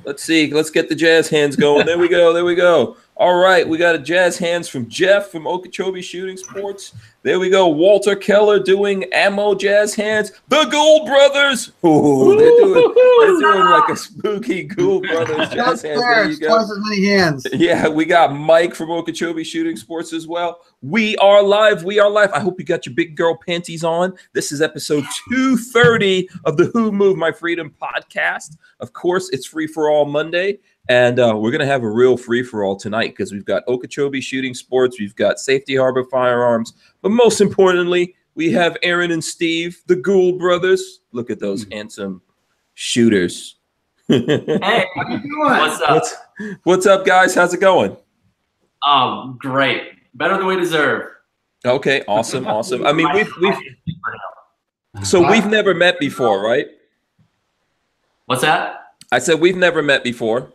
Let's see. Let's get the jazz hands going. There we go. There we go. All right. We got a jazz hands from Jeff from Okeechobee Shooting Sports. There we go. Walter Keller doing ammo jazz hands. The Gould brothers. Ooh, they're doing like a spooky Gould brothers jazz hands. There you go. Twice as many hands. Yeah, we got Mike from Okeechobee Shooting Sports as well. We are live. We are live. I hope you got your big girl panties on. This is episode 230 of the Who Moved My Freedom podcast. Of course, it's Free for All Monday. And we're going to have a real free-for-all tonight because we've got Okeechobee Shooting Sports, we've got Safety Harbor Firearms, but most importantly, we have Aaron and Steve, the Gould brothers. Look at those handsome shooters. Hey, how you doing? What's up? What's up, guys? How's it going? Great. Better than we deserve. Okay, awesome, awesome. I mean, we've never met before, right? What's that? I said we've never met before.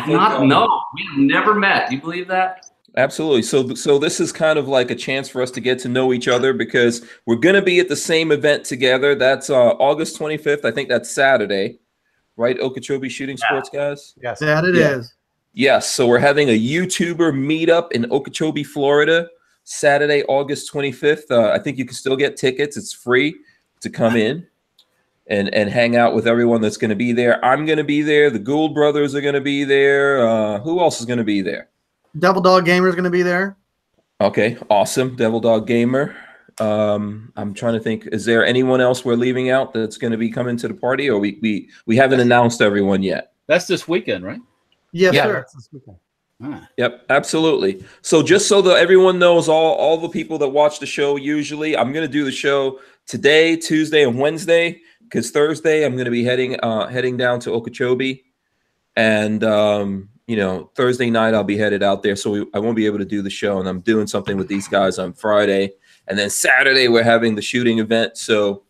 No, we've never met. Do you believe that? Absolutely. So this is kind of like a chance for us to get to know each other because we're going to be at the same event together. That's August 25th. I think that's Saturday, right? Okeechobee Shooting Sports, guys? Yes, that it is. Yes. So we're having a YouTuber meetup in Okeechobee, Florida, Saturday, August 25th. I think you can still get tickets. It's free to come in and hang out with everyone that's going to be there. I'm going to be there. The Gould brothers are going to be there. Who else is going to be there? Devil Dog Gamer is going to be there. Okay, awesome. Devil Dog Gamer. I'm trying to think. Is there anyone else we're leaving out that's going to be coming to the party, or we haven't announced everyone yet? That's this weekend, right? Yes, yeah, sir. That's this weekend. Yep, absolutely. So just so that everyone knows, all the people that watch the show, usually I'm going to do the show today, Tuesday, and Wednesday. Because Thursday I'm going to be heading down to Okeechobee, and Thursday night I'll be headed out there, so I won't be able to do the show. And I'm doing something with these guys on Friday, and then Saturday we're having the shooting event. So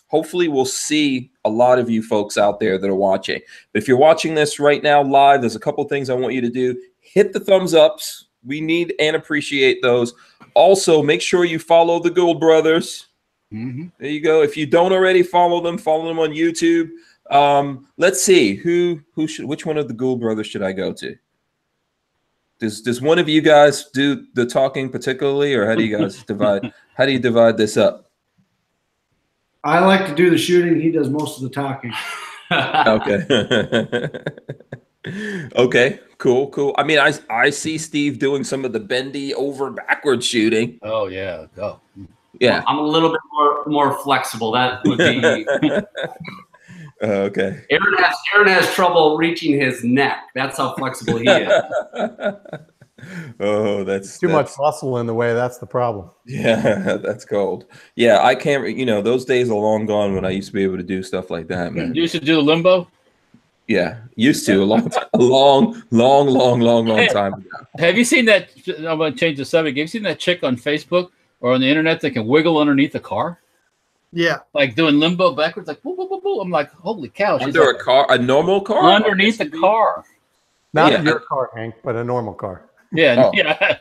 hopefully we'll see a lot of you folks out there that are watching. But if you're watching this right now live, there's a couple things I want you to do. Hit the thumbs ups. We need and appreciate those. Also, make sure you follow the Gould brothers. Mm-hmm. There you go. If you don't already follow them on YouTube. Let's see which one of the Gould brothers should I go to? Does one of you guys do the talking particularly, or how do you guys divide? How do you divide this up? I like to do the shooting. He does most of the talking. Okay. Okay. Cool. I mean, I see Steve doing some of the bendy over backward shooting. Oh yeah. Go. Yeah, I'm a little bit more flexible. That would be okay. Aaron has trouble reaching his neck. That's how flexible he is. Oh, that's too much muscle in the way. That's the problem. Yeah, that's cold. Yeah, I can't. Those days are long gone when I used to be able to do stuff like that, man. You used to do the limbo. Yeah, used to a long time ago. Have you seen that? I'm going to change the subject. Have you seen that chick on Facebook or on the internet that can wiggle underneath a car? Yeah. Like doing limbo backwards, like, woo, woo, woo, woo. I'm like, holy cow. Under a car, a normal car? Underneath the car. Not in your car, Hank, but a normal car. Yeah. Oh. Yeah.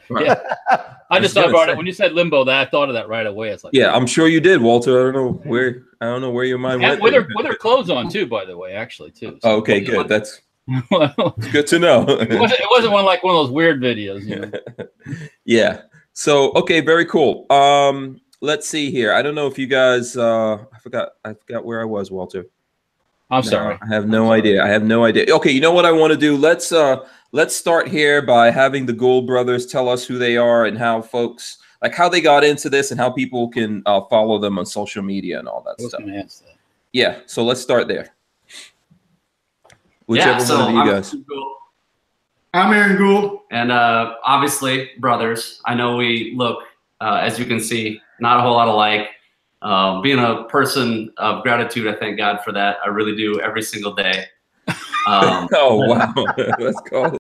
I just thought about it. When you said limbo, I thought of that right away. It's like, yeah, I'm sure you did, Walter. I don't know where your mind went. With her clothes on too, by the way, actually, too. So okay, good. That's good to know. It wasn't one of those weird videos. Yeah. So, okay, very cool. Let's see here. I don't know if you guys I forgot where I was, Walter. I'm sorry. I have no idea. Okay, you know what I want to do? Let's start here by having the Gould brothers tell us who they are and how folks, like how they got into this and how people can follow them on social media and all that stuff. Yeah, so let's start there. Whichever one of you guys. I'm Aaron Gould. And obviously, brothers, I know we look, as you can see, not a whole lot alike. Being a person of gratitude, I thank God for that. I really do every single day. Oh, wow. That's cool.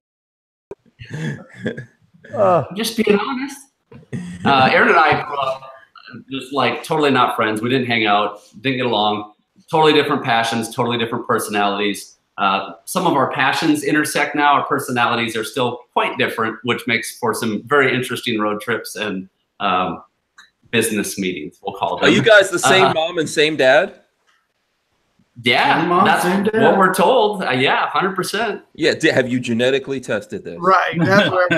Just being honest. Aaron and I grew up just like totally not friends. We didn't hang out, didn't get along. Totally different passions, totally different personalities. Some of our passions intersect now. Our personalities are still quite different, which makes for some very interesting road trips and business meetings, we'll call them. Are you guys the same mom and same dad? Yeah, Same mom, that's same dad. what we're told. Yeah, 100%. Yeah, have you genetically tested this? Right. That's where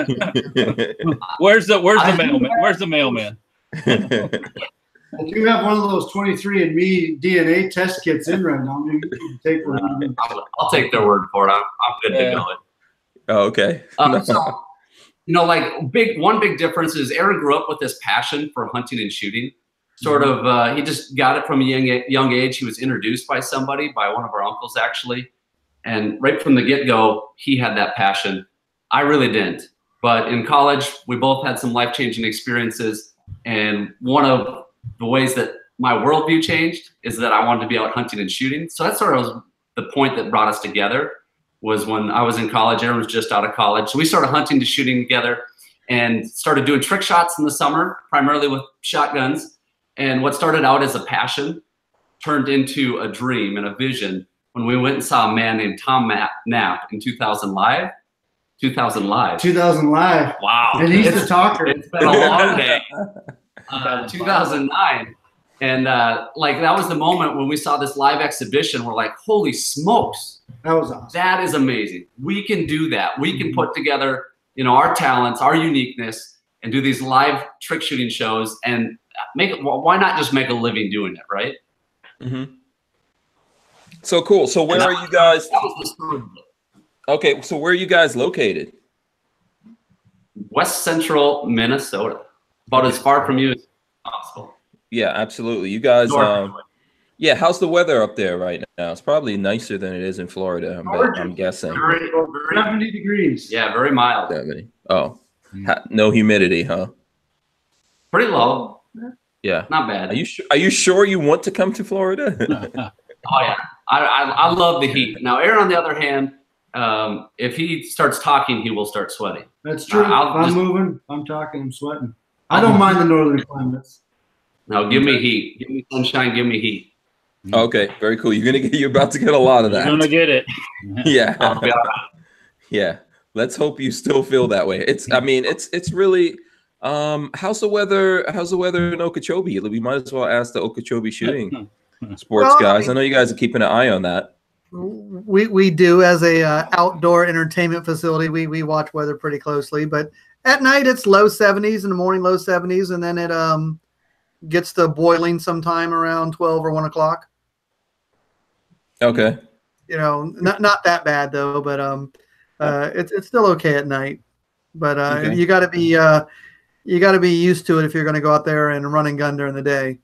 Where's the mailman? Where's the mailman? I do have one of those 23andMe DNA test kits in right now. Maybe you can take one. I'll take their word for it. I'm good to go. Oh, okay. So, like one big difference is Aaron grew up with this passion for hunting and shooting. Sort of, he just got it from a young age. He was introduced by somebody, by one of our uncles actually. And right from the get-go, he had that passion. I really didn't. But in college, we both had some life-changing experiences. And one of the ways that my worldview changed is that I wanted to be out hunting and shooting. So that's sort of the point that brought us together, was when I was in college. Aaron was just out of college. So we started hunting to shooting together and started doing trick shots in the summer, primarily with shotguns. And what started out as a passion turned into a dream and a vision when we went and saw a man named Tom Knapp in 2000 Live. 2000 Live. 2000 Live. Wow. And he's the talker. It's been a long day. 2009. And that was the moment when we saw this live exhibition. We're like, holy smokes. That was awesome. That is amazing. We can do that. We can put together, our talents, our uniqueness, and do these live trick shooting shows and why not just make a living doing it, right? Mm-hmm. So cool. So where are you guys? That was the story. Okay, so where are you guys located? West Central Minnesota, about as far from you as possible. Yeah, absolutely. You guys, yeah. How's the weather up there right now? It's probably nicer than it is in Florida. I'm guessing. Very 70 degrees. Yeah, very mild. 70. Oh, no humidity, huh? Pretty low. Yeah, not bad. Are you sure you want to come to Florida? Oh yeah, I love the heat. Now, Aaron, on the other hand, if he starts talking, he will start sweating. That's true. If I'm moving, I'm talking, I'm sweating. I don't mind the northern climates. No, give me heat. Give me sunshine. Give me heat. Okay, very cool. You're about to get a lot of that. You're gonna get it. Yeah. I'll be all right. Yeah. Let's hope you still feel that way. It's really. How's the weather in Okeechobee? We might as well ask the Okeechobee shooting sports guys. I know you guys are keeping an eye on that. We do, as a outdoor entertainment facility. We watch weather pretty closely, but at night it's low 70s, in the morning low 70s, and then it gets to boiling sometime around 12 or 1 o'clock. Okay. Not that bad though, but it's still okay at night. But Okay. you got to be used to it if you're going to go out there and run and gun during the day.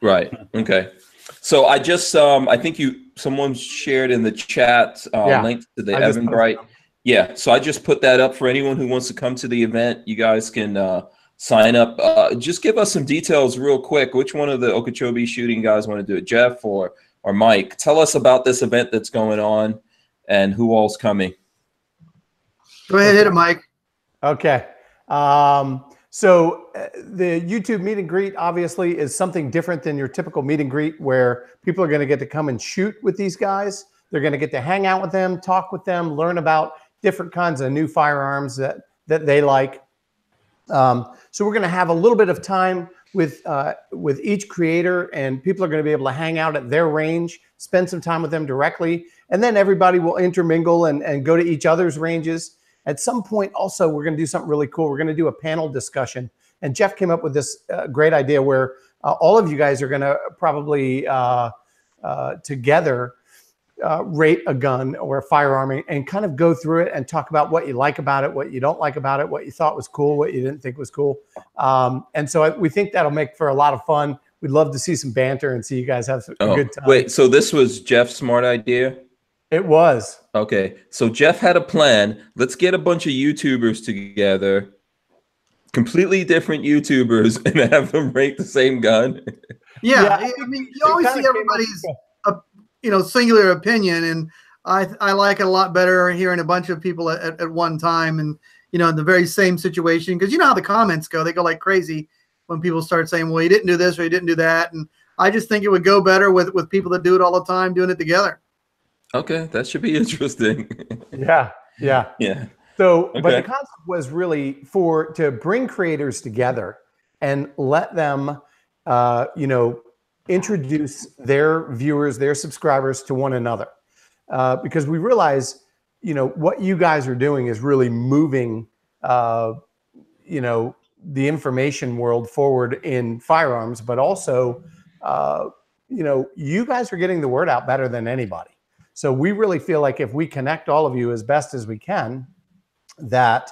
Right. Okay. So I just I think someone shared in the chat link to the Evan Bright. Yeah. So I just put that up for anyone who wants to come to the event. You guys can sign up. Just give us some details real quick. Which one of the Okeechobee shooting guys want to do it? Jeff or Mike? Tell us about this event that's going on and who all's coming. Go ahead, hit it, Mike. Okay. So the YouTube meet and greet obviously is something different than your typical meet and greet, where people are going to get to come and shoot with these guys. They're going to get to hang out with them, talk with them, learn about different kinds of new firearms that they like. So we're going to have a little bit of time with each creator, and people are going to be able to hang out at their range, spend some time with them directly, and then everybody will intermingle and go to each other's ranges. At some point also, we're going to do something really cool. We're going to do a panel discussion. And Jeff came up with this great idea where all of you guys are going to probably together rate a gun or a firearm and kind of go through it and talk about what you like about it, what you don't like about it, what you thought was cool, what you didn't think was cool. And so we think that'll make for a lot of fun. We'd love to see some banter and see you guys have a good time. Wait, so this was Jeff's smart idea? It was. Okay, so Jeff had a plan. Let's get a bunch of YouTubers together, completely different YouTubers, and have them rate the same gun. Yeah, I mean, you always see everybody's singular opinion, and I like it a lot better hearing a bunch of people at one time, and in the very same situation, because you know how the comments go. They go like crazy when people start saying, well, you didn't do this or you didn't do that, and I just think it would go better with people that do it all the time doing it together. Okay, that should be interesting. Yeah. So, Okay. but the concept was really to bring creators together and let them, introduce their viewers, their subscribers to one another, because we realize, you know, what you guys are doing is really moving, you know, the information world forward in firearms, but also, you know, you guys are getting the word out better than anybody. So we really feel like if we connect all of you as best as we can, that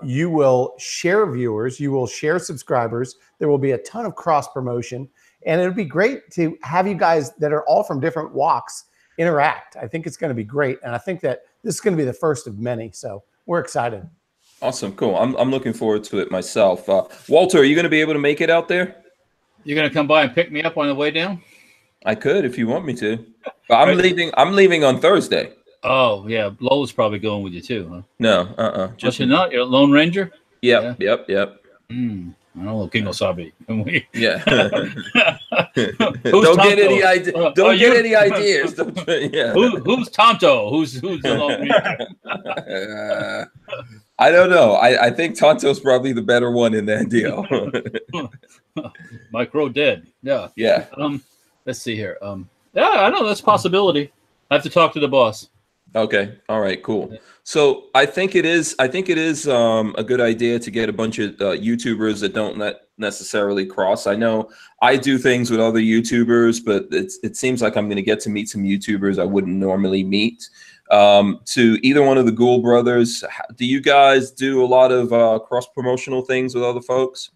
you will share viewers, you will share subscribers. There will be a ton of cross promotion, and it would be great to have you guys that are all from different walks interact. I think it's going to be great, and I think that this is going to be the first of many. So we're excited. Awesome, cool. I'm looking forward to it myself. Walter, are you going to be able to make it out there? You're going to come by and pick me up on the way down? I could if you want me to. But I'm leaving. I'm leaving on Thursday. Oh yeah, Lola's probably going with you too, huh? No, Just you're not. You're a Lone Ranger. Yep. I don't know, King Osabi. Yeah. Don't get any ideas. Don't get any ideas. Yeah. Who's Tonto? Who's the Lone Ranger? I don't know. I think Tonto's probably the better one in that deal. My crow dead. Yeah. Yeah. Let's see here. Yeah, I know that's a possibility. I have to talk to the boss. Okay. All right. Cool. So I think it is a good idea to get a bunch of YouTubers that don't necessarily cross. I know I do things with other YouTubers, but it seems like I'm going to get to meet some YouTubers I wouldn't normally meet. To either one of the Gould brothers, do you guys do a lot of cross promotional things with other folks?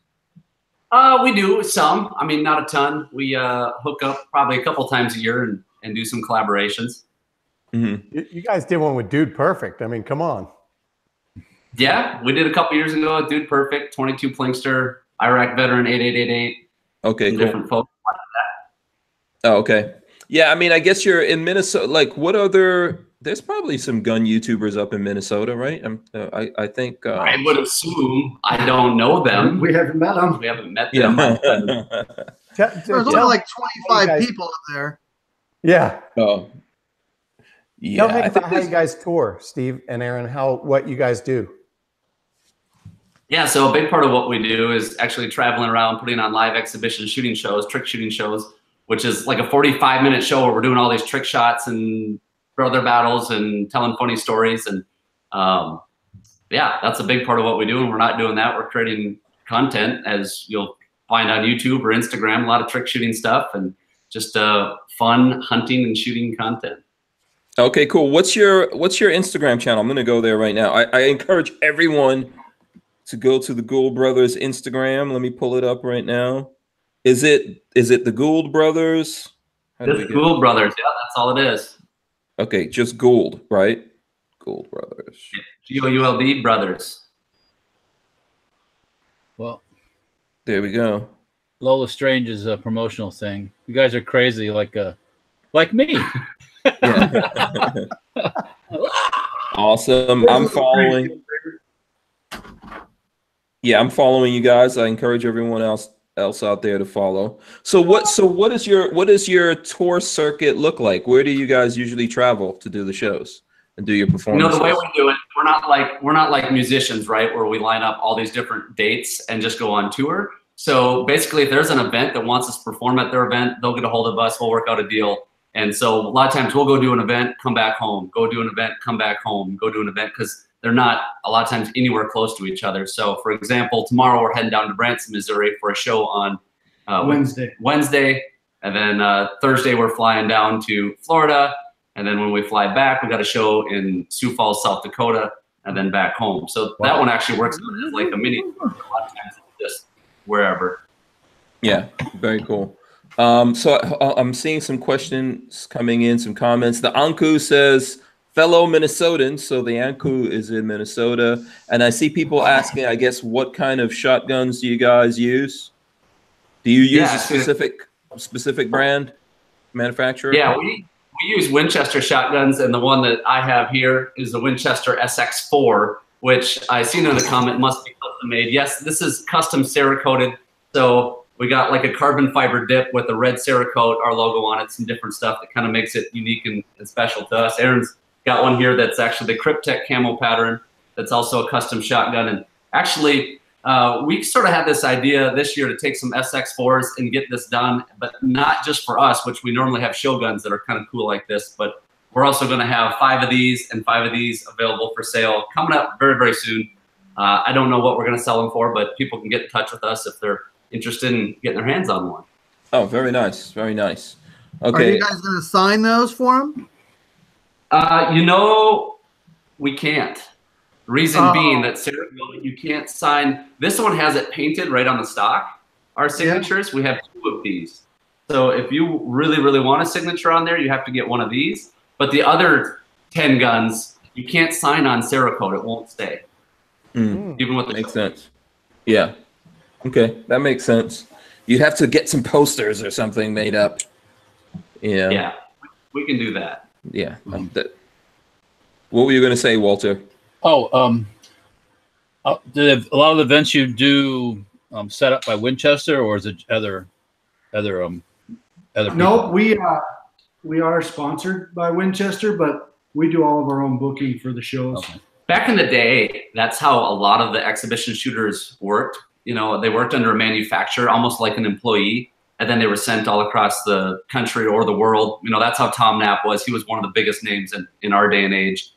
We do some. I mean, not a ton. We hook up probably a couple times a year and do some collaborations. Mm-hmm. You guys did one with Dude Perfect. I mean, come on. Yeah, we did a couple years ago with Dude Perfect, 22 Plinkster, Iraq veteran 8888. Okay, cool. Different folks like that. Oh, okay. Yeah, I mean, I guess you're in Minnesota. Like, what other? There's probably some gun YouTubers up in Minnesota, right? I think. I would assume. I don't know them. We haven't met them. We haven't met them. There's only like 25 people up there. Yeah. Oh. Yeah. Tell me about how you guys tour, Steve and Aaron. What you guys do. Yeah, so a big part of what we do is actually traveling around, putting on live exhibition shooting shows, trick shooting shows, which is like a 45-minute show where we're doing all these trick shots and brother battles and telling funny stories. And yeah, that's a big part of what we do. And we're not doing that. We're creating content, as you'll find on YouTube or Instagram, a lot of trick shooting stuff and just fun hunting and shooting content. Okay, cool. What's your Instagram channel? I'm going to go there right now. I encourage everyone to go to the Gould Brothers Instagram. Let me pull it up right now. Is it the Gould Brothers? Just Gould Brothers. Yeah, that's all it is. Okay, just Gould, right? Gould Brothers. Gould Brothers. Well, there we go. Lola Strange's promotional thing. You guys are crazy, like me. Yeah. Awesome. I'm following. Yeah, I'm following you guys. I encourage everyone else out there to follow. So what does your tour circuit look like? Where do you guys usually travel to do the shows and do your performances? You know, the way we do it, we're not like musicians, right? Where we line up all these different dates and just go on tour. So basically, if there's an event that wants us to perform at their event, they'll get a hold of us. We'll work out a deal. And so a lot of times we'll go do an event, come back home, go do an event, come back home, go do an event, because they're not a lot of times anywhere close to each other. So for example, tomorrow we're heading down to Branson, Missouri for a show on Wednesday. And then Thursday we're flying down to Florida. And then when we fly back, we got a show in Sioux Falls, South Dakota, and then back home. So that one actually works like a mini. A lot of times it's just wherever. Yeah, very cool. So I'm seeing some questions coming in, some comments. The Anku says, fellow Minnesotans. So the Anku is in Minnesota. And I see people asking, I guess, what kind of shotguns do you guys use? Do you use a specific brand manufacturer? Yeah, we use Winchester shotguns. And the one that I have here is the Winchester SX4, which I seen in the comment must be custom made. Yes, this is custom Cerakoted. So we got like a carbon fiber dip with a red Cerakote, our logo on it, some different stuff that kind of makes it unique and special to us. Aaron's got one here that's actually the Cryptech camo pattern. That's also a custom shotgun. And actually, we sort of had this idea this year to take some SX4s and get this done, but not just for us, which we normally have show guns that are kind of cool like this, but we're also going to have 5 of these and 5 of these available for sale coming up very, very soon. I don't know what we're going to sell them for, but people can get in touch with us if they're interested in getting their hands on one. Oh, very nice. Very nice. Okay. Are you guys going to sign those for them? You know, we can't. Reason being that you can't sign. This one has it painted right on the stock. Our signatures, we have 2 of these. So if you really, really want a signature on there, you have to get one of these. But the other 10 guns, you can't sign on Cerakote. It won't stay. Even with the makes sense. Yeah. Okay, that makes sense. You'd have to get some posters or something made up. Yeah. Yeah, we can do that. Yeah. What were you going to say, Walter? Oh, a lot of the events you do set up by Winchester, or is it other people? No, we are sponsored by Winchester, but we do all of our own booking for the shows. Okay. Back in the day, that's how a lot of the exhibition shooters worked. You know, they worked under a manufacturer, almost like an employee, and then they were sent all across the country or the world. You know, that's how Tom Knapp was. He was one of the biggest names in our day and age.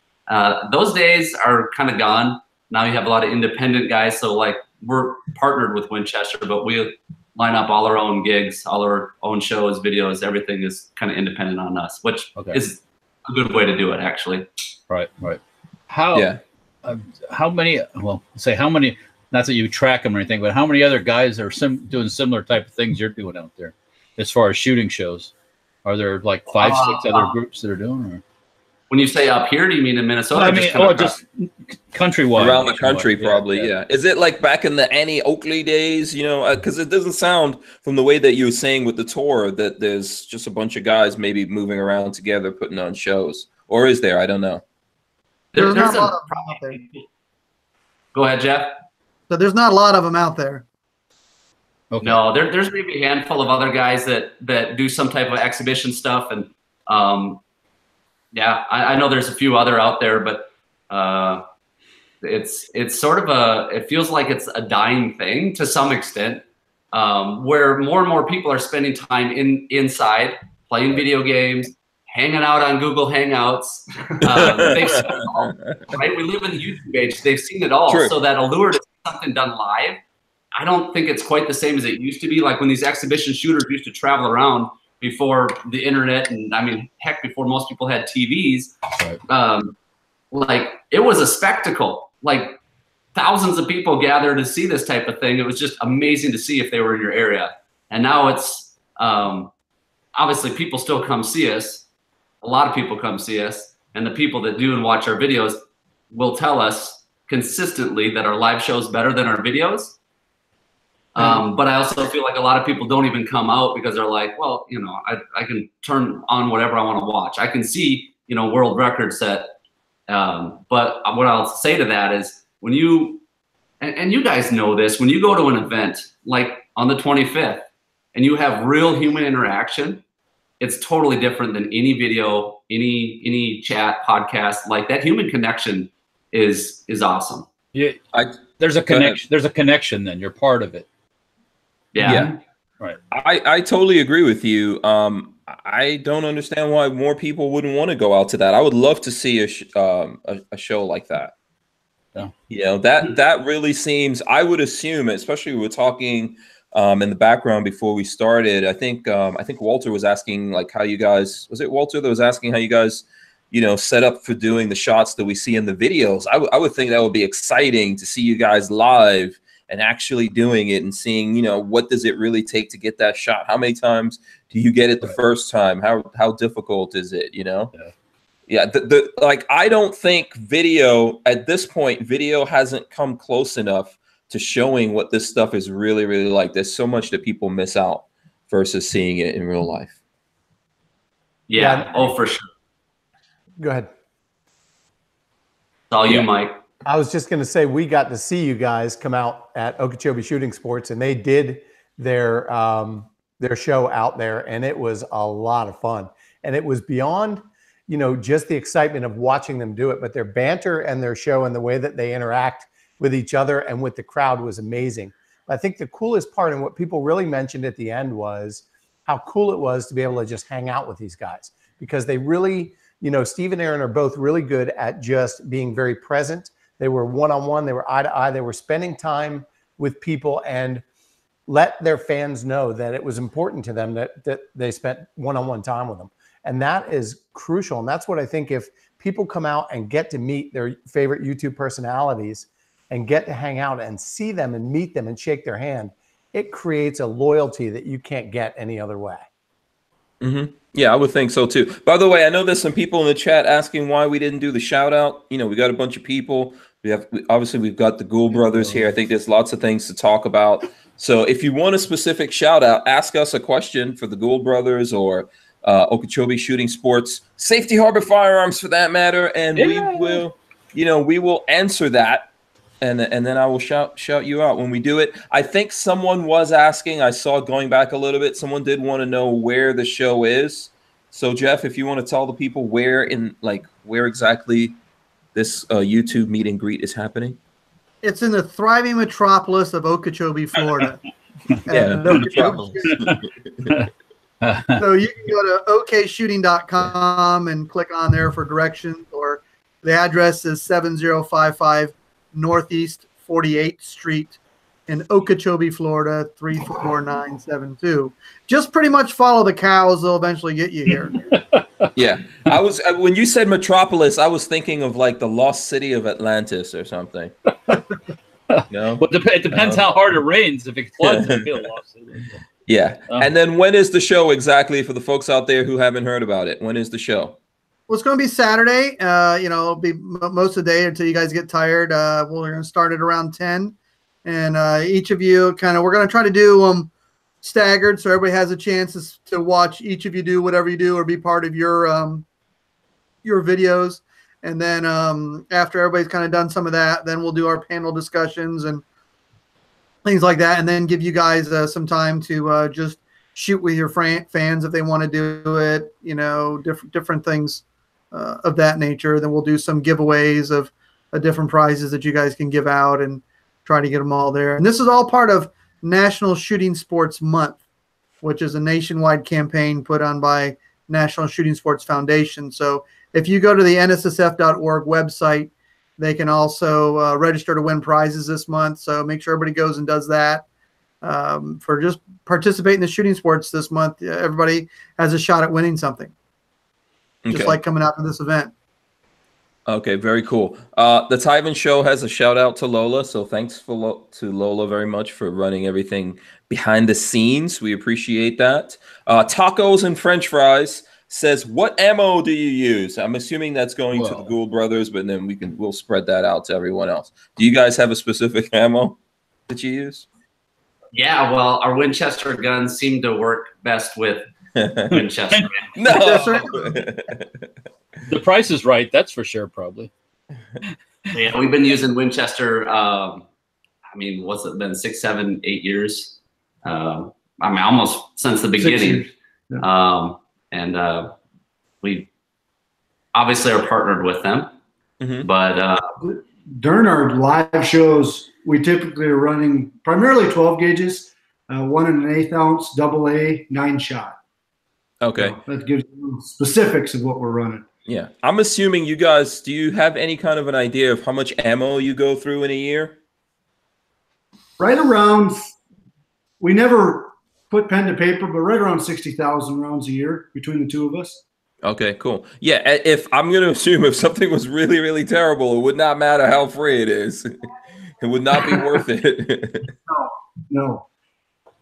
Those days are kind of gone. Now you have a lot of independent guys. So like we're partnered with Winchester, but we line up all our own gigs, all our own shows, videos, everything is kind of independent on us, which is a good way to do it actually. Right. How many, well, say how many, not that you track them or anything, but how many other guys are doing similar type of things you're doing out there as far as shooting shows? Are there like 5, 6 other groups that are doing, or? When you say up here, do you mean in Minnesota? I mean, just countrywide. Around the country, probably, yeah. Is it like back in the Annie Oakley days, you know? Because it doesn't sound, from the way that you were saying with the tour, that there's just a bunch of guys maybe moving around together, putting on shows. Or is there? I don't know. There's not a lot of them out there. Go ahead, Jeff. So there's not a lot of them out there. Okay. No, there's maybe a handful of other guys that do some type of exhibition stuff, and yeah, I know there's a few other out there, but it's sort of it feels like it's a dying thing to some extent, where more and more people are spending time inside playing video games, hanging out on Google Hangouts. They've seen it all, right? We live in the YouTube age. They've seen it all. True. So that allure to see something done live, I don't think it's quite the same as it used to be. Like when these exhibition shooters used to travel around before the internet, and I mean, heck, before most people had TVs, like it was a spectacle. Like thousands of people gathered to see this type of thing. It was just amazing to see if they were in your area. And now it's obviously people still come see us. A lot of people come see us, and the people that do and watch our videos will tell us consistently that our live show is better than our videos. But I also feel like a lot of people don't even come out because they're like, well, you know, I can turn on whatever I want to watch. I can see, you know, world record set. But what I'll say to that is when you, and you guys know this, when you go to an event like on the 25th and you have real human interaction, it's totally different than any video, any chat, podcast. Like that human connection is awesome. Yeah, there's a connection. There's a connection. Then you're part of it. Yeah. Right. I totally agree with you. I don't understand why more people wouldn't want to go out to that. I would love to see a show like that. Yeah. You know, that really seems, I would assume, especially we were talking in the background before we started, I think Walter was asking like how you guys, was it Walter that was asking how you guys, you know, set up for doing the shots that we see in the videos? I would think that would be exciting to see you guys live and actually doing it and seeing, you know, what does it really take to get that shot? How many times do you get it the first time? How difficult is it, you know? Yeah, like I don't think video at this point, video hasn't come close enough to showing what this stuff is really, really like. There's so much that people miss out versus seeing it in real life. Yeah. Oh, for sure. Go ahead. It's all you, Mike. I was just going to say, we got to see you guys come out at Okeechobee Shooting Sports, and they did their show out there, and it was a lot of fun. And it was beyond, you know, just the excitement of watching them do it, but their banter and their show and the way that they interact with each other and with the crowd was amazing. I think the coolest part, and what people really mentioned at the end, was how cool it was to be able to just hang out with these guys, because they really, Steve and Aaron are both really good at just being very present. They were one-on-one, they were eye-to-eye, they were spending time with people and let their fans know that it was important to them that they spent one-on-one time with them. And that is crucial. And that's what I think, if people come out and get to meet their favorite YouTube personalities and get to hang out and see them and meet them and shake their hand, it creates a loyalty that you can't get any other way. Mm-hmm. Yeah, I would think so too. By the way, I know there's some people in the chat asking why we didn't do the shout out. We got a bunch of people. Obviously we've got the Gould brothers here. I think there's lots of things to talk about. So if you want a specific shout out, ask us a question for the Gould brothers or Okeechobee Shooting Sports, Safety Harbor Firearms for that matter, and we will answer that. And then I will shout you out when we do it. I think someone was asking, I saw going back a little bit, someone did want to know where the show is. So Jeff, if you want to tell the people where exactly this YouTube meet and greet is happening. It's in the thriving metropolis of Okeechobee, Florida. Yeah, metropolis. So you can go to okshooting.com and click on there for directions, or the address is 7055 Northeast 48th Street in Okeechobee, Florida, 34972. Just pretty much follow the cows. They'll eventually get you here. Yeah. When you said metropolis, I was thinking of like the lost city of Atlantis or something. No? But it depends how hard it rains. If it floods, it'll be a lost city. Yeah. And then when is the show exactly for the folks out there who haven't heard about it? When is the show? Well, it's going to be Saturday. It'll be most of the day until you guys get tired. We're going to start at around 10. And each of you we're going to try to do them staggered so everybody has a chance to watch each of you do whatever you do or be part of your videos. And then after everybody's kind of done some of that, then we'll do our panel discussions and things like that. And then give you guys some time to just shoot with your fans if they want to do it, different things of that nature. Then we'll do some giveaways of different prizes that you guys can give out and try to get them all there. And this is all part of National Shooting Sports Month, which is a nationwide campaign put on by National Shooting Sports Foundation. So if you go to the nssf.org website, they can also register to win prizes this month. So make sure everybody goes and does that. For just participate in the shooting sports this month, everybody has a shot at winning something. Just like coming out to this event. Okay, very cool. The Tyven Show has a shout out to Lola, so thanks to Lola very much for running everything behind the scenes. We appreciate that. Tacos and French fries says, "What ammo do you use?" I'm assuming that's going to the Gould brothers, but then we'll spread that out to everyone else. Do you guys have a specific ammo that you use? Yeah, well, our Winchester guns seem to work best with Winchester. No. The price is right, that's for sure, probably. Yeah, we've been using Winchester, what's it been, 6, 7, 8 years? Almost since the beginning. We obviously are partnered with them. Mm-hmm. But during our live shows, we typically are running primarily 12 gauges, 1 1/8 ounce, AA, 9-shot. Okay. So that gives you specifics of what we're running. Yeah. I'm assuming you guys, do you have any kind of an idea of how much ammo you go through in a year? Right around, we never put pen to paper, but right around 60,000 rounds a year between the two of us. Okay, cool. Yeah, if I'm going to assume if something was really, really terrible, it would not matter how free it is. It would not be worth it. No.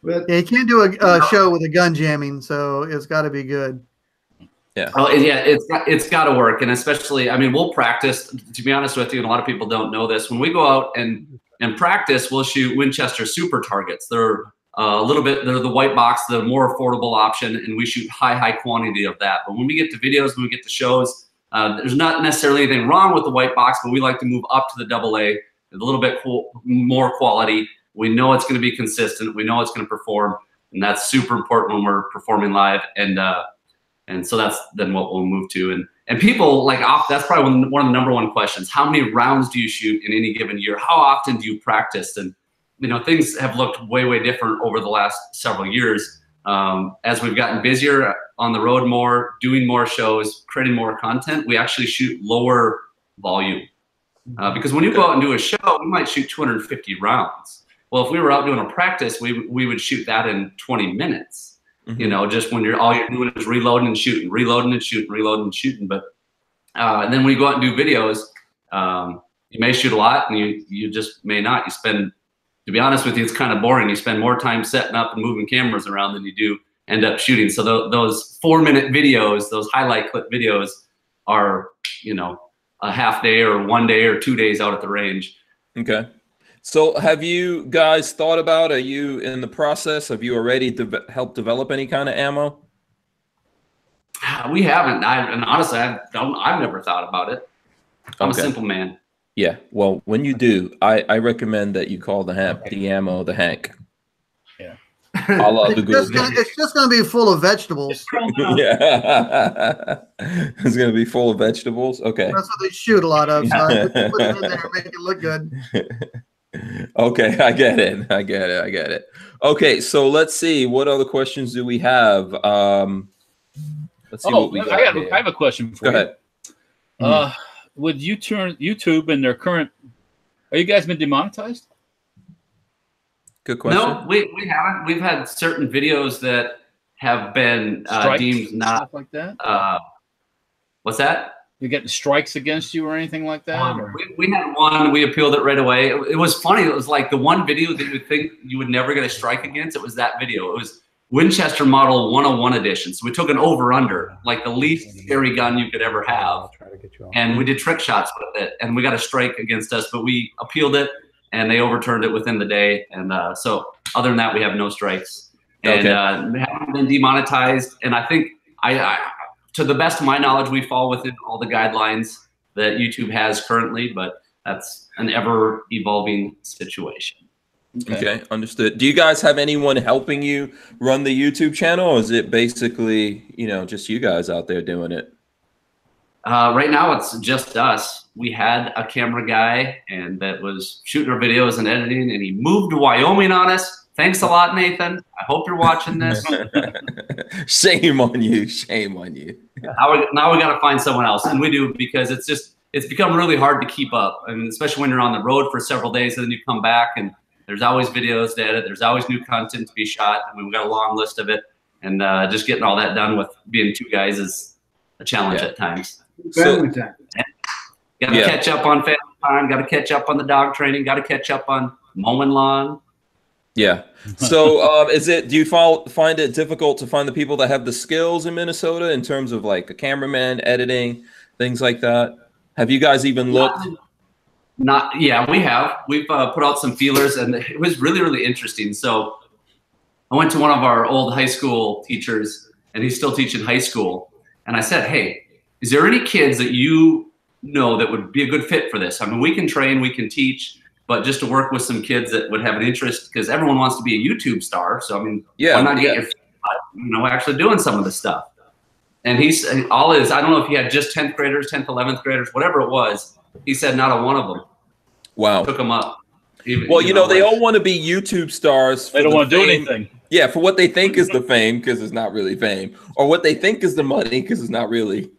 But, yeah, you can't do a show with a gun jamming, so it's got to be good. Yeah. Oh, yeah, it's got to work, and especially, we'll practice. To be honest with you, and a lot of people don't know this. When we go out and practice, we'll shoot Winchester Super Targets. They're they're the white box, the more affordable option, and we shoot high quantity of that. But when we get to videos, when we get to shows, there's not necessarily anything wrong with the white box, but we like to move up to the AA, a little bit more quality. We know it's going to be consistent. We know it's going to perform, and that's super important when we're performing live. And so that's then what we'll move to. And people like that's probably one of the number one questions. How many rounds do you shoot in any given year? How often do you practice? And things have looked way, way different over the last several years. As we've gotten busier on the road more, doing more shows, creating more content, we actually shoot lower volume. Because when you go out and do a show, we might shoot 250 rounds. Well, if we were out doing a practice, we would shoot that in 20 minutes. Just when all you're doing is reloading and shooting, reloading and shooting, reloading and shooting. But and then when you go out and do videos, you may shoot a lot, and you just may not. You spend, to be honest with you, it's kind of boring. You spend more time setting up and moving cameras around than you do end up shooting. So those 4-minute videos, those highlight clip videos, are a half day or 1 day or 2 days out at the range. Okay. So have you guys thought about, are you in the process? Have you already helped develop any kind of ammo? We haven't. And honestly, I've never thought about it. I'm a simple man. Yeah. Well, when you do, I recommend that you call the ammo the Hank. Yeah. It's just going to be full of vegetables. Yeah. It's going to be full of vegetables. Okay. That's what they shoot a lot of. So I put it in there and make it look good. Okay, I get it. Okay, so let's see. What other questions do we have? Let's see what we got. I have a question for you. Go ahead. With YouTube and their current, are you guys been demonetized? Good question. No, we haven't. We've had certain videos that have been deemed not stuff like that. What's that? You getting strikes against you or anything like that? We had one. We appealed it right away. It was funny. It was like the one video that you would think you would never get a strike against. It was that video. It was Winchester Model 101 edition. So we took an over-under, like the least scary gun you could ever have, and we did trick shots with it. And we got a strike against us, but we appealed it, and they overturned it within the day. And so other than that, we have no strikes. And we haven't been demonetized. And I think to the best of my knowledge, we fall within all the guidelines that YouTube has currently, but that's an ever-evolving situation. Okay, understood. Do you guys have anyone helping you run the YouTube channel, or is it basically, just you guys out there doing it? Right now, it's just us. We had a camera guy, and that was shooting our videos and editing, and he moved to Wyoming on us. Thanks a lot, Nathan. I hope you're watching this. Shame on you. Shame on you. Now we got to find someone else. And we do, because it's become really hard to keep up. I mean, especially when you're on the road for several days and then you come back and there's always videos to edit. There's always new content to be shot. I mean, we've got a long list of it. And just getting all that done with being two guys is a challenge at times. Family time. Got to catch up on family time. Got to catch up on the dog training. Got to catch up on mowing lawn. Yeah. So do you find it difficult to find the people that have the skills in Minnesota in terms of like a cameraman, editing, things like that? Have you guys even looked? Yeah, we have. We've put out some feelers, and it was really, really interesting. So I went to one of our old high school teachers, and he's still teaching high school. And I said, hey, is there any kids that you know that would be a good fit for this? I mean, we can train, we can teach, but just to work with some kids that would have an interest, because everyone wants to be a YouTube star. So, I mean, why not get your, actually doing some of the stuff? And I don't know if he had just 10th graders, 10th, 11th graders, whatever it was. He said not a one of them. Wow. Took them up. Well, they all want to be YouTube stars. They don't want to do anything. Yeah, for what they think is the fame, because it's not really fame, or what they think is the money, because it's not really.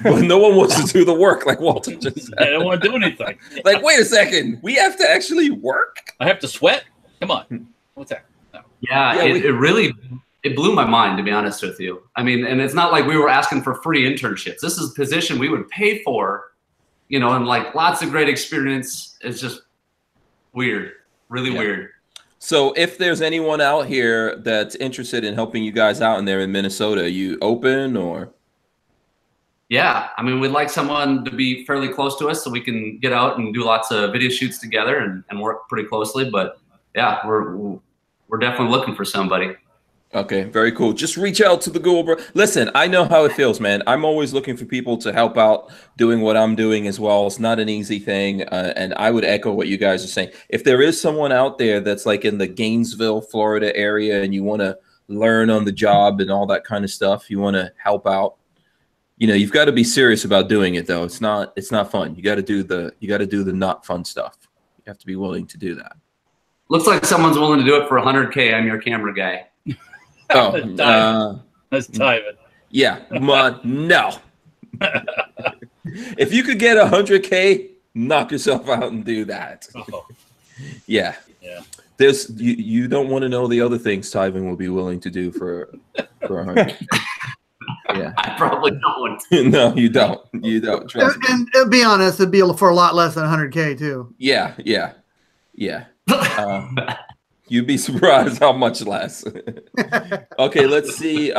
But no one wants to do the work, like Walter just said. They don't want to do anything. Like, wait a second, we have to actually work? I have to sweat? Come on. What's that? No. Yeah, it blew my mind, to be honest with you. I mean, and it's not like we were asking for free internships. This is a position we would pay for, and like lots of great experience. It's just weird, really weird. So if there's anyone out here that's interested in helping you guys out in there in Minnesota, are you open or? Yeah, I mean, we'd like someone to be fairly close to us so we can get out and do lots of video shoots together and work pretty closely. But yeah, we're definitely looking for somebody. Okay, very cool. Just reach out to the Gould bro. Listen, I know how it feels, man. I'm always looking for people to help out doing what I'm doing as well. It's not an easy thing. And I would echo what you guys are saying. If there is someone out there that's like in the Gainesville, Florida area, and you want to learn on the job and all that kind of stuff, you want to help out, you know, you've got to be serious about doing it though. It's not fun. You got to do the not fun stuff. You have to be willing to do that. Looks like someone's willing to do it for 100K. I'm your camera guy. Oh, let's dive it. Yeah, no. If you could get 100K, knock yourself out and do that. Oh. Yeah. There's you don't want to know the other things Tyven will be willing to do for 100K. Yeah, I probably don't. No, you don't. You don't. Trust me. And to be honest, it'd be for a lot less than 100K too. Yeah. You'd be surprised how much less. Okay, let's see.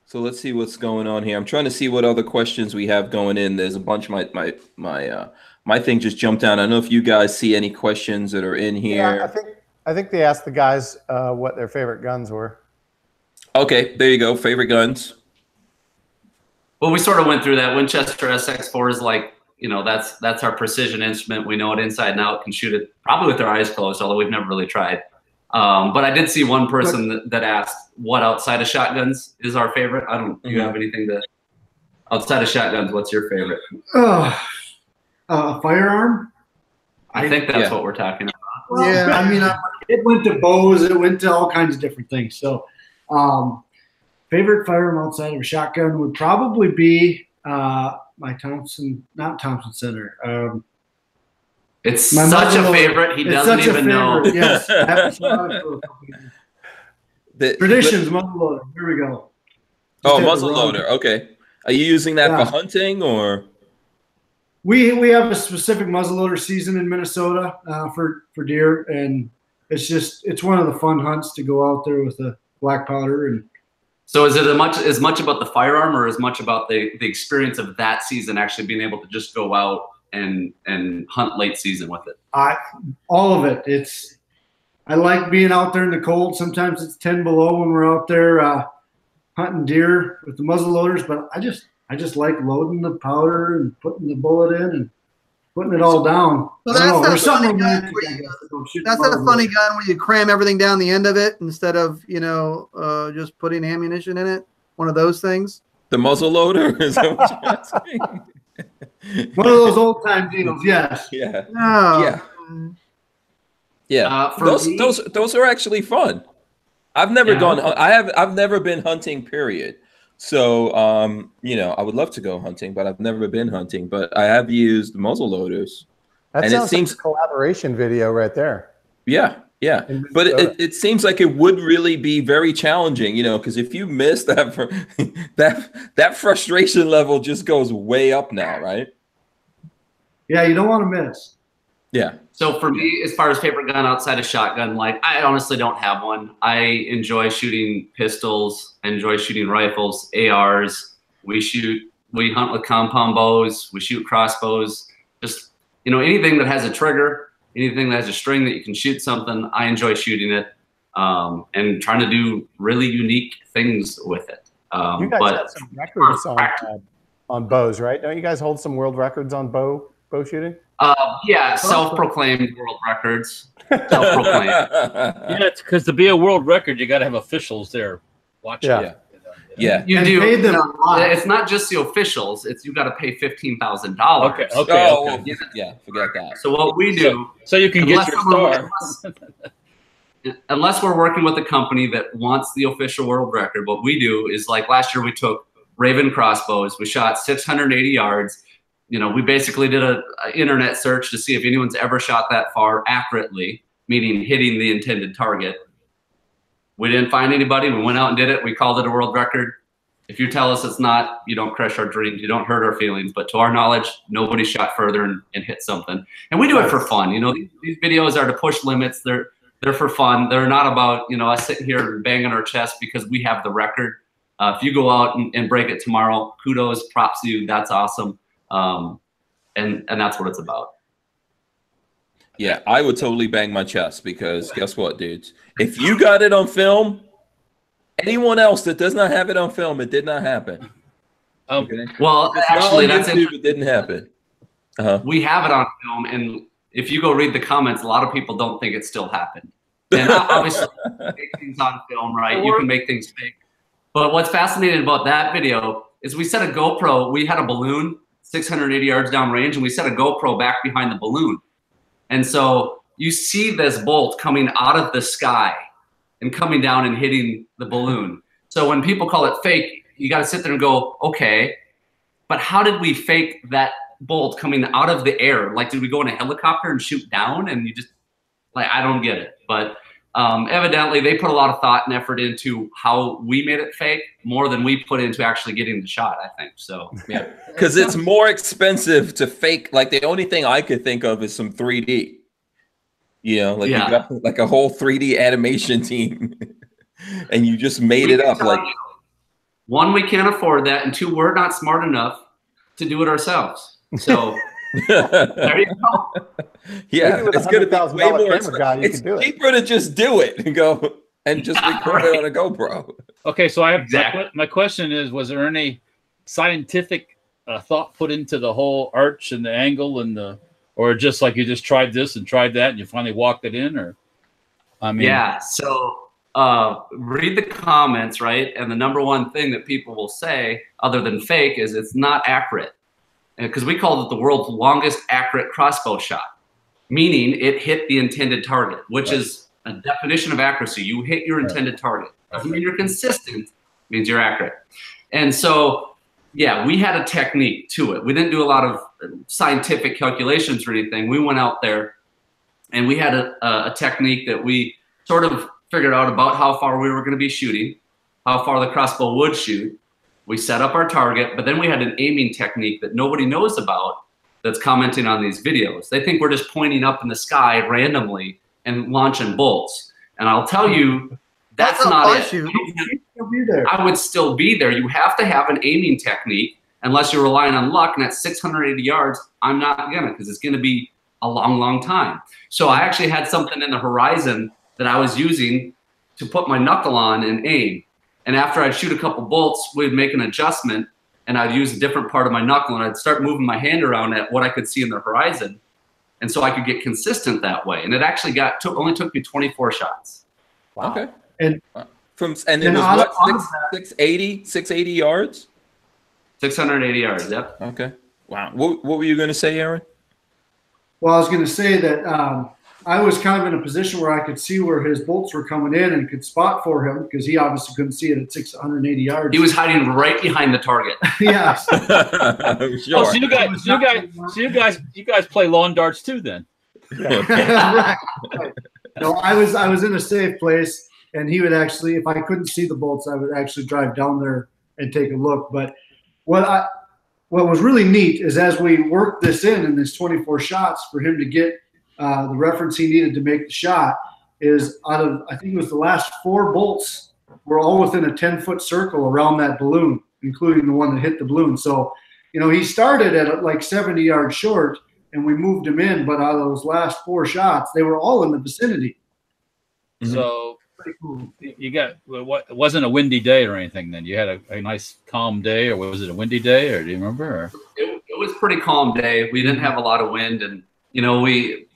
So let's see what's going on here. I'm trying to see what other questions we have going in. There's a bunch. My thing just jumped down. I don't know if you guys see any questions that are in here. Yeah, I think they asked the guys what their favorite guns were. Okay, there you go. Favorite guns. Well, we sort of went through that. Winchester SX4 is like, you know, that's our precision instrument. We know it inside and out. Can shoot it probably with their eyes closed, although we've never really tried. But I did see one person that asked what outside of shotguns is our favorite. I don't. Do you have anything to outside of shotguns? What's your favorite? Firearm. I think that's what we're talking about. Well, yeah, I mean, it went to bows. It went to all kinds of different things. So, favorite firearm outside of a shotgun would probably be my Thompson, not Thompson Center. It's such a favorite. He doesn't even know. Yes. Traditions muzzleloader. Here we go. Oh, muzzleloader. Okay. Are you using that for hunting or? We have a specific muzzleloader season in Minnesota for deer, and it's one of the fun hunts to go out there with the black powder. And so, is it as much about the firearm or as much about the experience of that season, actually being able to just go out and hunt late season with it? All of it. I like being out there in the cold. Sometimes it's 10 below when we're out there hunting deer with the muzzleloaders, but I just like loading the powder and putting the bullet in and putting it all down. So that's that funny gun where you cram everything down the end of it instead of, just putting ammunition in it. One of those things. The muzzleloader? Is that what you're asking? One of those old time deals, yes. Yeah. Oh. Yeah. Yeah. Those are actually fun. I've never gone. I've never been hunting. Period. So I would love to go hunting, but I've never been hunting. But I have used muzzleloaders. That sounds like a collaboration video right there. Yeah. Yeah, but it seems like it would really be very challenging, because if you miss that frustration level just goes way up now, right? Yeah, you don't want to miss. Yeah. So for me, as far as favorite gun outside of shotgun, I honestly don't have one. I enjoy shooting pistols, I enjoy shooting rifles, ARs. We hunt with compound bows, we shoot crossbows, just anything that has a trigger. Anything that has a string that you can shoot something, I enjoy shooting it and trying to do really unique things with it. You guys have some records on bows, right? Don't you guys hold some world records on bow shooting? Yeah, self-proclaimed world records. Self-proclaimed. Yeah, it's because to be a world record, you got to have officials there watching. Yeah. Yeah, you do. It's not just the officials. It's you got to pay $15,000. Okay. Yeah, forget that. So what we do, so you can get your star. Unless we're working with a company that wants the official world record, what we do is last year we took Raven crossbows. We shot 680 yards. We basically did an internet search to see if anyone's ever shot that far accurately, meaning hitting the intended target. We didn't find anybody. We went out and did it. We called it a world record. If you tell us it's not, you don't crush our dreams. You don't hurt our feelings. But to our knowledge, nobody shot further and hit something. And we do it for fun. These videos are to push limits. They're for fun. They're not about us sitting here and banging our chest because we have the record. If you go out and break it tomorrow, kudos, props to you. That's awesome. And that's what it's about. Yeah, I would totally bang my chest because guess what, dudes? If you got it on film, anyone else that does not have it on film, it did not happen. Okay. Well, actually, that's YouTube, it didn't happen. We have it on film, and if you go read the comments, a lot of people don't think it still happened. And obviously, you can make things on film, right? You can make things fake. But what's fascinating about that video is we set a GoPro. We had a balloon 680 yards downrange, and we set a GoPro back behind the balloon. And so you see this bolt coming out of the sky and coming down and hitting the balloon. So when people call it fake, you got to sit there and go, okay, but how did we fake that bolt coming out of the air? Like, did we go in a helicopter and shoot down? And you just, like, I don't get it. But evidently they put a lot of thought and effort into how we made it fake, more than we put into actually getting the shot, I think. So yeah, because it's more expensive to fake. Like, the only thing I could think of is some 3D. You know, like, you got like a whole 3D animation team, and you just made it up. Like, one, we can't afford that, and two, we're not smart enough to do it ourselves. So there you go. Yeah, it's going to be way more expensive. It's cheaper to just do it and go and just record it on a GoPro. Okay, so I have my question is: was there any scientific thought put into the whole arch and the angle and the, or just like you just tried this and tried that and you finally walked it in? Or, I mean, yeah. So read the comments, right? And the number one thing that people will say, other than fake, is it's not accurate, because we called it the world's longest accurate crossbow shot, meaning it hit the intended target, which is a definition of accuracy. You hit your intended target. Doesn't mean you're consistent, means you're accurate. And so, yeah, we had a technique to it. We didn't do a lot of scientific calculations or anything. We went out there and we had a technique that we sort of figured out about how far we were going to be shooting, how far the crossbow would shoot. We set up our target, but then we had an aiming technique that nobody knows about that's commenting on these videos. They think we're just pointing up in the sky randomly and launching bolts. And I'll tell you, that's not it. I would still be there. You have to have an aiming technique, unless you're relying on luck, and at 680 yards, I'm not gonna, because it's gonna be a long, long time. So I actually had something in the horizon that I was using to put my knuckle on and aim. And after I'd shoot a couple bolts, we'd make an adjustment, and I'd use a different part of my knuckle, and I'd start moving my hand around at what I could see in the horizon. And so I could get consistent that way. And it actually only took me 24 shots. Wow. Okay. And it was what, 680 yards? 680 yards, yep. Okay. Wow. What were you going to say, Aaron? Well, I was going to say that I was kind of in a position where I could see where his bolts were coming in and could spot for him, because he obviously couldn't see it at 680 yards. He was hiding right behind the target. Yeah. Sure. Oh, so you guys play lawn darts too, then? Right. No, I was in a safe place. And he would actually, if I couldn't see the bolts, I would actually drive down there and take a look. But what was really neat is, as we worked this in this 24 shots for him to get the reference he needed to make the shot, is out of, I think it was the last 4 bolts were all within a 10-foot circle around that balloon, including the one that hit the balloon. So, you know, he started at like 70 yards short, and we moved him in. But out of those last 4 shots, they were all in the vicinity. So you got, it wasn't a windy day or anything then? You had a nice calm day, or was it a windy day, or do you remember? Or? It was a pretty calm day. We didn't have a lot of wind, and you know, we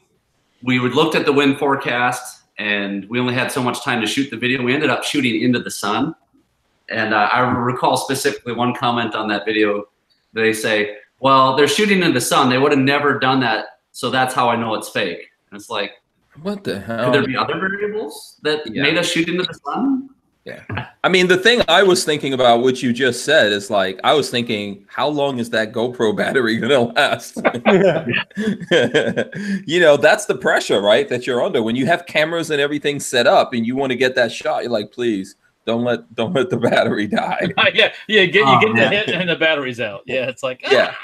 looked at the wind forecast, and we only had so much time to shoot the video. We ended up shooting into the sun, and I recall specifically one comment on that video. They say, well, they're shooting in the sun. They would have never done that, so that's how I know it's fake. And it's like, what the hell? Could there be other variables that made us shoot into the sun? Yeah. I mean, the thing I was thinking about, what you just said, is like, I was thinking, how long is that GoPro battery going to last? You know, that's the pressure, right, that you're under. When you have cameras and everything set up and you want to get that shot, you're like, please, don't let the battery die. You get the hit and the battery's out. Yeah, it's like, yeah.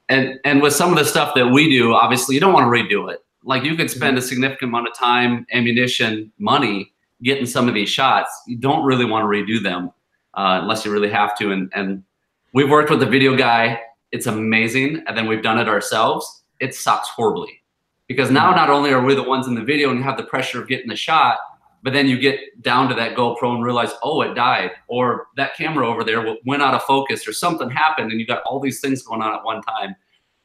And with some of the stuff that we do, obviously, you don't want to redo it. Like, you could spend a significant amount of time, ammunition, money getting some of these shots. You don't really want to redo them unless you really have to. And we've worked with a video guy. It's amazing. And then we've done it ourselves. It sucks horribly, because now not only are we the ones in the video and you have the pressure of getting the shot, but then you get down to that GoPro and realize, oh, it died, or that camera over there went out of focus, or something happened, and you got all these things going on at one time.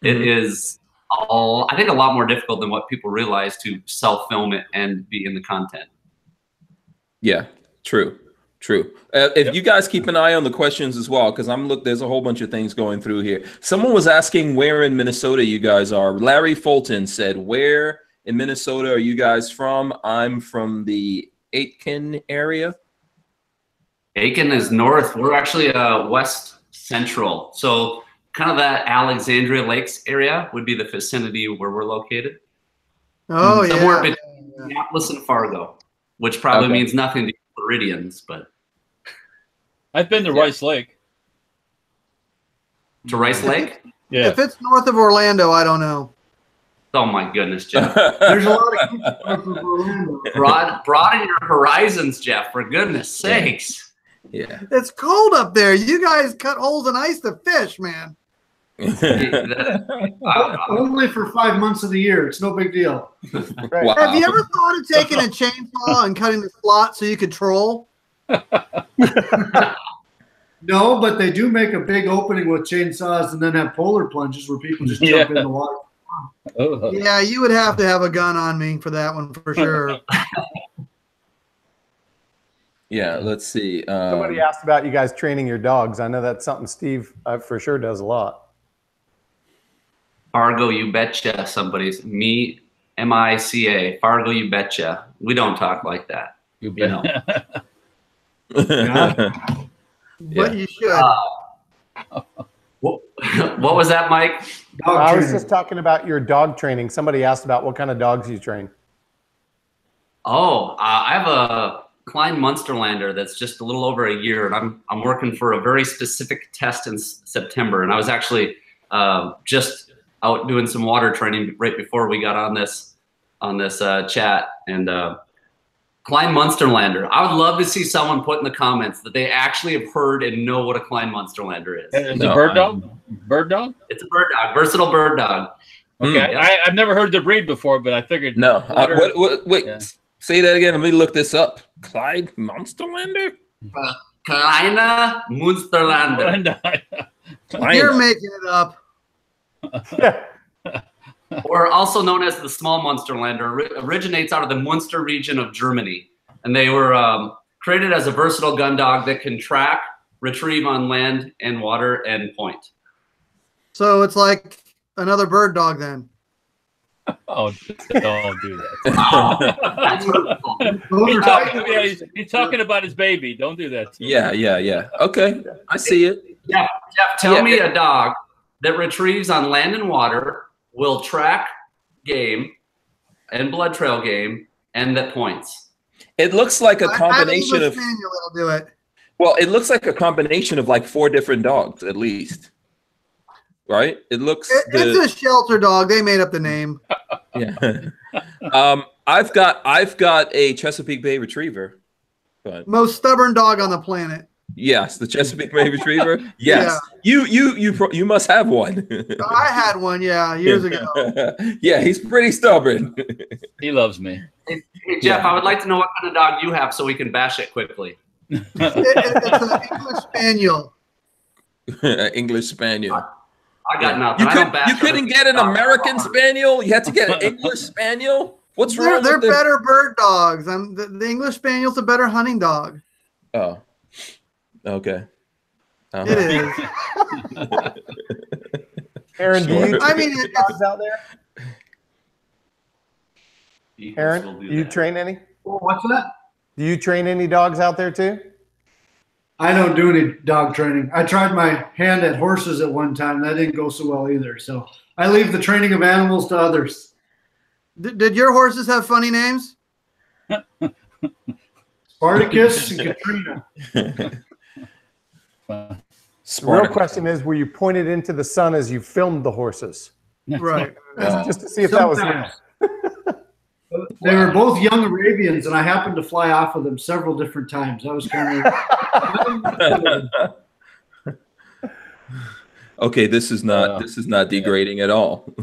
It is I think a lot more difficult than what people realize to self-film it and be in the content. Yeah, true. True. If you guys keep an eye on the questions as well, because there's a whole bunch of things going through here. Someone was asking where in Minnesota you guys are. Larry Fulton said, where in Minnesota are you guys from? I'm from the Aitkin area. Aiken is north. We're actually west central. So kind of that Alexandria Lakes area would be the vicinity where we're located. Oh, Somewhere yeah. between Minneapolis and Fargo, which probably means nothing to Floridians, but. I've been to Rice Lake. To Rice Lake? Yeah. If it's north of Orlando, I don't know. Oh my goodness, Jeff. There's a lot of kids north of Orlando. Broaden your horizons, Jeff, for goodness sakes. Yeah. It's cold up there. You guys cut holes in ice to fish, man. Only for 5 months of the year. It's no big deal. Right. Wow. Have you ever thought of taking a chainsaw and cutting the slot so you could troll? No, but they do make a big opening with chainsaws and then have polar plunges where people just jump in the water. Oh. Yeah, you would have to have a gun on me for that one for sure. Yeah, let's see. Somebody asked about you guys training your dogs. I know that's something Steve for sure does a lot. Fargo, you betcha. Somebody's me, M-I-C-A. Fargo, you betcha. We don't talk like that. You bet. know. But you should. What was that, Mike? I was just talking about your dog training. Somebody asked about what kind of dogs you train. Oh, I have a Klein Munsterlander that's just a little over a year, and I'm working for a very specific test in September. And I was actually just out doing some water training right before we got on this chat. And Klein Munsterlander. I would love to see someone put in the comments that they actually have heard and know what a Klein Munsterlander is. It's a bird dog? Bird dog? It's a bird dog, versatile bird dog. Okay, I've never heard the breed before, but I figured. No, wait, Yeah. say that again. Let me look this up. Clyde Monsterlander? Kleine Munsterlander. You're making it up. Or also known as the small Munsterlander, originates out of the Munster region of Germany. And they were created as a versatile gun dog that can track, retrieve on land and water, and point. So it's like another bird dog then. Oh, don't do that. That's hurtful. He's talking about his baby. Don't do that. Yeah. Okay, I see it. Jeff, tell me a dog that retrieves on land and water, will track game and blood trail game, and that points. It looks like a combination of. Spaniel that'll do it. Well, it looks like a combination of like 4 different dogs at least. Right? It looks. It's a shelter dog. They made up the name. Yeah. I've got a Chesapeake Bay Retriever. But Most stubborn dog on the planet. yes, the Chesapeake Bay Retriever. Yes, you must have one. I had one, years ago. Yeah, he's pretty stubborn. He loves me. Hey, Jeff, I would like to know what kind of dog you have so we can bash it quickly. It's an English Spaniel. English Spaniel. I got nothing. You couldn't get an American Spaniel. You had to get an English Spaniel. What's wrong? They're better bird dogs. The English Spaniel's a better hunting dog. Oh, okay. It is. Aaron, do you I mean, dogs out there? Aaron, We'll do do you that. train any? What's that? Do you train any dogs out there too? I don't do any dog training. I tried my hand at horses at one time. That didn't go so well either. So I leave the training of animals to others. Did your horses have funny names? Spartacus and Katrina. The real question is, were you pointed into the sun as you filmed the horses? Right. Just to see if that was Sometimes. They were both young Arabians, and I happened to fly off of them several different times. I was kind of Okay, this is not degrading at all.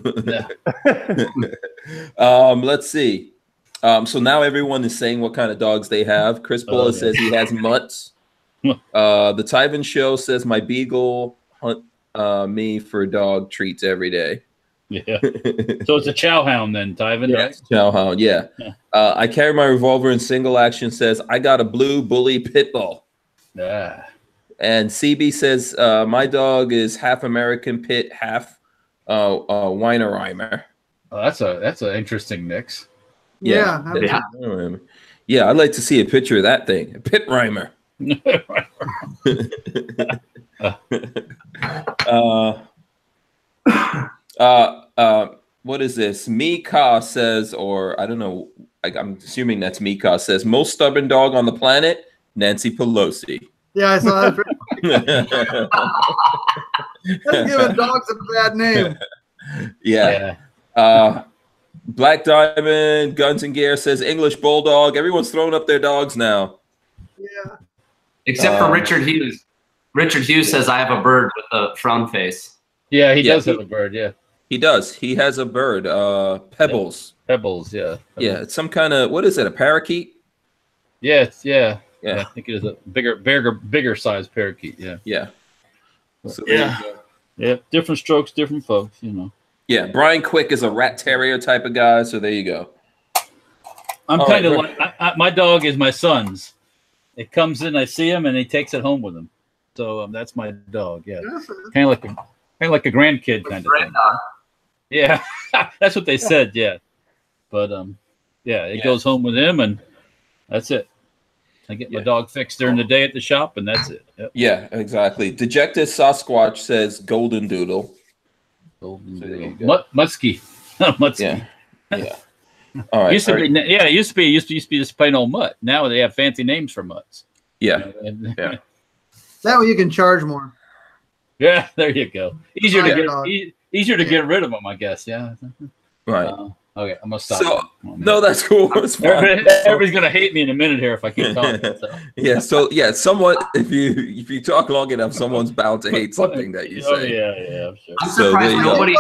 Let's see. So now everyone is saying what kind of dogs they have. Chris Bulla says he has mutts. The Tyven Show says my beagle hunt me for dog treats every day. Yeah. So it's a chow hound then, Tyven, Yeah, right? chow hound. Yeah. I carry my revolver in single action. Says I got a blue bully pit bull. Yeah. And CB says, my dog is half American Pit, half Weimaraner. Oh, that's an interesting mix. Yeah. Yeah, I'd like to see a picture of that thing. A Pit Rhymer. What is this? Mika says, or I don't know, I'm assuming that's Mika says, most stubborn dog on the planet, Nancy Pelosi. Yeah, I saw that. Let's give dogs a bad name. Yeah. Black Diamond, Guns and Gear says English Bulldog. Everyone's throwing up their dogs now. Yeah. Except for Richard Hughes. Richard Hughes says, I have a bird with a frown face. Yeah, he does have a bird, yeah. He does. He has a bird, Pebbles. Pebbles, yeah. Yeah, it's some kind of, what is it, a parakeet? Yeah, yeah. Yeah. I think it is a bigger size parakeet, yeah. Yeah. So yeah, different strokes, different folks, you know. Yeah, Brian Quick is a rat terrier type of guy, so there you go. I'm kind of like, my dog is my son's. It comes in, I see him, and he takes it home with him. So that's my dog, yeah. Kind of like a grandkid kind of thing. Yeah, that's what they said, yeah. But yeah, it goes home with him, and that's it. I get my dog fixed during the day at the shop, and that's it. Yep. Yeah, exactly. Dejected Sasquatch says Golden Doodle. Mutsky. Mutsky. Yeah. All right. Used to be just plain old mutt. Now they have fancy names for mutts. Yeah. That way you can charge more. Yeah, there you go. Easier to get rid of them, I guess. Yeah. Right. Okay, I'm gonna stop. No, that's cool. It's fine. Everybody's gonna hate me in a minute here if I keep talking. So. Somewhat. If you talk long enough, someone's bound to hate something that you say. Yeah, I'm sure. I'm surprised nobody.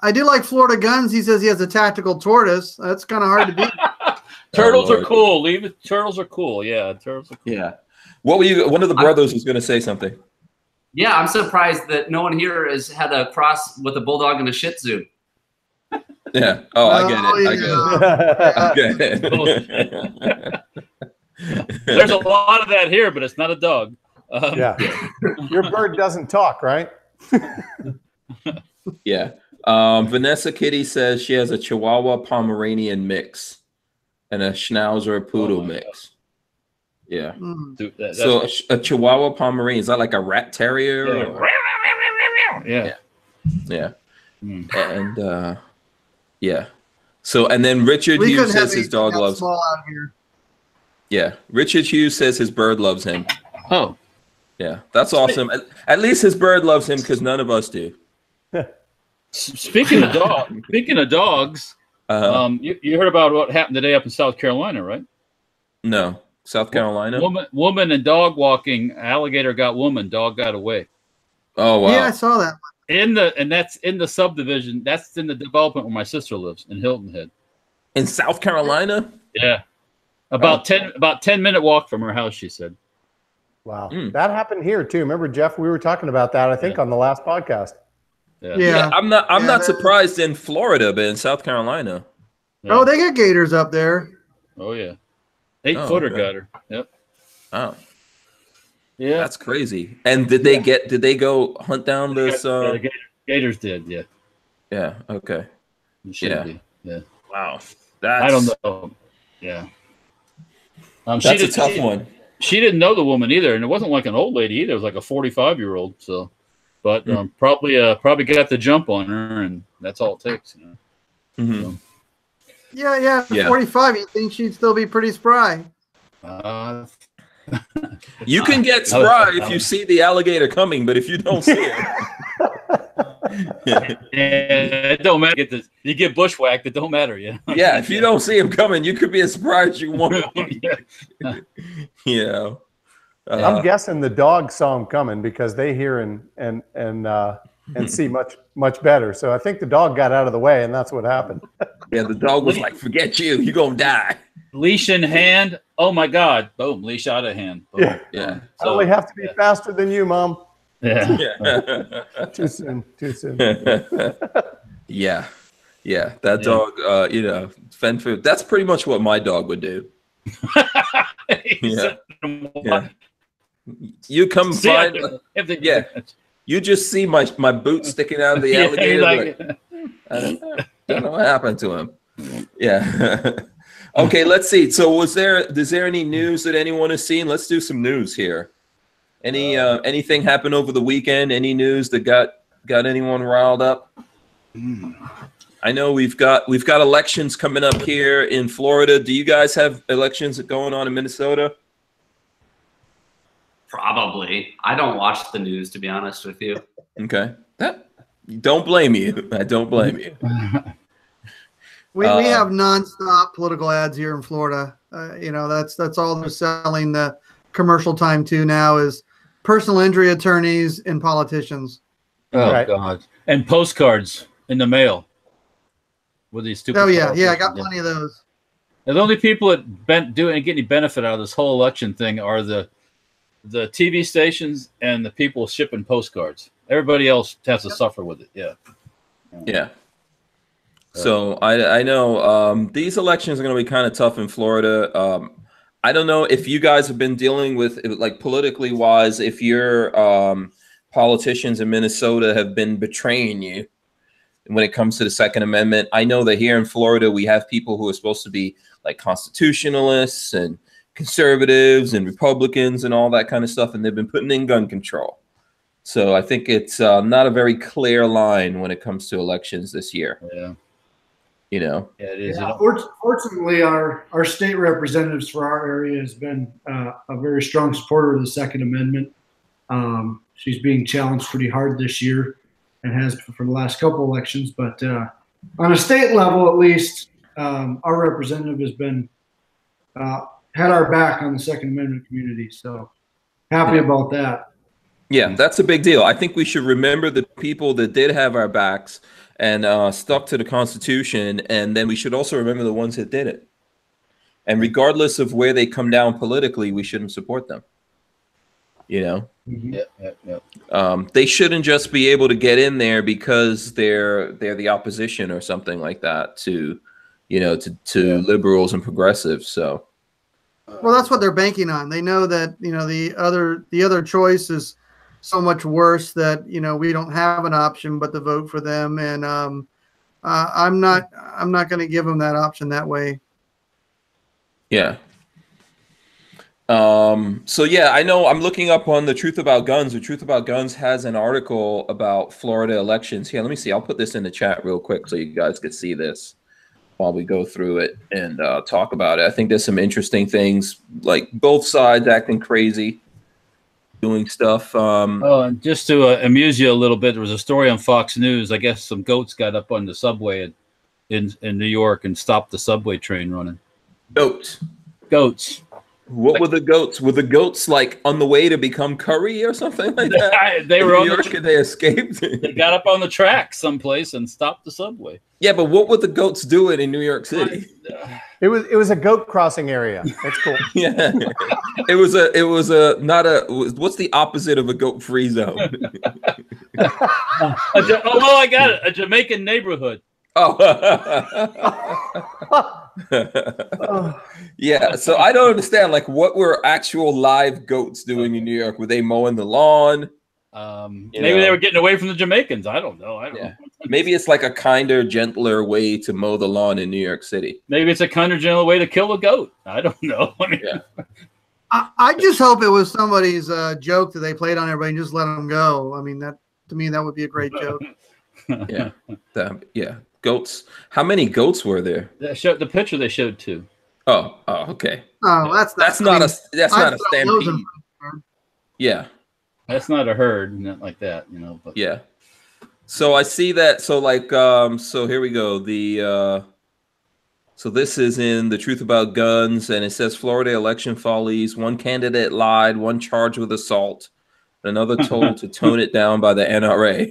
I do like Florida Guns. He says he has a tactical tortoise. That's kind of hard to beat. Turtles are cool. Leave it. Turtles are cool. Yeah, turtles are cool. Yeah. What were you? One of the brothers was going to say something. Yeah, I'm surprised that no one here has had a cross with a bulldog and a Shih Tzu. Yeah. Oh, I get it. There's a lot of that here, but it's not a dog. Your bird doesn't talk, right? Yeah. Vanessa Kitty says she has a Chihuahua Pomeranian mix and a Schnauzer Poodle mix. Yeah. Dude, so a Chihuahua Pomeranian, is that like a rat terrier? Yeah. And yeah. So and then Richard Hughes says his dog loves. Small out here. Yeah. Richard Hughes says his bird loves him. Oh. Yeah, that's awesome. At least his bird loves him because none of us do. Speaking of dogs, you heard about what happened today up in South Carolina, right? No, South Carolina. Woman and dog walking. Alligator got woman. Dog got away. Oh wow! Yeah, I saw that. And that's in the subdivision. That's in the development where my sister lives in Hilton Head. In South Carolina? Yeah, about 10-minute walk from her house. She said. Wow, that happened here too. Remember, Jeff? We were talking about that. I think on the last podcast. Yeah. I'm not surprised in Florida, but in South Carolina. Yeah. Oh, they get gators up there. Oh yeah, 8-footer got her. Yep. Oh. Yeah, that's crazy. And did they go hunt down this? Gators did, yeah. Yeah. Okay. Yeah. Wow. I don't know. Yeah. That's a tough one. She didn't know the woman either, and it wasn't like an old lady either. It was like a 45-year-old. So, but probably got the jump on her, and that's all it takes. You know. Mm-hmm. So. Yeah. 45. You think she'd still be pretty spry? You can get spry if you see the alligator coming, but if you don't see it, it don't matter. You get bushwhacked, it don't matter. Yeah. Yeah. If you don't see him coming, you could be as spry as you want. Yeah. I'm guessing the dog saw him coming because they hear and see much better. So I think the dog got out of the way, and that's what happened. Yeah, the dog was like, "Forget you, you're gonna die." Leash in hand. Oh my God! Boom! Leash out of hand. Boom. Yeah. I only have to be faster than you, Mom. Yeah. Too soon. Yeah. That dog, fend food. That's pretty much what my dog would do. You come find, yeah. You just see my boot sticking out of the alligator. I don't know what happened to him. Yeah. Okay, let's see. So is there any news that anyone has seen? Let's do some news here. Anything happened over the weekend? Any news that got anyone riled up? I know we've got elections coming up here in Florida. Do you guys have elections going on in Minnesota? Probably. I don't watch the news, to be honest with you. Okay. Don't blame you. I don't blame you. We have nonstop political ads here in Florida. That's all they're selling the commercial time to now is personal injury attorneys and politicians. Oh, right. God. And postcards in the mail with these stupid. Oh, yeah. Yeah, I got plenty of those. And the only people that do and get any benefit out of this whole election thing are the TV stations and the people shipping postcards. Everybody else has to suffer with it. Yeah. Yeah. So I know these elections are going to be kind of tough in Florida. I don't know if you guys have been dealing with, like, politically wise, if your politicians in Minnesota have been betraying you when it comes to the Second Amendment. I know that here in Florida, we have people who are supposed to be like constitutionalists and conservatives and Republicans and all that kind of stuff, and they've been putting in gun control. So I think it's not a very clear line when it comes to elections this year. Yeah. Yeah, it is. Yeah, fortunately, our state representatives for our area has been a very strong supporter of the Second Amendment. She's being challenged pretty hard this year and has for the last couple elections. But on a state level, at least, our representative has been had our back on the Second Amendment community. So happy about that. Yeah, that's a big deal. I think we should remember the people that did have our backs and stuck to the Constitution, and then we should also remember the ones that didn't. And regardless of where they come down politically, we shouldn't support them. They shouldn't just be able to get in there because they're the opposition or something like that to liberals and progressives. So, well, that's what they're banking on. They know that the other choice is so much worse that we don't have an option but to vote for them, and I'm not going to give them that option that way. Yeah. So yeah, I know I'm looking up on the Truth About Guns. The Truth About Guns has an article about Florida elections. Here, let me see. I'll put this in the chat real quick so you guys could see this while we go through it and talk about it. I think there's some interesting things, like both sides acting crazy, doing stuff. And just to amuse you a little bit, there was a story on Fox News. I guess some goats got up on the subway in New York and stopped the subway train running. Goats. What were the goats? Were the goats like on the way to become curry or something like that? They were in New York and they escaped. They got up on the track someplace and stopped the subway. Yeah, but what were the goats doing in New York City? It was a goat crossing area. That's cool. Yeah, what's the opposite of a goat free zone? I got it. A Jamaican neighborhood. Oh. Yeah, so I don't understand, like, what were actual live goats doing in New York? Were they mowing the lawn? Maybe they were getting away from the Jamaicans. I don't know. I don't know. Maybe it's like a kinder, gentler way to mow the lawn in New York City. Maybe it's a kinder, gentler way to kill a goat. I don't know. I just hope it was somebody's joke that they played on everybody and just let them go. I mean, to me, that would be a great joke. Yeah. Goats. How many goats were there? The picture they showed too. Oh, okay. Oh, that's not a stampede. Yeah, that's not a herd, not like that, But yeah. So I see that. So so here we go. So this is in the Truth About Guns, and it says Florida election follies. One candidate lied. One charged with assault. Another told to tone it down by the NRA.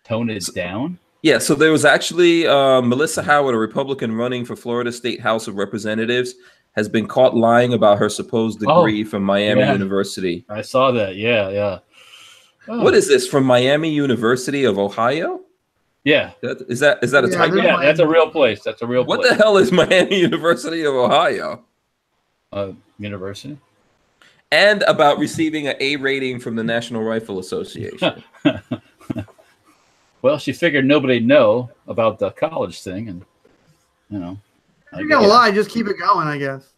Tone it down. Yeah, so there was actually Melissa Howard, a Republican running for Florida State House of Representatives, has been caught lying about her supposed degree from Miami University. I saw that. Yeah. Oh. What is this, from Miami University of Ohio? Yeah. Is that a typo? Yeah, that's a real place. That's a real place. What the hell is Miami University of Ohio? University. and about receiving an A rating from the National Rifle Association. Well, she figured nobody'd know about the college thing, and you know. If you're gonna lie, just keep it going, I guess.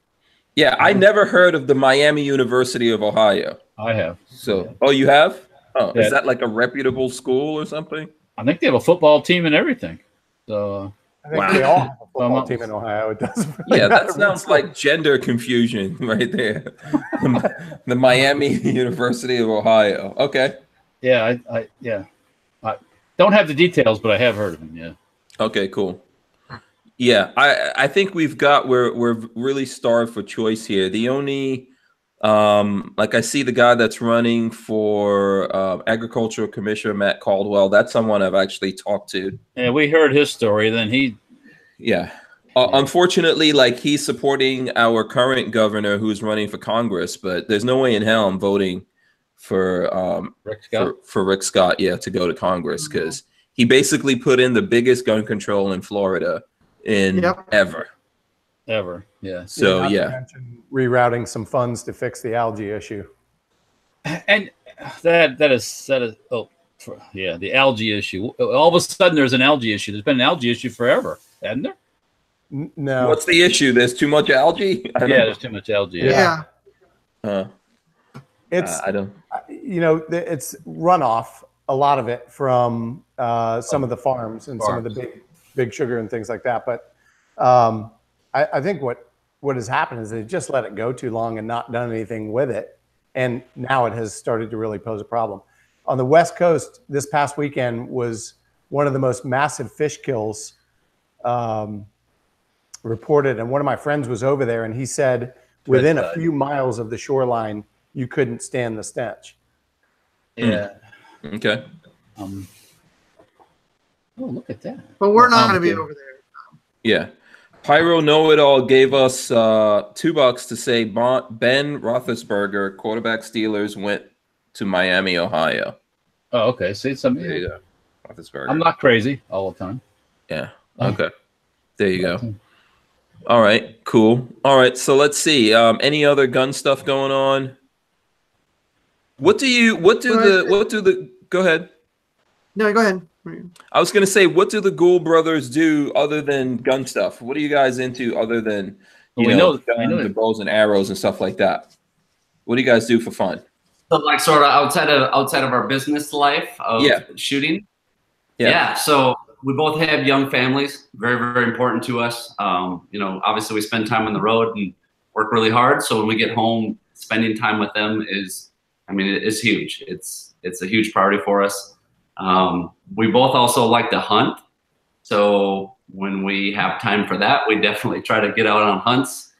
Yeah, I never heard of the Miami University of Ohio. I have. So, oh, you have? Oh, Yeah. Is that like a reputable school or something? I think they have a football team and everything. So I think Wow. they all have a football team in Ohio. It doesn't really Yeah, matter that sounds what like gender confusion right there. The Miami University of Ohio. Okay. yeah, I don't have the details, but I have heard of them. Yeah. Okay, cool. Yeah, I think we're really starved for choice here. The only like I see the guy that's running for Agricultural Commissioner, Matt Caldwell. That's someone I've actually talked to. Yeah, we heard his story. Then he. Yeah. Unfortunately, like he's supporting our current governor who's running for Congress, but there's no way in hell I'm voting for Rick Scott. for Rick Scott, yeah, to go to Congress because he basically put in the biggest gun control in Florida in ever. Yeah. So not to yeah. mention rerouting some funds to fix the algae issue. And that is the algae issue. All of a sudden, there's an algae issue. There's been an algae issue forever, hasn't there? No. What's the issue? There's too much algae? There's too much algae. Yeah. It's I don't. it's runoff, a lot of it from some of the farms and some of the big sugar and things like that. But I think what has happened is they just let it go too long and not done anything with it, and now it has started to really pose a problem. On the West Coast, this past weekend was one of the most massive fish kills reported, and one of my friends was over there, and he said within a few miles of the shoreline, you couldn't stand the stench. Yeah. Okay. Oh, look at that. But we're not going to be over there. Yeah. Pyro Know-It-All gave us $2 to say Ben Roethlisberger, quarterback Steelers, went to Miami, Ohio. Oh, okay. See, There you go. Roethlisberger. I'm not crazy all the time. Yeah. Okay. There you go. All right. Cool. All right. So let's see. Any other gun stuff going on? Go ahead. No, go ahead. I was going to say, what do the Gould brothers do other than gun stuff? What are you guys into other than, guns and bows and arrows and stuff like that? What do you guys do for fun? So like sort of outside of our business life of shooting. Yeah. So we both have young families, very, very important to us. Obviously we spend time on the road and work really hard. So when we get home, spending time with them it's huge. It's a huge priority for us. We both also like to hunt. So when we have time for that, we definitely try to get out on hunts.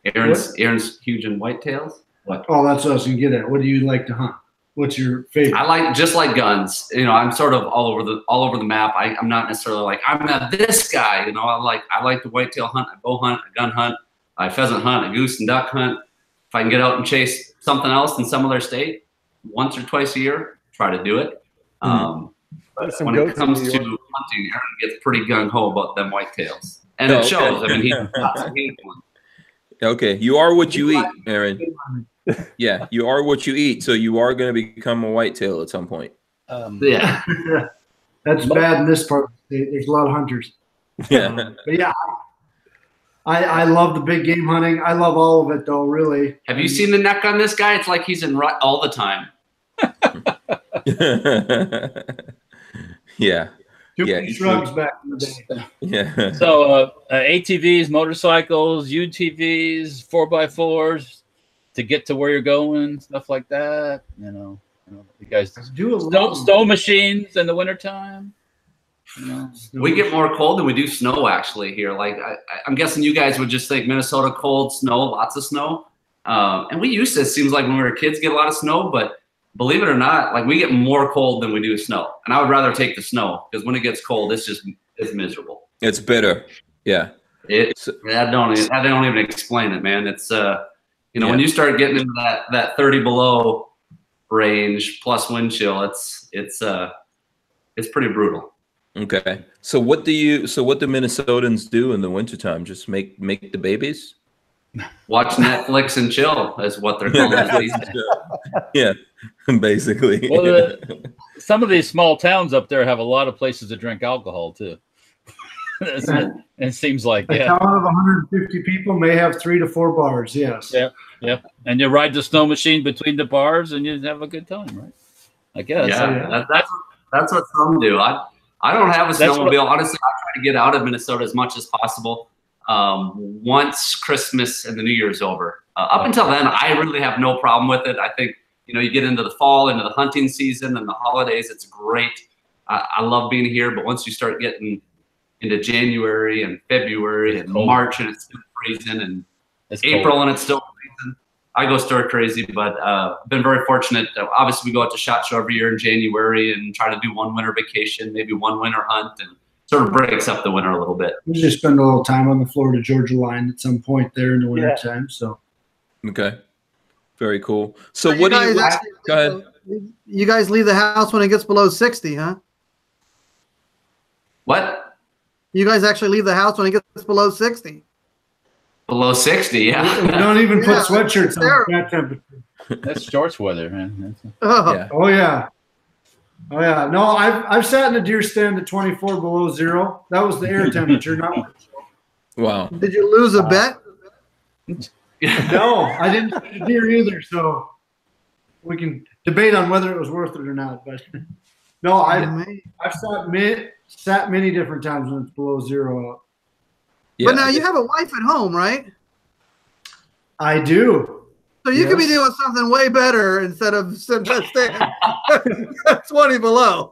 Aaron's huge in whitetails. What? Oh, that's what I was gonna get at. What do you like to hunt? What's your favorite? I just like guns. I'm sort of all over the map. I'm not necessarily like I'm not this guy. I like to whitetail hunt, a bow hunt, a gun hunt, a pheasant hunt, a goose and duck hunt. If I can get out and chase something else in some other state once or twice a year, try to do it. But when it comes to hunting, Aaron gets pretty gung ho about them whitetails, and it shows. I mean, he's one. Okay, you are what you eat, Aaron. Yeah, you are what you eat, so you are going to become a whitetail at some point. Yeah, that's bad in this part of the state. There's a lot of hunters. Yeah, but yeah, I love the big game hunting. I love all of it, though. Really. Have you seen the neck on this guy? It's like he's in rut all the time. Yeah. Too many shrugs back in the day. Yeah. So ATVs, motorcycles, UTVs, 4x4s to get to where you're going, stuff like that. You guys do snow machines in the wintertime. We get more cold than we do snow actually here. Like I'm guessing you guys would just think Minnesota cold, snow, lots of snow. And we used to, it seems like when we were kids, get a lot of snow, but believe it or not, like we get more cold than we do snow. And I would rather take the snow because when it gets cold, it's miserable. It's bitter. Yeah. I don't even explain it, man. It's when you start getting into that 30 below range plus wind chill, it's pretty brutal. Okay. So what do Minnesotans do in the wintertime? Just make the babies? Watch Netflix and chill is what they're calling it these days. Yeah, basically. Well, some of these small towns up there have a lot of places to drink alcohol too. It seems like, A town of 150 people may have 3 to 4 bars. Yes. Yeah. And you ride the snow machine between the bars, and you have a good time, right? I guess. Yeah, that's what some do. I don't have a snowmobile. Honestly, I try to get out of Minnesota as much as possible. Once Christmas and the New Year's over. Up until then, I really have no problem with it. I think, you get into the fall, into the hunting season and the holidays, it's great. I love being here, but once you start getting into January and February and March and it's still freezing, and April and it's still freezing, I go stir crazy. But been very fortunate. Obviously, we go out to SHOT Show every year in January and try to do one winter vacation, maybe one winter hunt, and sort of breaks up the winter a little bit. We just spend a little time on the Florida-Georgia line at some point there in the winter time. So, okay, very cool. So what do you? Go ahead. You guys leave the house when it gets below 60, huh? What? You guys actually leave the house when it gets below 60. Below 60, yeah. We don't even put sweatshirts on that temperature. That's shorts weather, man. Yeah. Oh yeah. Oh yeah. No, I've sat in a deer stand at 24 below zero. That was the air temperature, not. Wow. Did you lose a bet? No, I didn't see a deer either. So we can debate on whether it was worth it or not. But no, I've sat many different times when it's below zero. Yeah. But now you have a wife at home, right? I do. So you could be doing something way better instead of sitting at stand 20 below.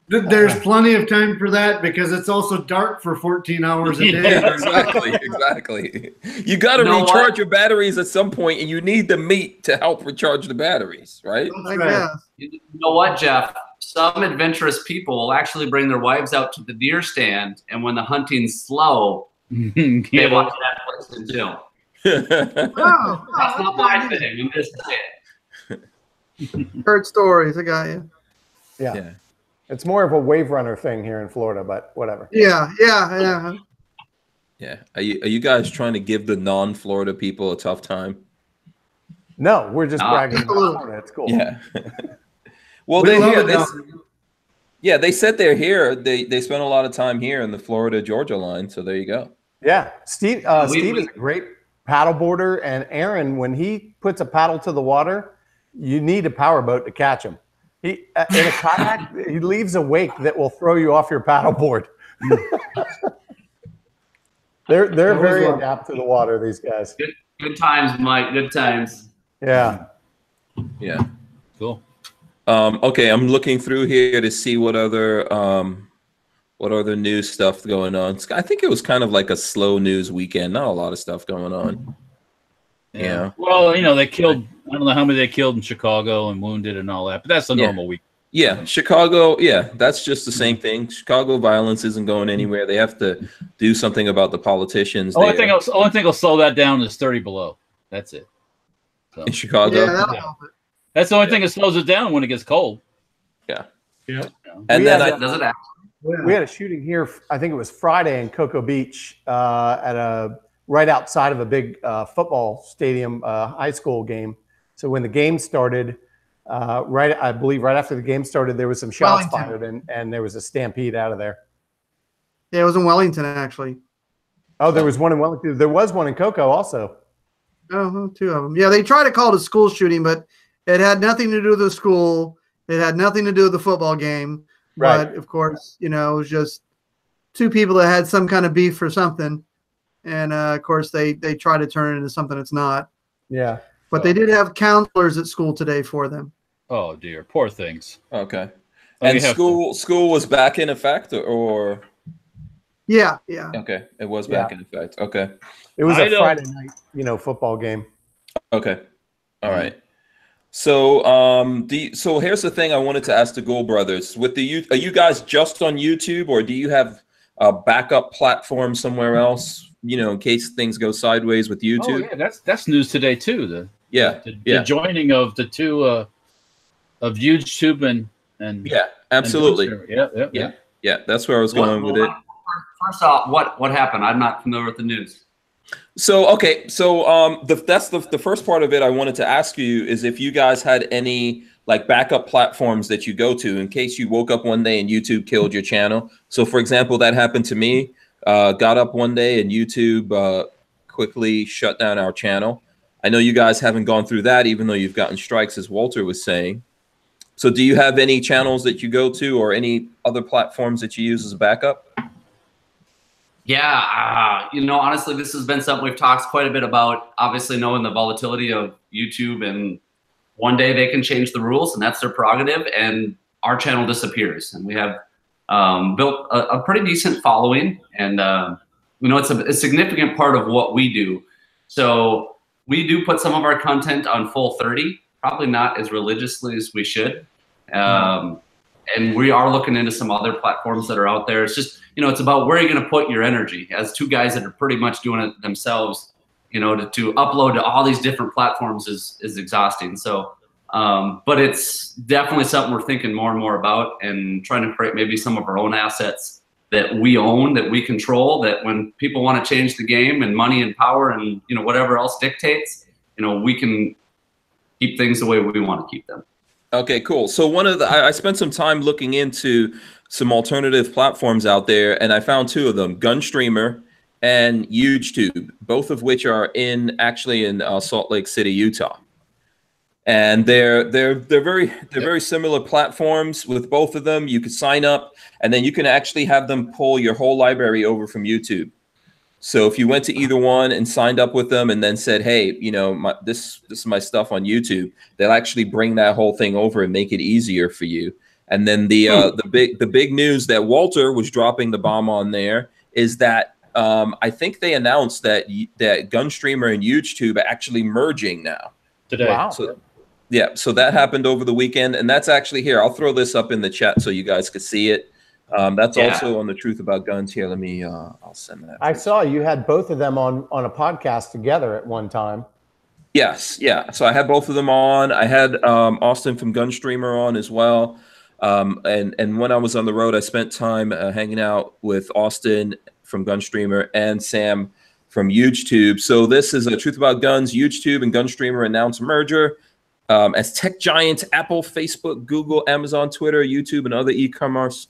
There's plenty of time for that because it's also dark for 14 hours a day. Yeah, exactly. You got to recharge your batteries at some point, and you need the meat to help recharge the batteries, right? I guess. You know what, Jeff? Some adventurous people will actually bring their wives out to the deer stand, and when the hunting's slow, they watch Netflix and chill. That's not my thing. I'm just saying. Heard stories. I got you. Yeah. It's more of a wave runner thing here in Florida, but whatever. Yeah. Are you guys trying to give the non-Florida people a tough time? No, we're just bragging about Florida. It's cool. Yeah. Well, they said they're here. They spent a lot of time here in the Florida-Georgia line, so there you go. Yeah. Steve is a great paddle boarder, and Aaron, when he puts a paddle to the water, you need a power boat to catch him. He in a kayak, he leaves a wake that will throw you off your paddleboard. They're very adept to the water, these guys. Good times, Mike. Good times. Yeah. Yeah. Cool. Okay, I'm looking through here to see what other news stuff going on. I think it was kind of like a slow news weekend. Not a lot of stuff going on. Yeah. Well, they killed. I don't know how many they killed in Chicago and wounded and all that, but that's a normal week. Yeah, Chicago. Yeah, that's just the same thing. Chicago violence isn't going anywhere. They have to do something about the politicians. Only thing will slow that down is 30 below. That's it. So. In Chicago. Yeah. That's the only thing that slows it down when it gets cold. Yeah. Yeah. And then does it we had a shooting here. I think it was Friday in Cocoa Beach right outside of a big football stadium, high school game. So when the game started, I believe right after the game started, there was some shots fired and there was a stampede out of there. Yeah, it was in Wellington, actually. Oh, there was one in Wellington. There was one in Cocoa also. Oh, 2 of them. Yeah, they tried to call it a school shooting, but it had nothing to do with the school. It had nothing to do with the football game. Right. But, of course, it was just 2 people that had some kind of beef for something. And, of course, they try to turn it into something it's not. Yeah. But they did have counselors at school today for them. Oh, dear. Poor things. Okay. And school was back in effect or? Yeah. Okay. It was back in effect. Okay. It was a Friday night, football game. Okay. All right. So, so here's the thing I wanted to ask the Gould brothers. Are you guys just on YouTube, or do you have a backup platform somewhere else, in case things go sideways with YouTube? Oh, yeah, that's news today too. The joining of the two of YouTube and yeah, absolutely. And yeah. That's where I was going with it. First off, what happened? I'm not familiar with the news. So okay, so that's the first part of it. I wanted to ask you is if you guys had any like backup platforms that you go to in case you woke up one day and YouTube killed your channel. So for example, that happened to me. Got up one day and YouTube quickly shut down our channel. I know you guys haven't gone through that, even though you've gotten strikes, as Walter was saying. So do you have any channels that you go to or any other platforms that you use as a backup? Yeah, you know, honestly, this has been something we've talked quite a bit about, obviously knowing the volatility of YouTube, and one day they can change the rules and that's their prerogative and our channel disappears. And we have built a pretty decent following, and you know, it's a significant part of what we do. So we do put some of our content on full 30, probably not as religiously as we should. And we are looking into some other platforms that are out there. It's just, you know, it's about where you're going to put your energy. As two guys that are pretty much doing it themselves, you know, to upload to all these different platforms is exhausting. So, but it's definitely something we're thinking more and more about, and trying to create maybe some of our own assets that we own, that we control, that when people want to change the game and money and power and, you know, whatever else dictates, you know, we can keep things the way we want to keep them. Okay, cool. So one of the, I spent some time looking into some alternative platforms out there, and I found two of them, Gunstreamer and YouTube, both of which are actually in Salt Lake City, Utah. And they're very similar platforms. With both of them, you could sign up, and then you can actually have them pull your whole library over from YouTube. So if you went to either one and signed up with them and then said, hey, you know, this is my stuff on YouTube, they'll actually bring that whole thing over and make it easier for you. And then the big news that Walter was dropping the bomb on there is that I think they announced that Gunstreamer and YouTube are actually merging now today. Wow. So, yeah, so that happened over the weekend, and that's actually here. I'll throw this up in the chat so you guys could see it. That's also on the Truth About Guns here. Let me, I'll send that. I saw you had both of them on a podcast together at one time. Yes, yeah. So I had both of them on. I had Austin from Gunstreamer on as well. And when I was on the road, I spent time hanging out with Austin from Gunstreamer and Sam from YouTube. So this is a Truth About Guns. YouTube and Gunstreamer announced merger. As tech giants Apple, Facebook, Google, Amazon, Twitter, YouTube, and other e-commerce,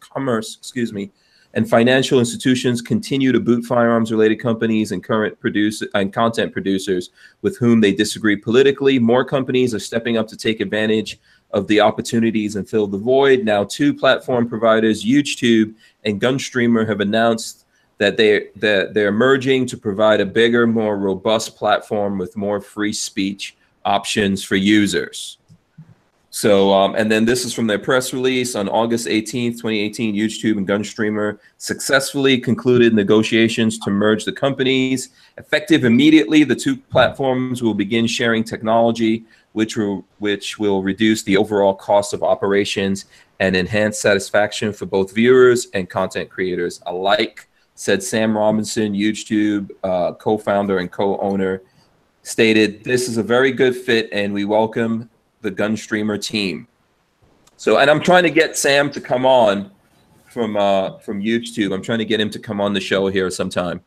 and financial institutions continue to boot firearms-related companies and content producers with whom they disagree politically, more companies are stepping up to take advantage of the opportunities and fill the void. Now, two platform providers, YouTube and Gunstreamer, have announced that they're merging to provide a bigger, more robust platform with more free speech options for users. So, and then this is from their press release on August 18th, 2018, YouTube and Gunstreamer successfully concluded negotiations to merge the companies. Effective immediately, the two platforms will begin sharing technology, which will reduce the overall cost of operations and enhance satisfaction for both viewers and content creators alike, said Sam Robinson, YouTube co-founder and co-owner, stated, "This is a very good fit and we welcome the Gunstreamer team." So, and I'm trying to get Sam to come on from YouTube. I'm trying to get him to come on the show here sometime.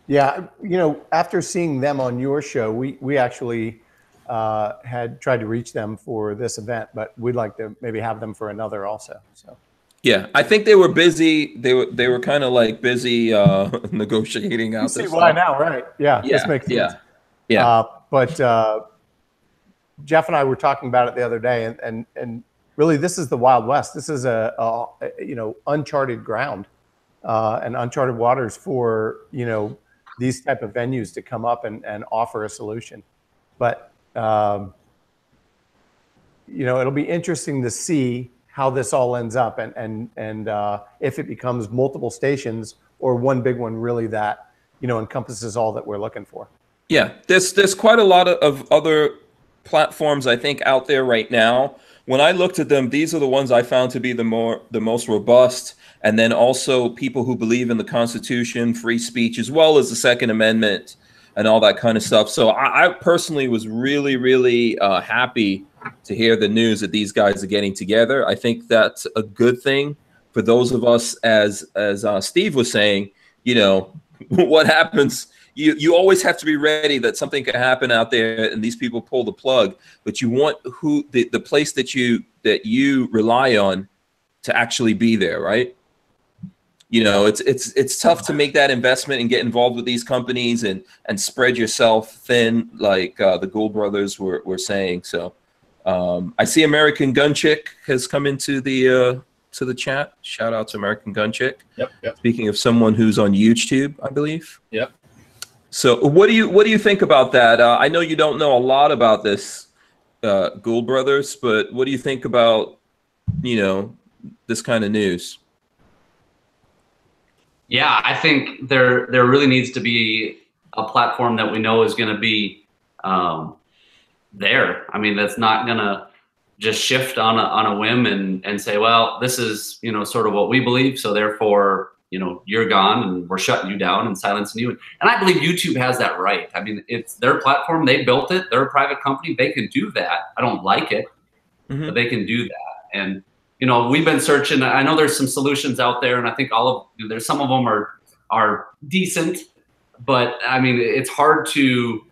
Yeah, you know, after seeing them on your show, we actually had tried to reach them for this event, but we'd like to maybe have them for another also. So. Yeah, I think they were busy. They were kind of like busy negotiating out. You see why now, right? Yeah, this makes sense. Yeah. But Jeff and I were talking about it the other day, and really, this is the Wild West. This is a you know, uncharted ground and uncharted waters for, you know, these type of venues to come up and offer a solution. But you know, it'll be interesting to see how this all ends up, and if it becomes multiple stations or one big one really that, you know, encompasses all that we're looking for. Yeah, there's quite a lot of other platforms, I think, out there right now. When I looked at them, these are the ones I found to be the most robust, and then also people who believe in the Constitution, free speech, as well as the Second Amendment and all that kind of stuff. So I personally was really, really happy to hear the news that these guys are getting together. I think that's a good thing for those of us, as Steve was saying, you know, what happens you always have to be ready that something could happen out there and these people pull the plug. But you want the place that you rely on to actually be there, right? You know, it's tough to make that investment and get involved with these companies and spread yourself thin, like the Gould brothers were saying. So I see American Gun Chick has come into the chat. Shout out to American Gun Chick. Yep. Speaking of someone who's on YouTube, I believe. Yep. So what do you think about that? I know you don't know a lot about this, Gould brothers, but what do you think about, you know, this kind of news? Yeah, I think there really needs to be a platform that we know is going to be there. I mean, that's not going to just shift on a whim and say, well, this is, you know, sort of what we believe, so therefore, you know, you're gone and we're shutting you down and silencing you. And I believe YouTube has that right. I mean, it's their platform. They built it. They're a private company. They can do that. I don't like it, but they can do that. And, you know, we've been searching. I know there's some solutions out there, and I think there's some of them are decent, but I mean, it's hard to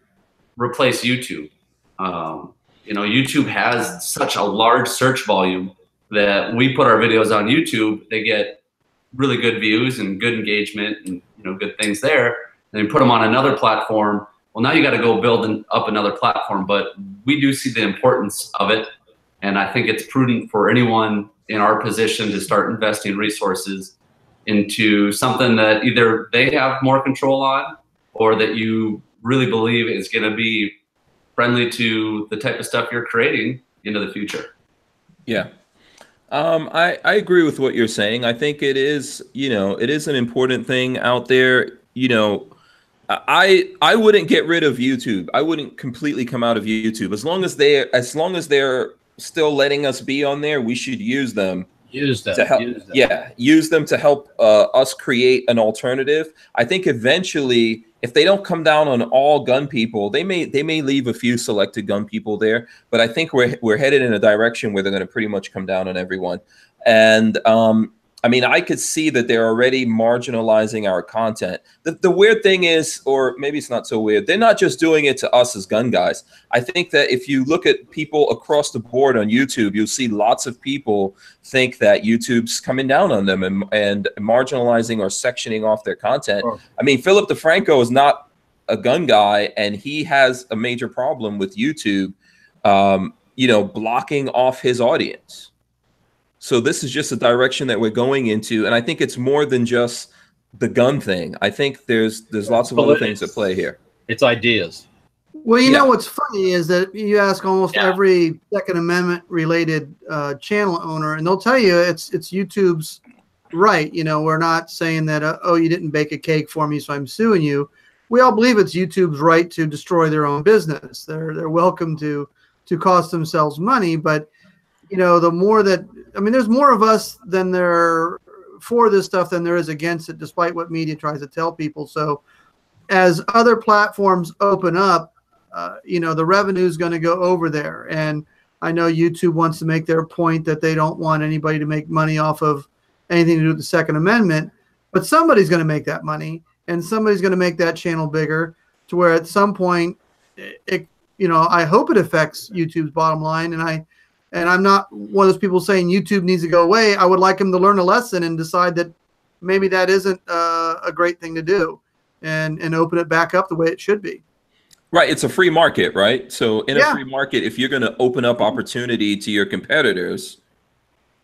replace YouTube. You know, YouTube has such a large search volume that we put our videos on YouTube, they get really good views and good engagement and, you know, good things there. And then put them on another platform. Well, now you got to go build up another platform, but we do see the importance of it. And I think it's prudent for anyone in our position to start investing resources into something that either they have more control on or that you really believe is going to be friendly to the type of stuff you're creating into the future. Yeah. I agree with what you're saying. I think it is, you know, it is an important thing out there. You know, I wouldn't get rid of YouTube. I wouldn't completely come out of YouTube. As long as they're still letting us be on there, we should use them. Use them to help us create an alternative. I think eventually, if they don't come down on all gun people, they may leave a few selected gun people there. But I think we're headed in a direction where they're going to pretty much come down on everyone. And I mean, I could see that they're already marginalizing our content. The weird thing is, or maybe it's not so weird, they're not just doing it to us as gun guys. I think that if you look at people across the board on YouTube, you'll see lots of people think that YouTube's coming down on them and marginalizing or sectioning off their content. Oh. I mean, Philip DeFranco is not a gun guy, and he has a major problem with YouTube, you know, blocking off his audience. So this is just a direction that we're going into, and I think it's more than just the gun thing. I think there's lots of other things at play here. It's ideas. Well, you know what's funny is that you ask almost every Second Amendment related channel owner, and they'll tell you it's YouTube's right. You know, we're not saying that oh, you didn't bake a cake for me, so I'm suing you. We all believe it's YouTube's right to destroy their own business. They're welcome to cost themselves money, but you know, the more that, I mean, there's more of us than there for this stuff than there is against it, despite what media tries to tell people. So as other platforms open up, you know, the revenue is going to go over there. And I know YouTube wants to make their point that they don't want anybody to make money off of anything to do with the Second Amendment, but somebody's going to make that money, and somebody's going to make that channel bigger to where at some point, you know, I hope it affects YouTube's bottom line. And I'm not one of those people saying YouTube needs to go away. I would like them to learn a lesson and decide that maybe that isn't a great thing to do, and open it back up the way it should be. Right. It's a free market, right? So in a free market, if you're going to open up opportunity to your competitors,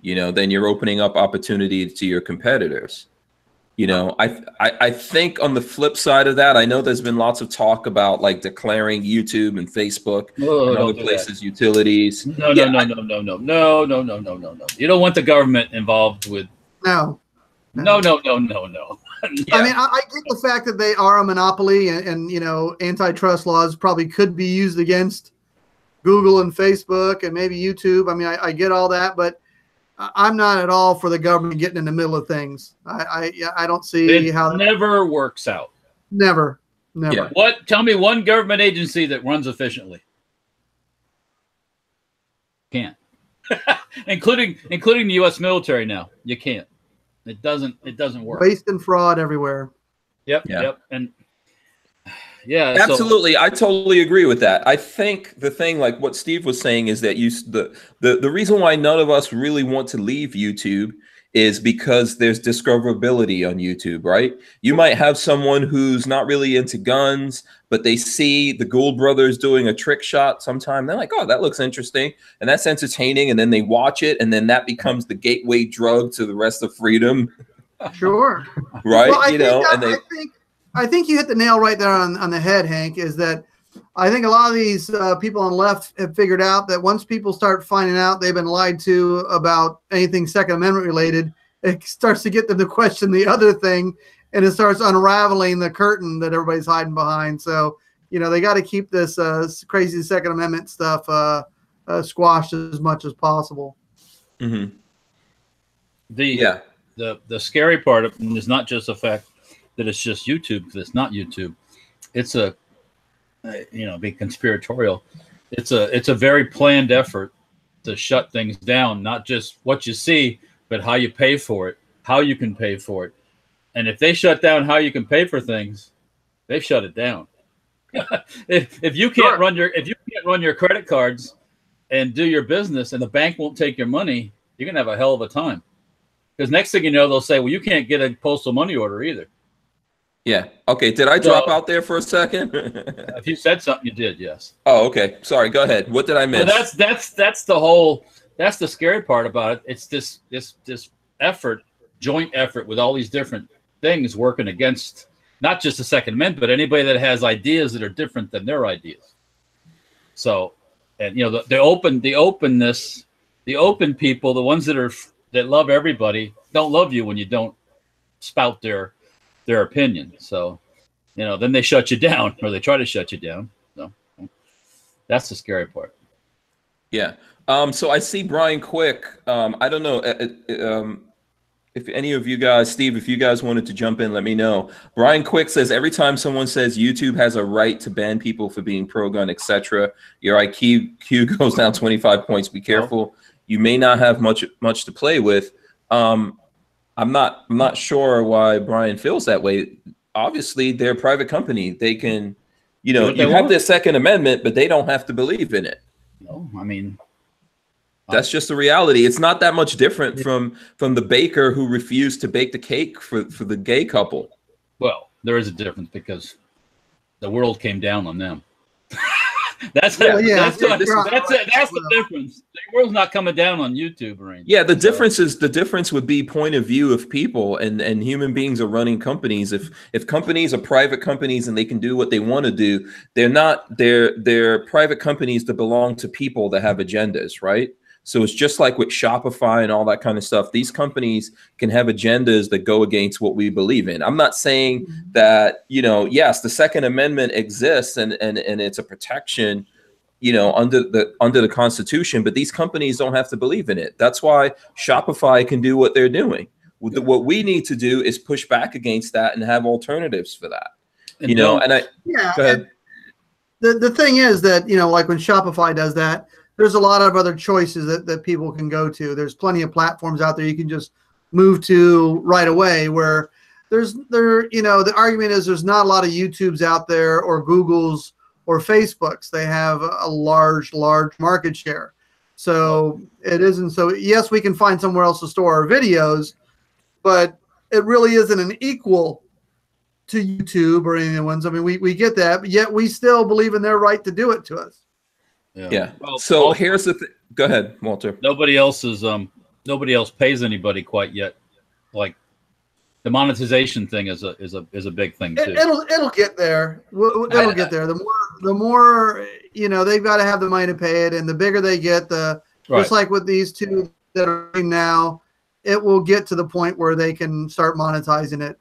you know, then you're opening up opportunity to your competitors. You know, I think on the flip side of that, I know there's been lots of talk about like declaring YouTube and Facebook and other places utilities. No. You don't want the government involved with. No. Yeah. I mean, I get the fact that they are a monopoly, and you know, antitrust laws probably could be used against Google and Facebook and maybe YouTube. I mean, I get all that, but I'm not at all for the government getting in the middle of things. I don't see how it never works out. Never. Yeah. What? Tell me one government agency that runs efficiently. Can't. including the U.S. military now. You can't. It doesn't work. Waste and fraud everywhere. Yep. And Yeah, absolutely. I totally agree with that. I think the thing, like what Steve was saying, is that the reason why none of us really want to leave YouTube is because there's discoverability on YouTube, right? You might have someone who's not really into guns, but they see the Gould brothers doing a trick shot sometime. They're like, oh, that looks interesting. And that's entertaining. And then they watch it. And then that becomes the gateway drug to the rest of freedom. Sure. Right. Well, I think you hit the nail right there on the head, Hank, is that I think a lot of these people on the left have figured out that once people start finding out they've been lied to about anything Second Amendment related, it starts to get them to question the other thing, and it starts unraveling the curtain that everybody's hiding behind. So, they got to keep this crazy Second Amendment stuff squashed as much as possible. Mm-hmm. The scary part of it is not just the fact that it's just YouTube, because it's not YouTube. It's a be conspiratorial. It's a very planned effort to shut things down, not just what you see, but how you pay for it, how you can pay for it. And if they shut down how you can pay for things, they've shut it down. if you can't run your credit cards and do your business, and the bank won't take your money, you're gonna have a hell of a time. Because next thing you know, they'll say, well, you can't get a postal money order either. Yeah. Okay. Did I drop out there for a second? If you said something, you did. Yes. Oh, okay. Sorry. Go ahead. What did I miss? Well, that's the scary part about it. It's this joint effort with all these different things working against not just the Second Amendment, but anybody that has ideas that are different than their ideas. So, and the openness, the open people, the ones that love everybody, don't love you when you don't spout their opinion. So, then they shut you down, or they try to shut you down. So that's the scary part. Yeah. So I see Brian Quick. I don't know if any of you guys, Steve, if you guys wanted to jump in, let me know. Brian Quick says, every time someone says YouTube has a right to ban people for being pro-gun, etc., your IQ goes down 25 points. Be careful. You may not have much to play with. I'm not sure why Brian feels that way. Obviously, they're a private company. They can, you have their Second Amendment, but they don't have to believe in it. No, I mean, that's just the reality. It's not that much different from the baker who refused to bake the cake for the gay couple. Well, there is a difference because the world came down on them. That's the difference. The world's not coming down on YouTube or anything. Yeah, the difference would be point of view of people, and human beings are running companies. If companies are private companies and they can do what they want to do, they're private companies that belong to people that have agendas, right? So it's just like with Shopify and all that kind of stuff. These companies can have agendas that go against what we believe in. I'm not saying that, yes, the Second Amendment exists and it's a protection, under the Constitution, but these companies don't have to believe in it. That's why Shopify can do what they're doing. What we need to do is push back against that and have alternatives for that. Go ahead. The thing is that, like when Shopify does that, there's a lot of other choices that people can go to. There's plenty of platforms out there you can just move to right away, where the argument is there's not a lot of YouTubes out there or Googles or Facebooks. They have a large market share. So it isn't so, yes, we can find somewhere else to store our videos, but it really isn't an equal to YouTube or anyone's. I mean, we get that, but yet we still believe in their right to do it to us. Yeah. Well, so here's the thing. Go ahead, Walter. Nobody else pays anybody quite yet. Like the monetization thing is a big thing too. It'll get there. It'll get there. The more they've got to have the money to pay it, and the bigger they get, just like with these two that are right now, it will get to the point where they can start monetizing it.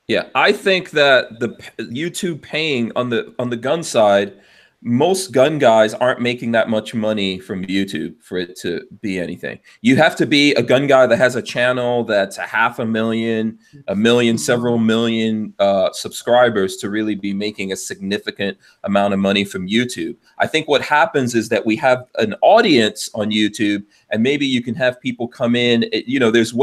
Yeah, I think that the YouTube paying on the gun side, most gun guys aren't making that much money from YouTube for it to be anything. You have to be a gun guy that has a channel that's 500,000, 1 million, several million subscribers to really be making a significant amount of money from YouTube. I think what happens is that we have an audience on YouTube and maybe you can have people come in. You know, there's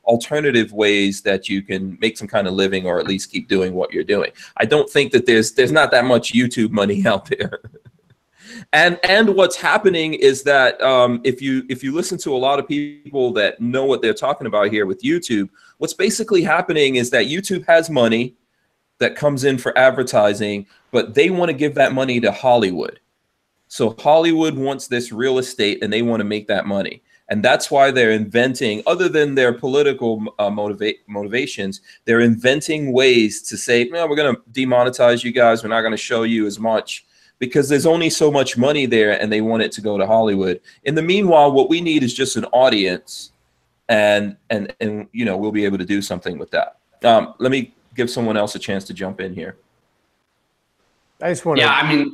alternative ways that you can make some kind of living, or at least keep doing what you're doing. I don't think that there's not that much YouTube money out there. And what's happening is that if you listen to a lot of people that know what they're talking about here with YouTube, what's basically happening is that YouTube has money that comes in for advertising, but they want to give that money to Hollywood. So Hollywood wants this real estate and they want to make that money. And that's why they're inventing, other than their political motivations, they're inventing ways to say, no, we're going to demonetize you guys. We're not going to show you as much, because there's only so much money there and they want it to go to Hollywood. In the meanwhile, what we need is just an audience, and you know, we'll be able to do something with that. Let me give someone else a chance to jump in here. I just want to,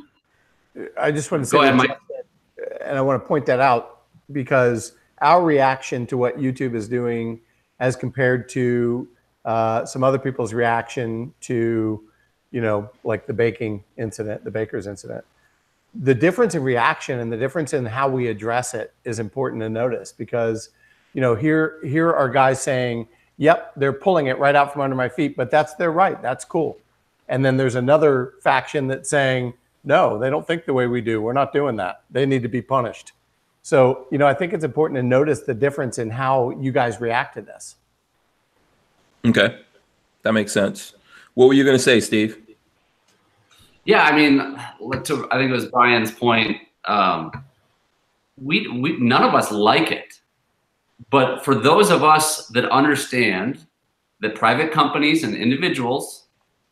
I just want to say, and I want to point that out, because our reaction to what YouTube is doing as compared to some other people's reaction to, you know, like the baking incident, the baker's incident, the difference in reaction and the difference in how we address it is important to notice, because, you know, here are guys saying, yep, they're pulling it right out from under my feet, but that's their right. That's cool. And then there's another faction that's saying, no, they don't think the way we do. We're not doing that. They need to be punished. So, you know, I think it's important to notice the difference in how you guys react to this. Okay. That makes sense. What were you going to say, Steve? Yeah, I mean, I think it was Brian's point. We none of us like it. But for those of us that understand that private companies and individuals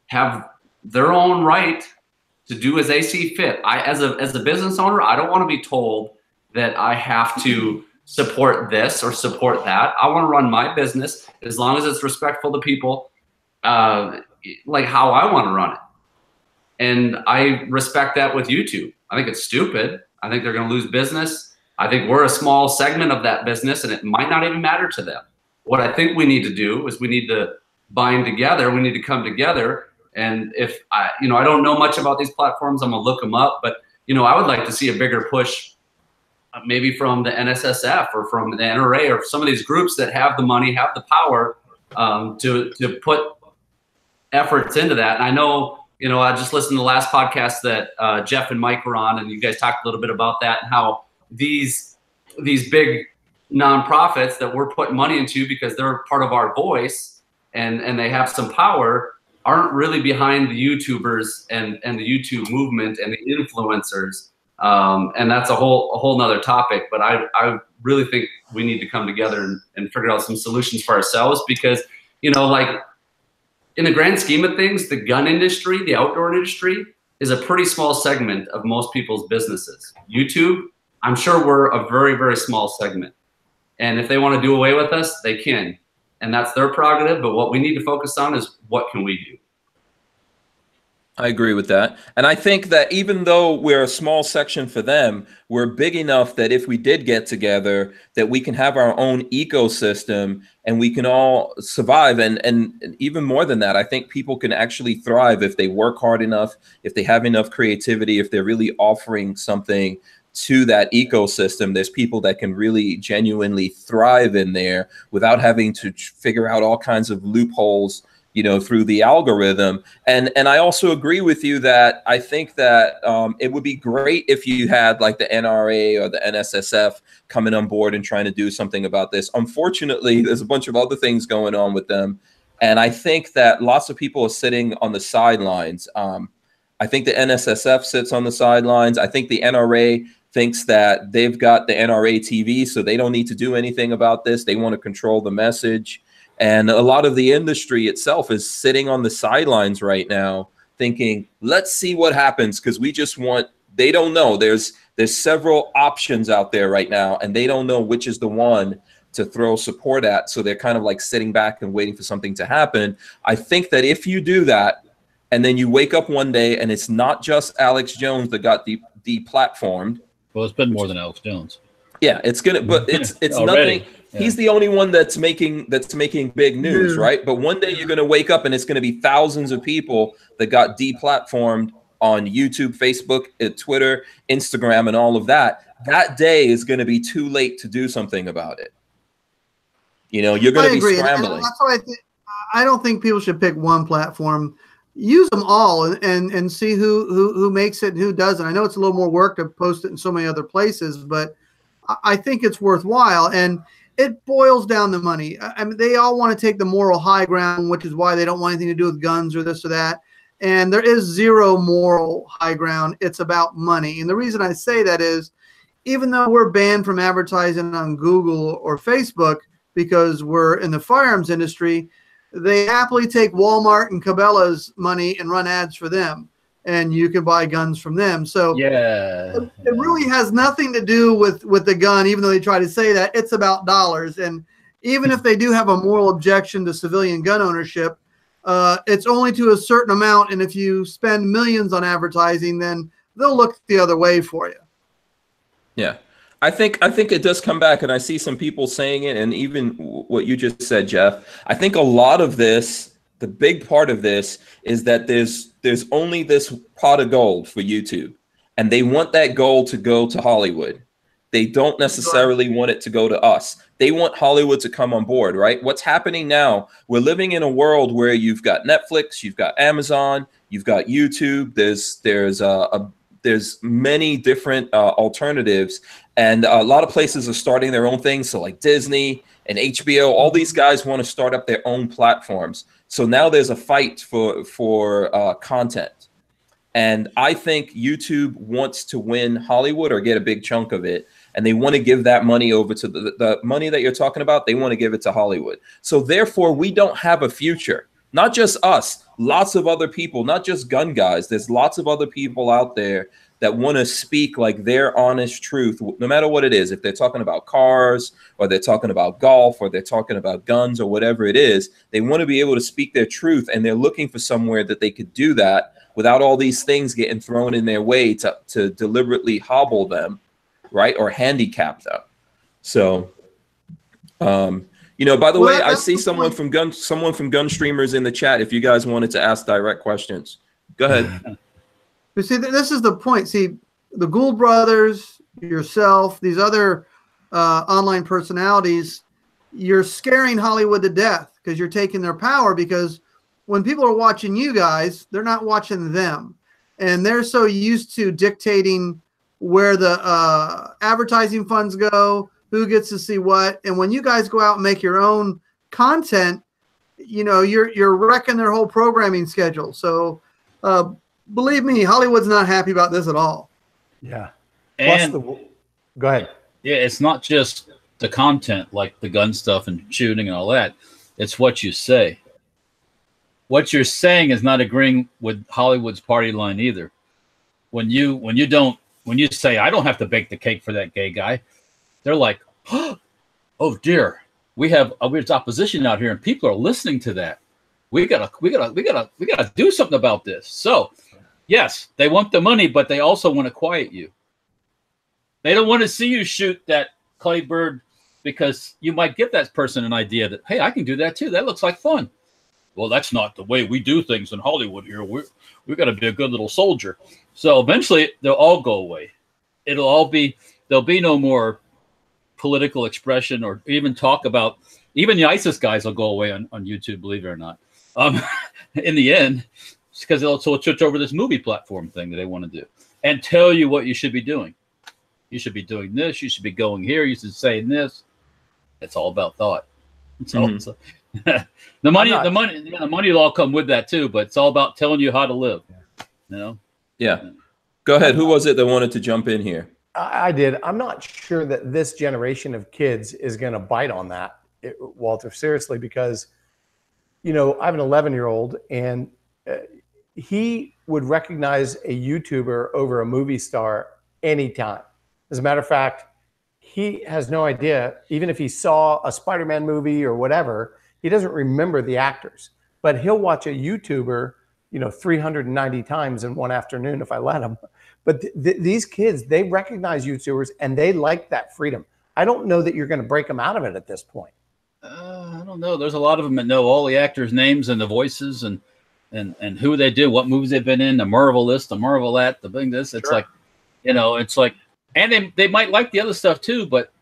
have their own right to do as they see fit. As a business owner, I don't want to be told that I have to support this or support that. I want to run my business as long as it's respectful to people, like how I want to run it. And I respect that with YouTube. I think it's stupid. I think they're going to lose business. I think we're a small segment of that business, and it might not even matter to them. What I think we need to do is we need to bind together. We need to come together. And if I don't know much about these platforms, I'm gonna look them up. But I would like to see a bigger push, maybe from the NSSF or from the NRA or some of these groups that have the money, have the power to put efforts into that. And I know, I just listened to the last podcast that Jeff and Mike were on, and you guys talked a little bit about that and how these big nonprofits that we're putting money into because they're part of our voice and they have some power aren't really behind the YouTubers and the YouTube movement and the influencers. And that's a whole nother topic. But I really think we need to come together and figure out some solutions for ourselves because, like in the grand scheme of things, the gun industry, the outdoor industry is a pretty small segment of most people's businesses. YouTube, I'm sure we're a very, very small segment. And if they want to do away with us, they can. And that's their prerogative. But what we need to focus on is what can we do? I agree with that. And I think that even though we're a small section for them, we're big enough that if we did get together, that we can have our own ecosystem and we can all survive. And even more than that, I think people can actually thrive if they work hard enough, if they have enough creativity, if they're really offering something to that ecosystem. There's people that can really genuinely thrive in there without having to figure out all kinds of loopholes, through the algorithm. And I also agree with you that I think that it would be great if you had like the NRA or the NSSF coming on board and trying to do something about this. Unfortunately, there's a bunch of other things going on with them. And I think that lots of people are sitting on the sidelines. I think the NSSF sits on the sidelines. I think the NRA thinks that they've got the NRA TV, so they don't need to do anything about this. They want to control the message. And a lot of the industry itself is sitting on the sidelines right now thinking, let's see what happens, because they don't know. There's several options out there right now, and they don't know which is the one to throw support at. So they're kind of like sitting back and waiting for something to happen. I think that if you do that, and then you wake up one day and it's not just Alex Jones that got deplatformed. Well, it's been more than Alex Jones. Yeah, it's nothing. Yeah. He's the only one that's making big news, right? But one day you're going to wake up and it's going to be thousands of people that got deplatformed on YouTube, Facebook, Twitter, Instagram, and all of that. that day is going to be too late to do something about it. You know, you're going to be scrambling. And that's why I don't think people should pick one platform. Use them all and see who makes it and who doesn't. I know it's a little more work to post it in so many other places, but I think it's worthwhile. And it boils down to money. I mean, they all want to take the moral high ground, which is why they don't want anything to do with guns or this or that. And there is zero moral high ground. It's about money. And the reason I say that is, even though we're banned from advertising on Google or Facebook because we're in the firearms industry, they happily take Walmart and Cabela's money and run ads for them. And you can buy guns from them. So it really has nothing to do with the gun, even though they try to say that. It's about dollars. And even if they do have a moral objection to civilian gun ownership, it's only to a certain amount. And if you spend millions on advertising, then they'll look the other way for you. Yeah. I think it does come back, and I see some people saying it, and even what you just said, Jeff. I think a lot of this, the big part of this, is that there's only this pot of gold for YouTube, and they want that gold to go to Hollywood. They don't necessarily want it to go to us. They want Hollywood to come on board, right? What's happening now, we're living in a world where you've got Netflix, you've got Amazon, you've got YouTube. There's many different alternatives, and a lot of places are starting their own things. So like Disney and HBO, all these guys want to start up their own platforms. So now there's a fight for content. And I think YouTube wants to win Hollywood or get a big chunk of it. And they want to give that money over to the money that you're talking about. They want to give it to Hollywood. So therefore, we don't have a future. Not just us, lots of other people, not just gun guys. There's lots of other people out there that want to speak like their honest truth, no matter what it is. If they're talking about cars, or they're talking about golf, or they're talking about guns, or whatever it is, they want to be able to speak their truth, and they're looking for somewhere that they could do that without all these things getting thrown in their way to deliberately hobble them, right, or handicap them. So, you know, by the way, I see someone from Gun Streamers in the chat. If you guys wanted to ask direct questions, go ahead. But see, this is the point. See, the Gould brothers, yourself, these other online personalities, you're scaring Hollywood to death because you're taking their power. Because when people are watching you guys, they're not watching them, and they're so used to dictating where the advertising funds go, who gets to see what. And when you guys go out and make your own content, you know, you're wrecking their whole programming schedule. So believe me, Hollywood's not happy about this at all. Yeah. And go ahead. Yeah, it's not just the content, like the gun stuff and shooting and all that. It's what you say. What you're saying is not agreeing with Hollywood's party line either. When you say, I don't have to bake the cake for that gay guy, they're like, oh dear, we have opposition out here, and people are listening to that. We gotta do something about this. So, yes, they want the money, but they also want to quiet you. They don't want to see you shoot that clay bird, because you might give that person an idea that, hey, I can do that too. That looks like fun. Well, that's not the way we do things in Hollywood here. We've got to be a good little soldier. So eventually they'll all go away. There'll be no more political expression or even talk about, even the ISIS guys will go away on YouTube, believe it or not. In the end, it's because they'll switch over this movie platform thing that they want to do and tell you what you should be doing. You should be doing this. You should be going here. You should be saying this. It's all about thought. It's all, the money will all come with that too, but it's all about telling you how to live. You know? Yeah. Go ahead. Who was it that wanted to jump in here? I did. I'm not sure that this generation of kids is going to bite on that, Walter, seriously, because, you know, I have an 11-year-old, and he would recognize a YouTuber over a movie star anytime. As a matter of fact, he has no idea, even if he saw a Spider-Man movie or whatever, he doesn't remember the actors, but he'll watch a YouTuber, you know, 390 times in one afternoon if I let him. But these kids, they recognize YouTubers and they like that freedom. I don't know that you're going to break them out of it at this point. I don't know. There's a lot of them that know all the actors' names and the voices and who they do, what movies they've been in, the Marvel this, the Marvel that, the thing this. It's like, you know, it's like And they might like the other stuff too, but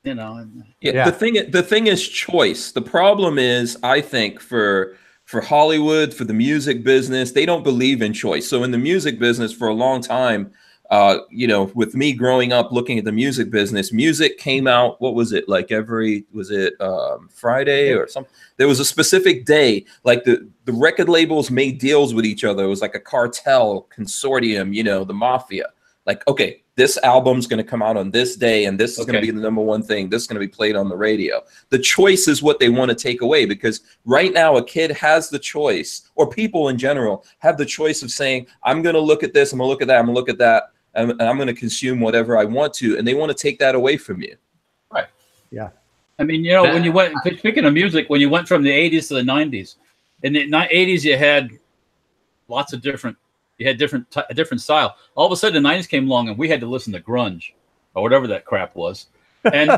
The thing is choice. The problem is, I think, for Hollywood, for the music business, they don't believe in choice. So in the music business for a long time, with me growing up looking at the music business, music came out, what was it, like Friday or something? There was a specific day, like the record labels made deals with each other. It was like a cartel consortium, the mafia. Like, okay, this album's going to come out on this day, and this is going to be the #1 thing. This is going to be played on the radio. The choice is what they want to take away, because right now a kid has the choice, or people in general have the choice of saying, I'm going to look at this, I'm going to look at that, I'm going to look at that, and I'm going to consume whatever I want to, and they want to take that away from you. Right. Yeah. I mean, when you went, speaking of music, when you went from the 80s to the 90s, in the 80s you had lots of different. You had a different style. All of a sudden, the 90s came along, and we had to listen to grunge or whatever that crap was, and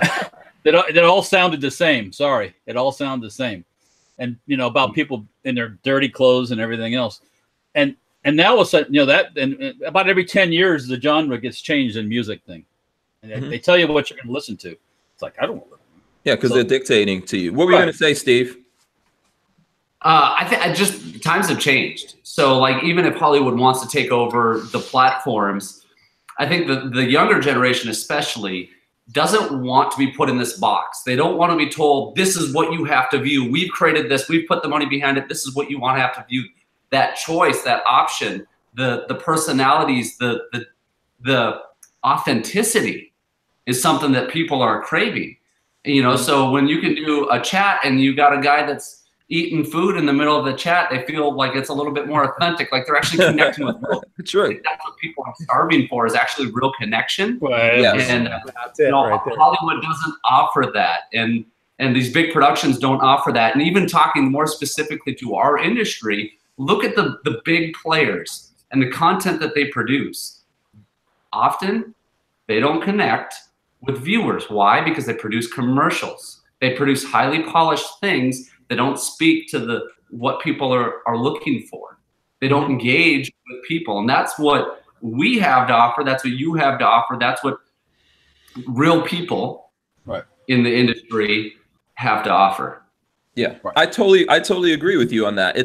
it all sounded the same. Sorry, it all sounded the same, and about people in their dirty clothes and everything else, and now all of a sudden, and about every 10 years, the genre gets changed in music thing, and they tell you what you're going to listen to. It's like, I don't want to. Yeah, because they're dictating to you. What were you going to say, Steve? I think just times have changed. So like, even if Hollywood wants to take over the platforms, I think the younger generation especially doesn't want to be put in this box. They don't want to be told, this is what you have to view. We've created this. We've put the money behind it. This is what you want to have to view. That choice, that option, the personalities, the authenticity is something that people are craving. So when you can do a chat and you got a guy that's eating food in the middle of the chat, they feel like it's a little bit more authentic, like they're actually connecting with real. True. That's what people are starving for, is actually real connection. Right. Yes. And Hollywood doesn't offer that, and these big productions don't offer that. And even talking more specifically to our industry, look at the big players and the content that they produce. Often, they don't connect with viewers. Why? Because they produce commercials. They produce highly polished things that don't speak to what people are looking for. They don't engage with people. And that's what we have to offer. That's what you have to offer. That's what real people in the industry have to offer. Yeah, right. I totally agree with you on that.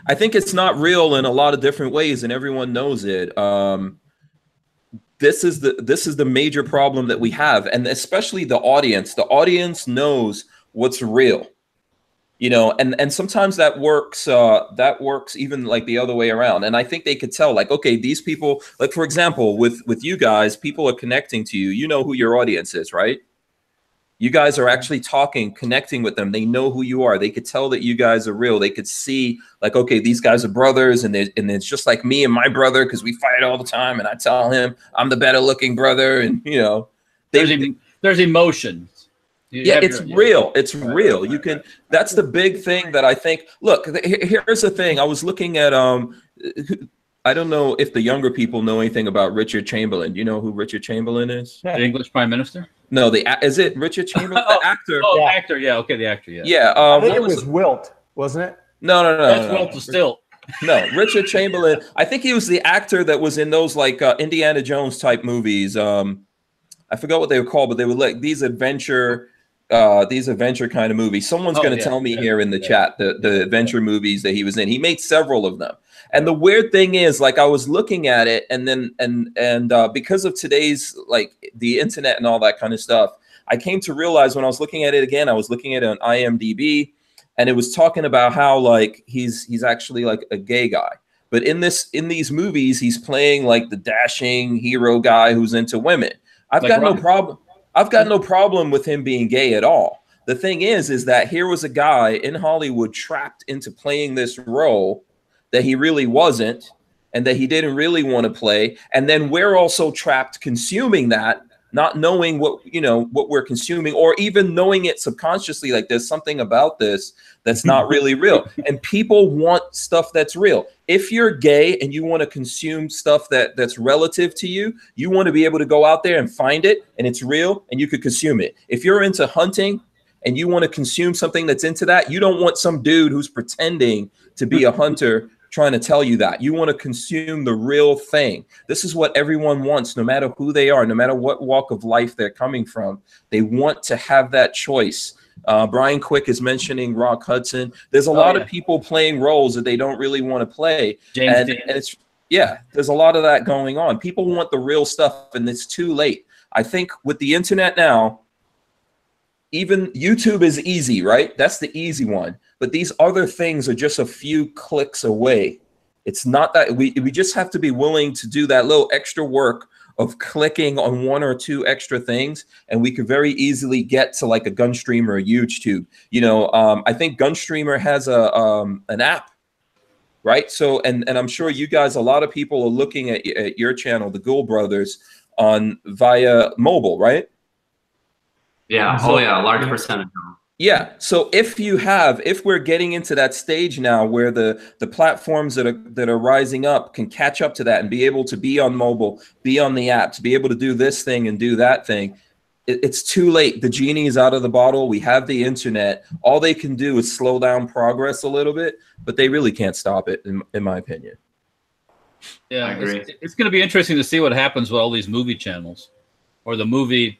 I think it's not real in a lot of different ways, and everyone knows it. This is the major problem that we have, and especially the audience. The audience knows what's real. And sometimes that works even like the other way around. And I think they could tell, like, okay, these people, like, for example, with you guys, people are connecting to you. You know who your audience is, right? You guys are actually talking, connecting with them. They know who you are. They could tell that you guys are real. They could see, like, okay, these guys are brothers, and it's just like me and my brother, because we fight all the time, and I tell him I'm the better looking brother, and there's emotion. Yeah, it's real. It's real. You can. That's the big thing that I think. Look, here's the thing. I was looking at I don't know if the younger people know anything about Richard Chamberlain. Do you know who Richard Chamberlain is? The English Prime Minister? No, is it Richard Chamberlain? The actor. Oh, yeah. Actor. Yeah, okay, the actor. Yeah. Yeah. I think it was Wilt, wasn't it? No. That's Wilt to Stilt. No, Richard Chamberlain. I think he was the actor that was in those like Indiana Jones type movies. I forgot what they were called, but they were like these adventure kind of movies. Someone's going to tell me here in the chat the adventure movies that he was in. He made several of them. And the weird thing is, like, I was looking at it, and then because of today's, like, the internet and all that kind of stuff, I came to realize when I was looking at it again, I was looking at it on IMDb, and it was talking about how, like, he's actually like a gay guy. But in these movies, he's playing like the dashing hero guy who's into women. I've got no problem with him being gay at all. The thing is that here was a guy in Hollywood trapped into playing this role that he really wasn't, and that he didn't really want to play. And then we're also trapped consuming that, not knowing what we're consuming, or even knowing it subconsciously, like there's something about this that's not really real. And people want stuff that's real. If you're gay and you want to consume stuff that's relative to you, you want to be able to go out there and find it, and it's real, and you could consume it. If you're into hunting and you want to consume something that's into that, you don't want some dude who's pretending to be a hunter trying to tell you that. You want to consume the real thing. This is what everyone wants, no matter who they are, no matter what walk of life they're coming from. They want to have that choice. Brian Quick is mentioning Rock Hudson. There's a lot of people playing roles that they don't really want to play. And it's, yeah, there's a lot of that going on. People want the real stuff, and it's too late. I think with the internet now, even YouTube is easy, right? That's the easy one. But these other things are just a few clicks away. It's not that we just have to be willing to do that little extra work of clicking on one or two extra things, and we could very easily get to like a Gunstreamer or YouTube. You know, I think Gunstreamer has an app, right? So, and I'm sure you guys, a lot of people are looking at your channel, the Gould Brothers, on via mobile, right? Yeah. Oh yeah, a large percentage. Yeah. So if we're getting into that stage now where the platforms that are rising up can catch up to that and be able to be on mobile, be on the app, to be able to do this thing and do that thing, it's too late. The genie is out of the bottle. We have the internet. All they can do is slow down progress a little bit, but they really can't stop it, in my opinion. Yeah, I agree. It's going to be interesting to see what happens with all these movie channels or the movie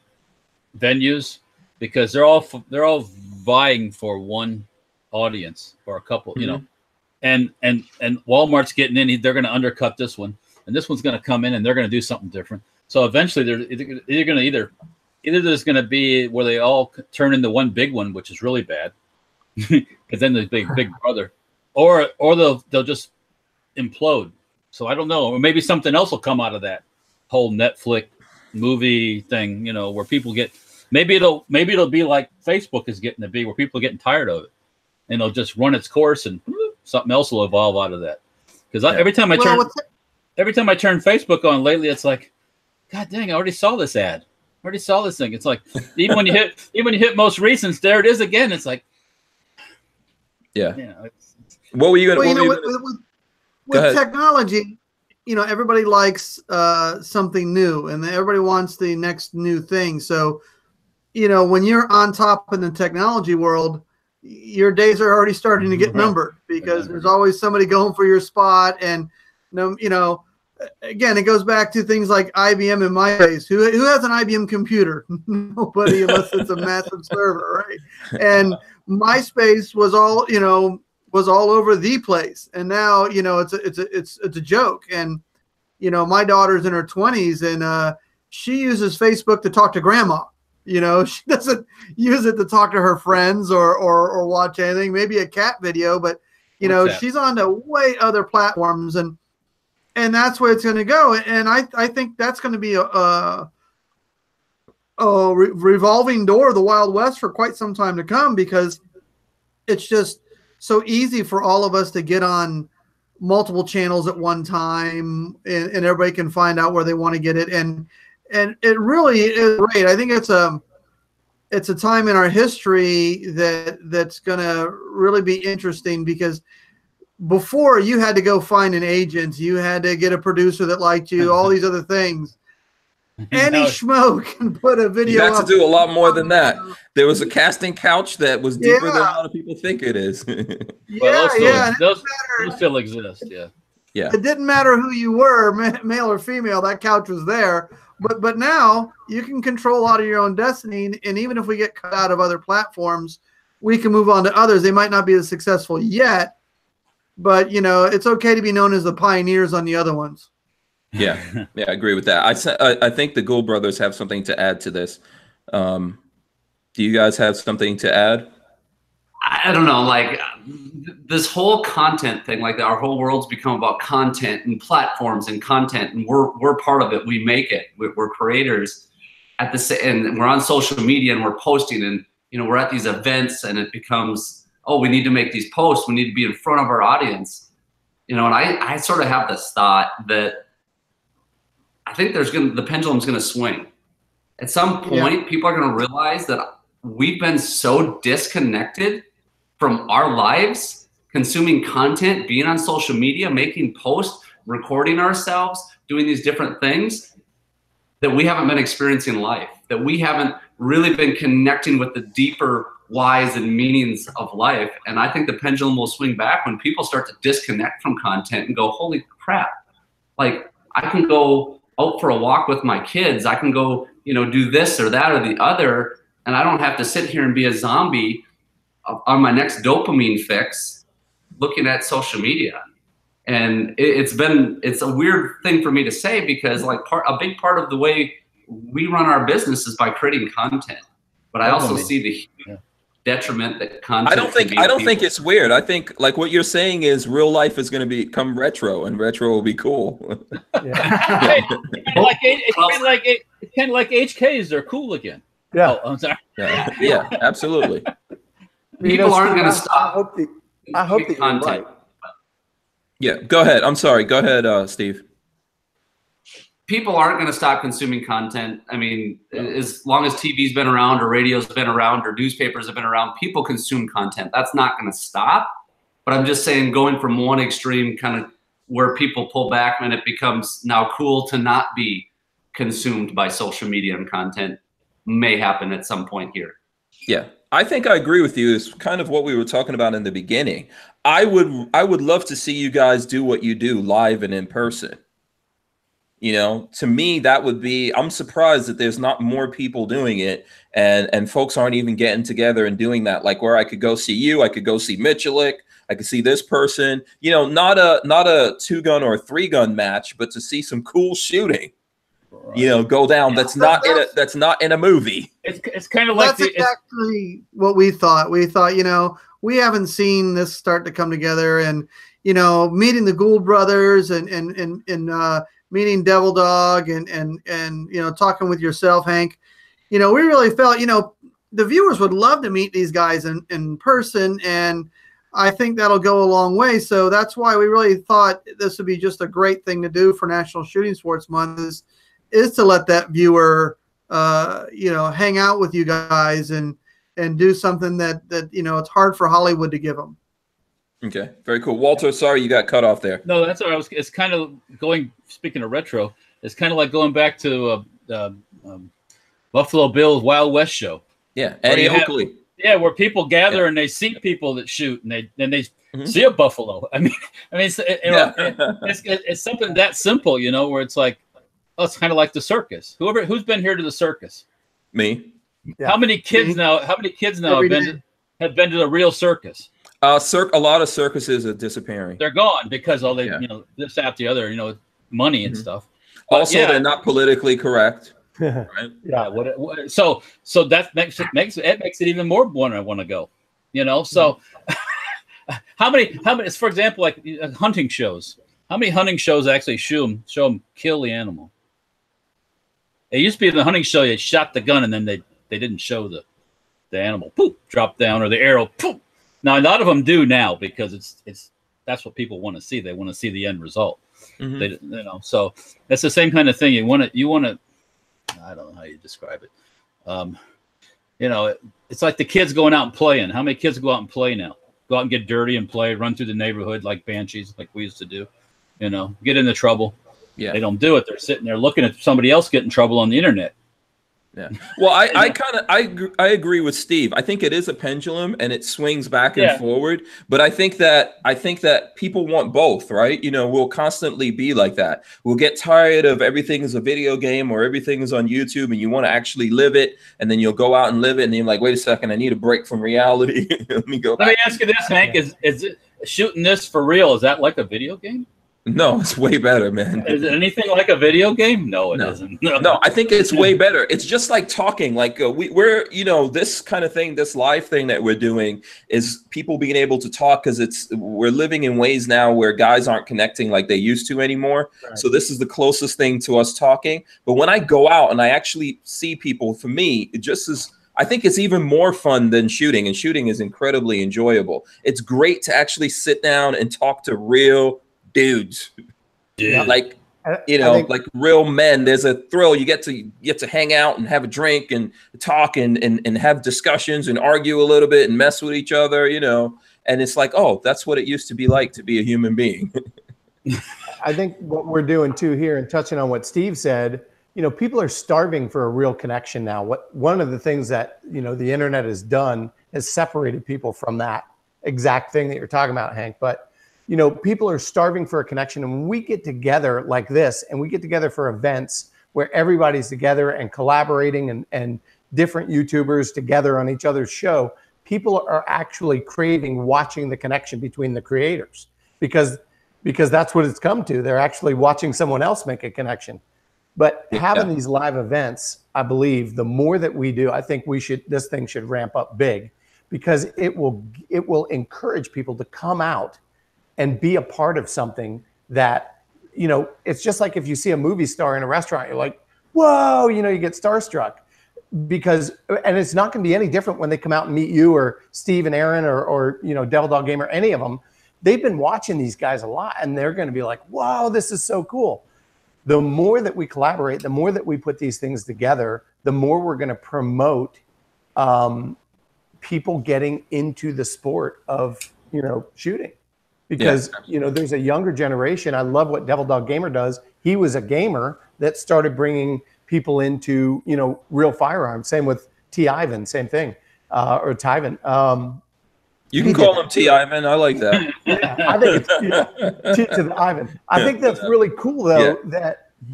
venues, because they're all vying for one audience or a couple, you know, and Walmart's getting in. They're going to undercut this one, and this one's going to come in, and they're going to do something different. So eventually, they're going to either there's going to be where they all turn into one big one, which is really bad, because then there's big brother, or they'll just implode. So I don't know, or maybe something else will come out of that whole Netflix movie thing, you know, where people get. Maybe it'll be like Facebook is getting to be, where people are getting tired of it, and it'll just run its course, and something else will evolve out of that. Because every time I turn Facebook on lately, it's like, God dang, I already saw this ad, I already saw this thing. It's like even when you hit most recents, there it is again. It's like, yeah. You know, what were you going to? With technology, you know, everybody likes something new, and everybody wants the next new thing. So, you know, when you're on top in the technology world, your days are already starting to get numbered, because there's always somebody going for your spot. And, you know, again, it goes back to things like IBM and MySpace. Who has an IBM computer? Nobody, unless it's a massive server, right? And MySpace was all, you know, was all over the place. And now, you know, it's a joke. And, you know, my daughter's in her 20s, and she uses Facebook to talk to grandma. You know, she doesn't use it to talk to her friends or watch anything, maybe a cat video, but, you know, she's on to way other platforms, and that's where it's going to go. And I think that's going to be a revolving door of the Wild West for quite some time to come, because it's just so easy for all of us to get on multiple channels at one time, and everybody can find out where they want to get it. And it really is great. I think it's a time in our history that's going to really be interesting, because before you had to go find an agent, you had to get a producer that liked you, all these other things. Any schmo can put a video up. You had to do a lot more than that. There was a casting couch that was deeper than a lot of people think it is. Those still exist. Yeah. It didn't matter who you were, male or female, that couch was there. But now you can control a lot of your own destiny, and even if we get cut out of other platforms, we can move on to others. They might not be as successful yet, but, you know, it's okay to be known as the pioneers on the other ones. Yeah, I agree with that. I think the Gould Brothers have something to add to this. Do you guys have something to add? I don't know, like this whole content thing, like our whole world's become about content and platforms and content, and we're part of it. We make it. We're creators at the same, and we're on social media and we're posting, and, you know, we're at these events, and it becomes, oh, we need to make these posts. We need to be in front of our audience, you know. And I sort of have this thought that I think the pendulum's gonna swing. At some point, people are gonna realize that we've been so disconnected from our lives, consuming content, being on social media, making posts, recording ourselves, doing these different things, that we haven't been experiencing life, that we haven't really been connecting with the deeper whys and meanings of life. And I think the pendulum will swing back when people start to disconnect from content and go, holy crap, like I can go out for a walk with my kids. I can go, do this or that or the other. And I don't have to sit here and be a zombie on my next dopamine fix looking at social media. And it's a weird thing for me to say, because like a big part of the way we run our business is by creating content. But I also see the huge detriment that content. I don't think it's weird. I think like what you're saying is real life is going to become retro, and retro will be cool. It's kind of like HKs. They're cool again. Yeah. Oh, I'm sorry. Yeah, absolutely. People aren't going to stop. I hope that you're right. Yeah, go ahead. I'm sorry. Go ahead, Steve. People aren't going to stop consuming content. I mean, as long as TV's been around or radio's been around or newspapers have been around, people consume content. That's not going to stop. But I'm just saying, going from one extreme, kind of where people pull back and it becomes now cool to not be consumed by social media and content, may happen at some point here. Yeah, I think I agree with you. It's kind of what we were talking about in the beginning. I would love to see you guys do what you do live and in person. To me, that would be, I'm surprised that there's not more people doing it, and folks aren't even getting together and doing that. Like where I could go see you, I could go see Michelik, I could see this person, not a 2-gun or a 3-gun match, but to see some cool shooting, go down. That's not in a movie. It's kind of like that's exactly what we thought. We thought, we haven't seen this start to come together, and, meeting the Gould brothers and meeting Devil Dog and talking with yourself, Hank, we really felt, the viewers would love to meet these guys in person. And I think that'll go a long way. So that's why we really thought this would be just a great thing to do for National Shooting Sports Month is to let that viewer, hang out with you guys and do something that it's hard for Hollywood to give them. Okay, very cool. Walter, sorry you got cut off there. No, that's what it's kind of speaking of retro, it's kind of like going back to Buffalo Bill's Wild West show. Yeah, Eddie Oakley. Where people gather and they see people that shoot, and they see a buffalo. I mean, it's something that simple, where it's like, oh, it's kind of like the circus. Who's been here to the circus? Me. Yeah. How many kids now have been to the real circus? A lot of circuses are disappearing. They're gone because this, that, the other, money and stuff. But also, they're not politically correct. Right? Yeah. So that makes it even more I want to go. So how many? For example, like hunting shows. How many hunting shows actually show them kill the animal? It used to be in the hunting show they shot the gun and then they didn't show the animal drop down, or the arrow poof. Now a lot of them do now because that's what people want to see. They want to see the end result. Mm-hmm. So that's the same kind of thing. You want to. I don't know how you describe it. It's like the kids going out and playing. How many kids go out and play now? Go out and get dirty and play, run through the neighborhood like banshees, like we used to do. Get into trouble. Yeah, they don't do it. They're sitting there looking at somebody else get in trouble on the internet. Yeah. Well, I agree with Steve. I think it is a pendulum and it swings back and forward. But I think that people want both, right? We'll constantly be like that. We'll get tired of everything is a video game or everything is on YouTube, and you want to actually live it, and then you'll go out and live it, and then you're like, wait a second, I need a break from reality. Let me go. Let me ask you this, Hank: Is it shooting this for real? Is that like a video game? No, it's way better, man. Is it anything like a video game? No, it isn't. No, I think it's way better. It's just like talking. Like we're this kind of thing, this live thing that we're doing is people being able to talk, because we're living in ways now where guys aren't connecting like they used to anymore. Right. So this is the closest thing to us talking. But when I go out and I actually see people, for me, I think it's even more fun than shooting, and shooting is incredibly enjoyable. It's great to actually sit down and talk to real dudes, like like real men. There's a thrill. You get to hang out and have a drink and talk and have discussions and argue a little bit and mess with each other, and it's like, oh, that's what it used to be like to be a human being. I think what we're doing too here, and touching on what Steve said, people are starving for a real connection now. One of the things that the internet has done has separated people from that exact thing that you're talking about, Hank. But, you know, people are starving for a connection. And when we get together like this, and we get together for events where everybody's together and collaborating, and different YouTubers together on each other's show, people are actually craving watching the connection between the creators, because that's what it's come to. They're actually watching someone else make a connection. But having these live events, I believe the more that we do, I think this thing should ramp up big, because it will encourage people to come out and be a part of something that, you know, it's just like if you see a movie star in a restaurant, you're like, whoa, you know, you get starstruck. And it's not going to be any different when they come out and meet you or Steve and Aaron or you know, Devil Dog Gamer, any of them. They've been watching these guys a lot, and they're going to be like, wow, this is so cool. The more that we collaborate, the more that we put these things together, the more we're going to promote people getting into the sport of, you know, shooting. Because, you know, there's a younger generation. I love what Devil Dog Gamer does. He was a gamer that started bringing people into, you know, real firearms. Same with T. Ivan, same thing, or Tyvan. You can call him T. Ivan. I like that. I think it's T to the Ivan. I think that's really cool, though,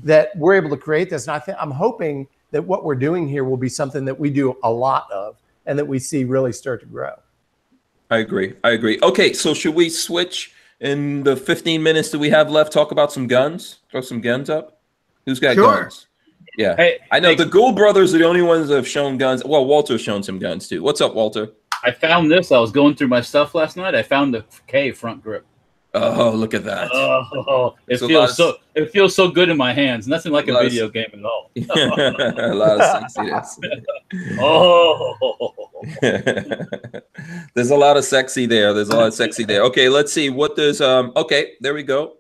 that we're able to create this. And I'm hoping that what we're doing here will be something that we do a lot of, and that we see really start to grow. I agree. Okay, so should we switch in the 15 minutes that we have left? Talk about some guns. Throw some guns up. Who's got guns? Yeah, hey, I know the Gould brothers are the only ones that have shown guns. Well, Walter's shown some guns too. What's up, Walter? I found this. I was going through my stuff last night. I found the K front grip. Oh, look at that! Oh, it feels so good in my hands. Nothing like a video game at all. A lot of sexiness. Oh, there's a lot of sexy there. Okay, let's see what there's. Okay, there we go.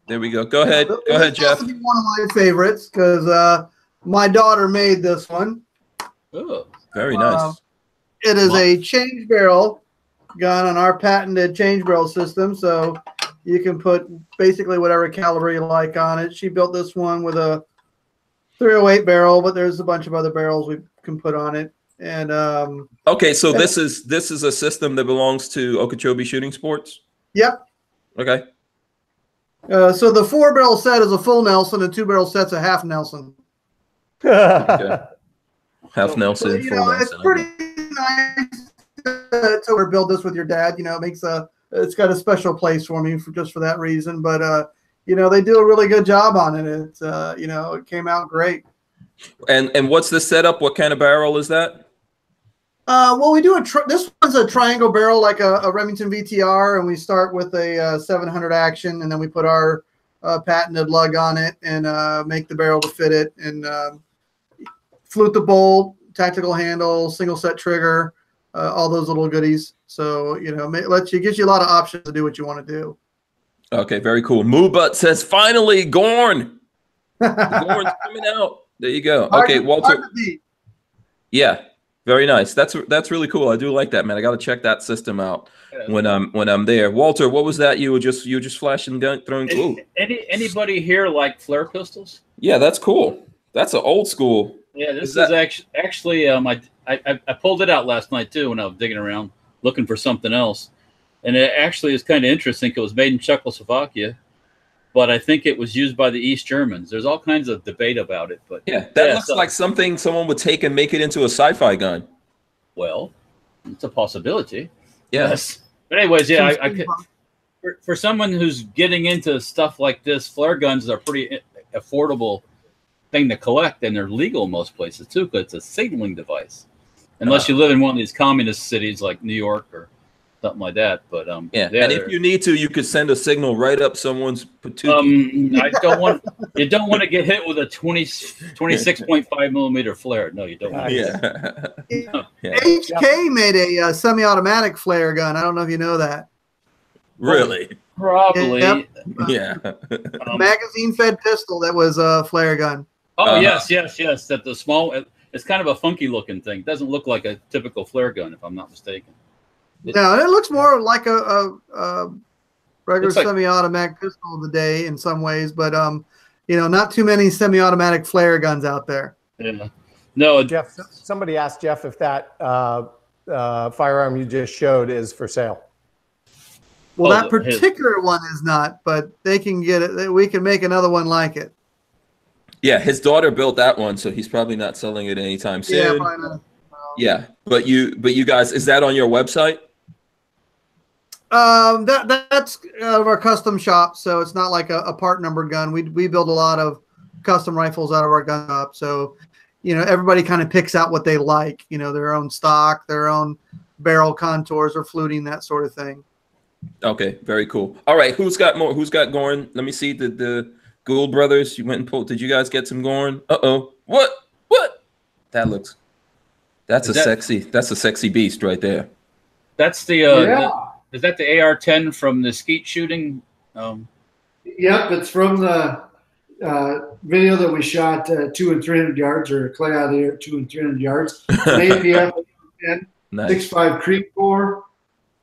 Go ahead, Jeff. This is one of my favorites because my daughter made this one. Oh, very nice. It is a change barrel gun on our patented change barrel system, so you can put basically whatever caliber you like on it. She built this one with a 308 barrel, but there's a bunch of other barrels we can put on it. And okay, so this is a system that belongs to Okeechobee Shooting Sports. Yep. Okay. So the 4-barrel set is a full Nelson, and 2-barrel set's a half Nelson. Okay. Half Nelson, but, full Nelson. It's pretty nice to build this with your dad. You know, it's got a special place for me just for that reason. But you know, they do a really good job on it. It's you know, it came out great. And what's the setup? What kind of barrel is that? Well, we do this one's a triangle barrel like a Remington VTR, and we start with a 700 action, and then we put our patented lug on it and make the barrel to fit it, and flute the bolt, tactical handle, single set trigger, all those little goodies. So, you know, gives you a lot of options to do what you want to do. Okay, very cool. Moobutt says, finally, Gorn. Gorn's coming out. There you go. Okay, Walter. Yeah, very nice. That's really cool. I do like that, man. I got to check that system out when I'm there. Walter, what was that? You were just flashing gun, throwing. Anybody here like flare pistols? Yeah, that's cool. That's an old school. Yeah, this is actually I pulled it out last night too when I was digging around looking for something else, and it actually is kind of interesting. It was made in Czechoslovakia, but I think it was used by the East Germans. There's all kinds of debate about it, but yeah, that looks like something someone would take and make it into a sci-fi gun. Well, it's a possibility. Yes, but anyways, yeah, for someone who's getting into stuff like this, flare guns are pretty affordable thing to collect, and they're legal in most places too, because it's a signaling device, unless you live in one of these communist cities like New York or something like that. But yeah, and if you need to, you could send a signal right up someone's patootie. You don't want to get hit with a 26.5 millimeter flare. No, you don't want to. HK made a semi-automatic flare gun. I don't know if you know that. Really? Probably. Yep. Yeah. Magazine fed pistol that was a flare gun. Oh, yes. That the small, it's kind of a funky looking thing. It doesn't look like a typical flare gun, if I'm not mistaken. No, it looks more like a regular semi-automatic pistol of the day in some ways, but you know, not too many semi-automatic flare guns out there. Yeah. No, Jeff, somebody asked Jeff if that firearm you just showed is for sale. Well, that particular one is not, but they can get it. We can make another one like it. Yeah, his daughter built that one, so he's probably not selling it anytime soon. Yeah, probably not. Yeah, but you guys, is that on your website? That's out of our custom shop, so it's not like a part number gun. We build a lot of custom rifles out of our gun shop, so everybody kind of picks out what they like. Their own stock, their own barrel contours or fluting, that sort of thing. Okay, very cool. All right, who's got more? Who's got Gorn? Let me see. The Gould brothers, you went and pulled. Did you guys get some Gorn? What? That's a sexy beast right there. That's the is that the AR-10 from the skeet shooting? Yep, it's from the video that we shot 200 and 300 yards, or clay out of the air 200 and 300 yards. An APF 6.5 Creekcore,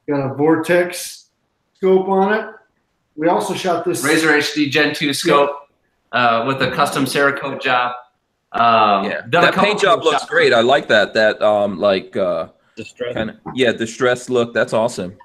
got a Vortex scope on it. We also shot this Razor HD Gen 2 scope with a custom Cerakote job. That paint job looks great. I like that. Distress. Distressed look. That's awesome.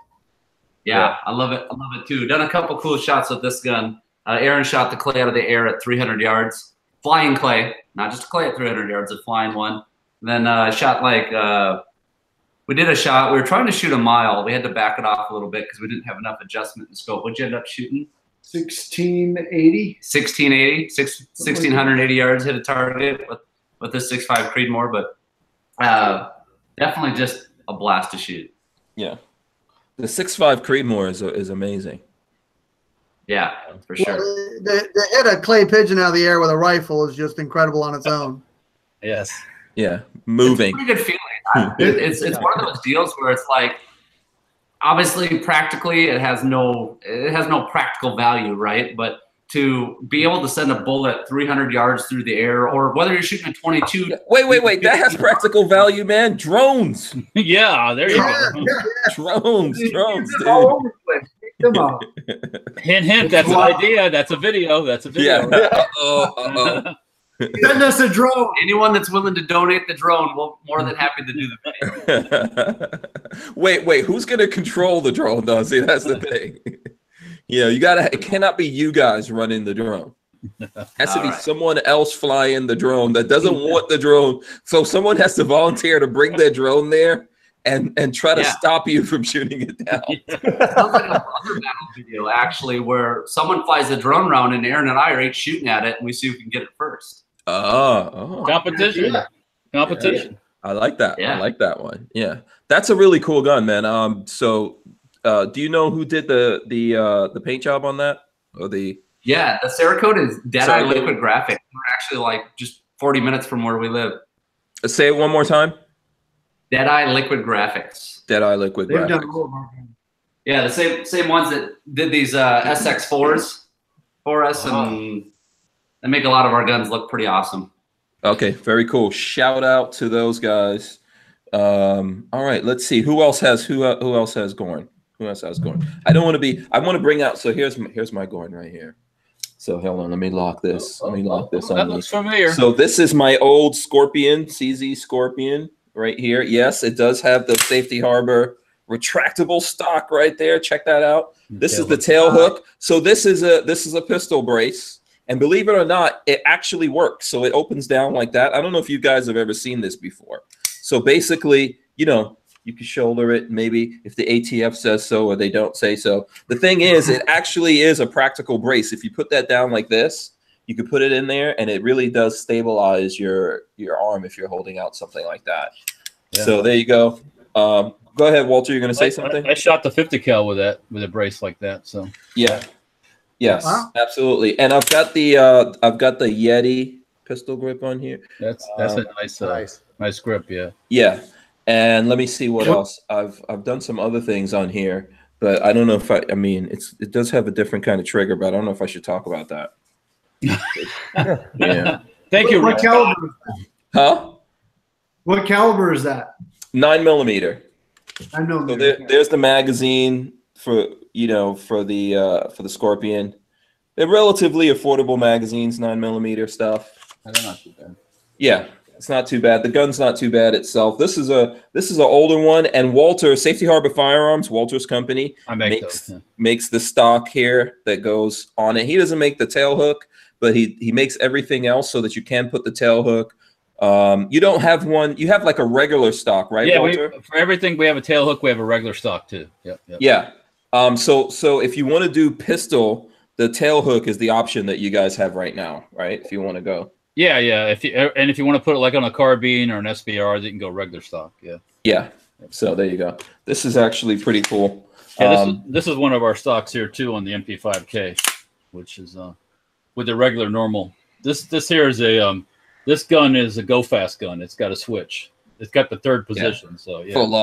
Yeah, I love it. I love it too. Done a couple cool shots with this gun. Aaron shot the clay out of the air at 300 yards, flying clay, not just clay at 300 yards, a flying one. And then shot we did a shot. We were trying to shoot a mile. We had to back it off a little bit because we didn't have enough adjustment in scope. What'd you end up shooting? 1680. 1680 yards, hit a target with the 6.5 Creedmoor, but definitely just a blast to shoot. Yeah, the 6.5 Creedmoor is amazing. Yeah, for sure. The hit a clay pigeon out of the air with a rifle is just incredible on its own. Yes. Yeah, moving. It's a pretty good feeling. It's one of those deals where it's like, obviously, practically, it has no practical value, right? But to be able to send a bullet 300 yards through the air, or whether you're shooting a 22. Wait, that has practical value, man. Drones. Yeah, there you go. Drones, dude. All over the place. Pick them up. Hint. That's an idea. That's a video. Yeah. Send us a drone. Anyone that's willing to donate the drone, we're more than happy to do the video. Wait, who's gonna control the drone though? See, that's the thing. It cannot be you guys running the drone. It has to be someone else flying the drone that doesn't want the drone. So someone has to volunteer to bring their drone there and try to stop you from shooting it down. Sounds like a brother battle video, actually, where someone flies the drone around and Aaron and I are each shooting at it, and we see who can get it first. Competition. Competition. I like that. Yeah. I like that one. Yeah, that's a really cool gun, man. So do you know who did the paint job on that? Or the Cerakote is Deadeye Liquid Graphics. We're actually just 40 minutes from where we live. Say it one more time. Deadeye Liquid Graphics. Deadeye Liquid Graphics. Yeah, the same ones that did these SX4s for us, and they make a lot of our guns look pretty awesome. Okay, very cool. Shout out to those guys. All right, let's see who else has Gorn. Who else has Gorn? I want to bring out. So here's my Gorn right here. So hold on, let me lock this. Let me lock this on. That looks familiar. So this is my old Scorpion, CZ Scorpion right here. Yes, it does have the Safety Harbor retractable stock right there. Check that out. This is the tail hook. So this is a pistol brace. And believe it or not, it actually works. So it opens down like that. I don't know if you guys have ever seen this before. So basically, you can shoulder it maybe if the ATF says so or they don't say so. The thing is, it actually is a practical brace. If you put that down like this, you can put it in there and it really does stabilize your arm if you're holding out something like that. Yeah. So there you go. Go ahead, Walter. You're going to say something? I shot the 50 cal with a brace like that. So yeah. Yes, absolutely. And I've got the Yeti pistol grip on here. That's a nice grip, yeah. Yeah. And let me see what else. I've done some other things on here, but I don't know if it does have a different kind of trigger, but I don't know if I should talk about that. Yeah. Thank you. What caliber is that? Huh? What caliber is that? 9mm. I know. So there's the magazine for the Scorpion. They're relatively affordable magazines, 9mm stuff. They're not too bad. Yeah. It's not too bad. The gun's not too bad itself. This is an older one, and Walther, Safety Harbor Firearms, Walter's company, makes the stock here that goes on it. He doesn't make the tail hook, but he makes everything else so that you can put the tail hook. You don't have one. You have like a regular stock, right? Yeah, Walter? for everything we have a tail hook. We have a regular stock too. Yep. Yeah. So if you want to do pistol, the tail hook is the option that you guys have right now, right? If you want to go. Yeah. If you want to put it like on a carbine or an SBR, you can go regular stock. Yeah. Yeah. So there you go. This is actually pretty cool. Yeah, this is one of our stocks here too on the MP5K, which is with the regular normal. This here is a this gun is a go fast gun. It's got a switch. It's got the third position. Yeah. So yeah. Full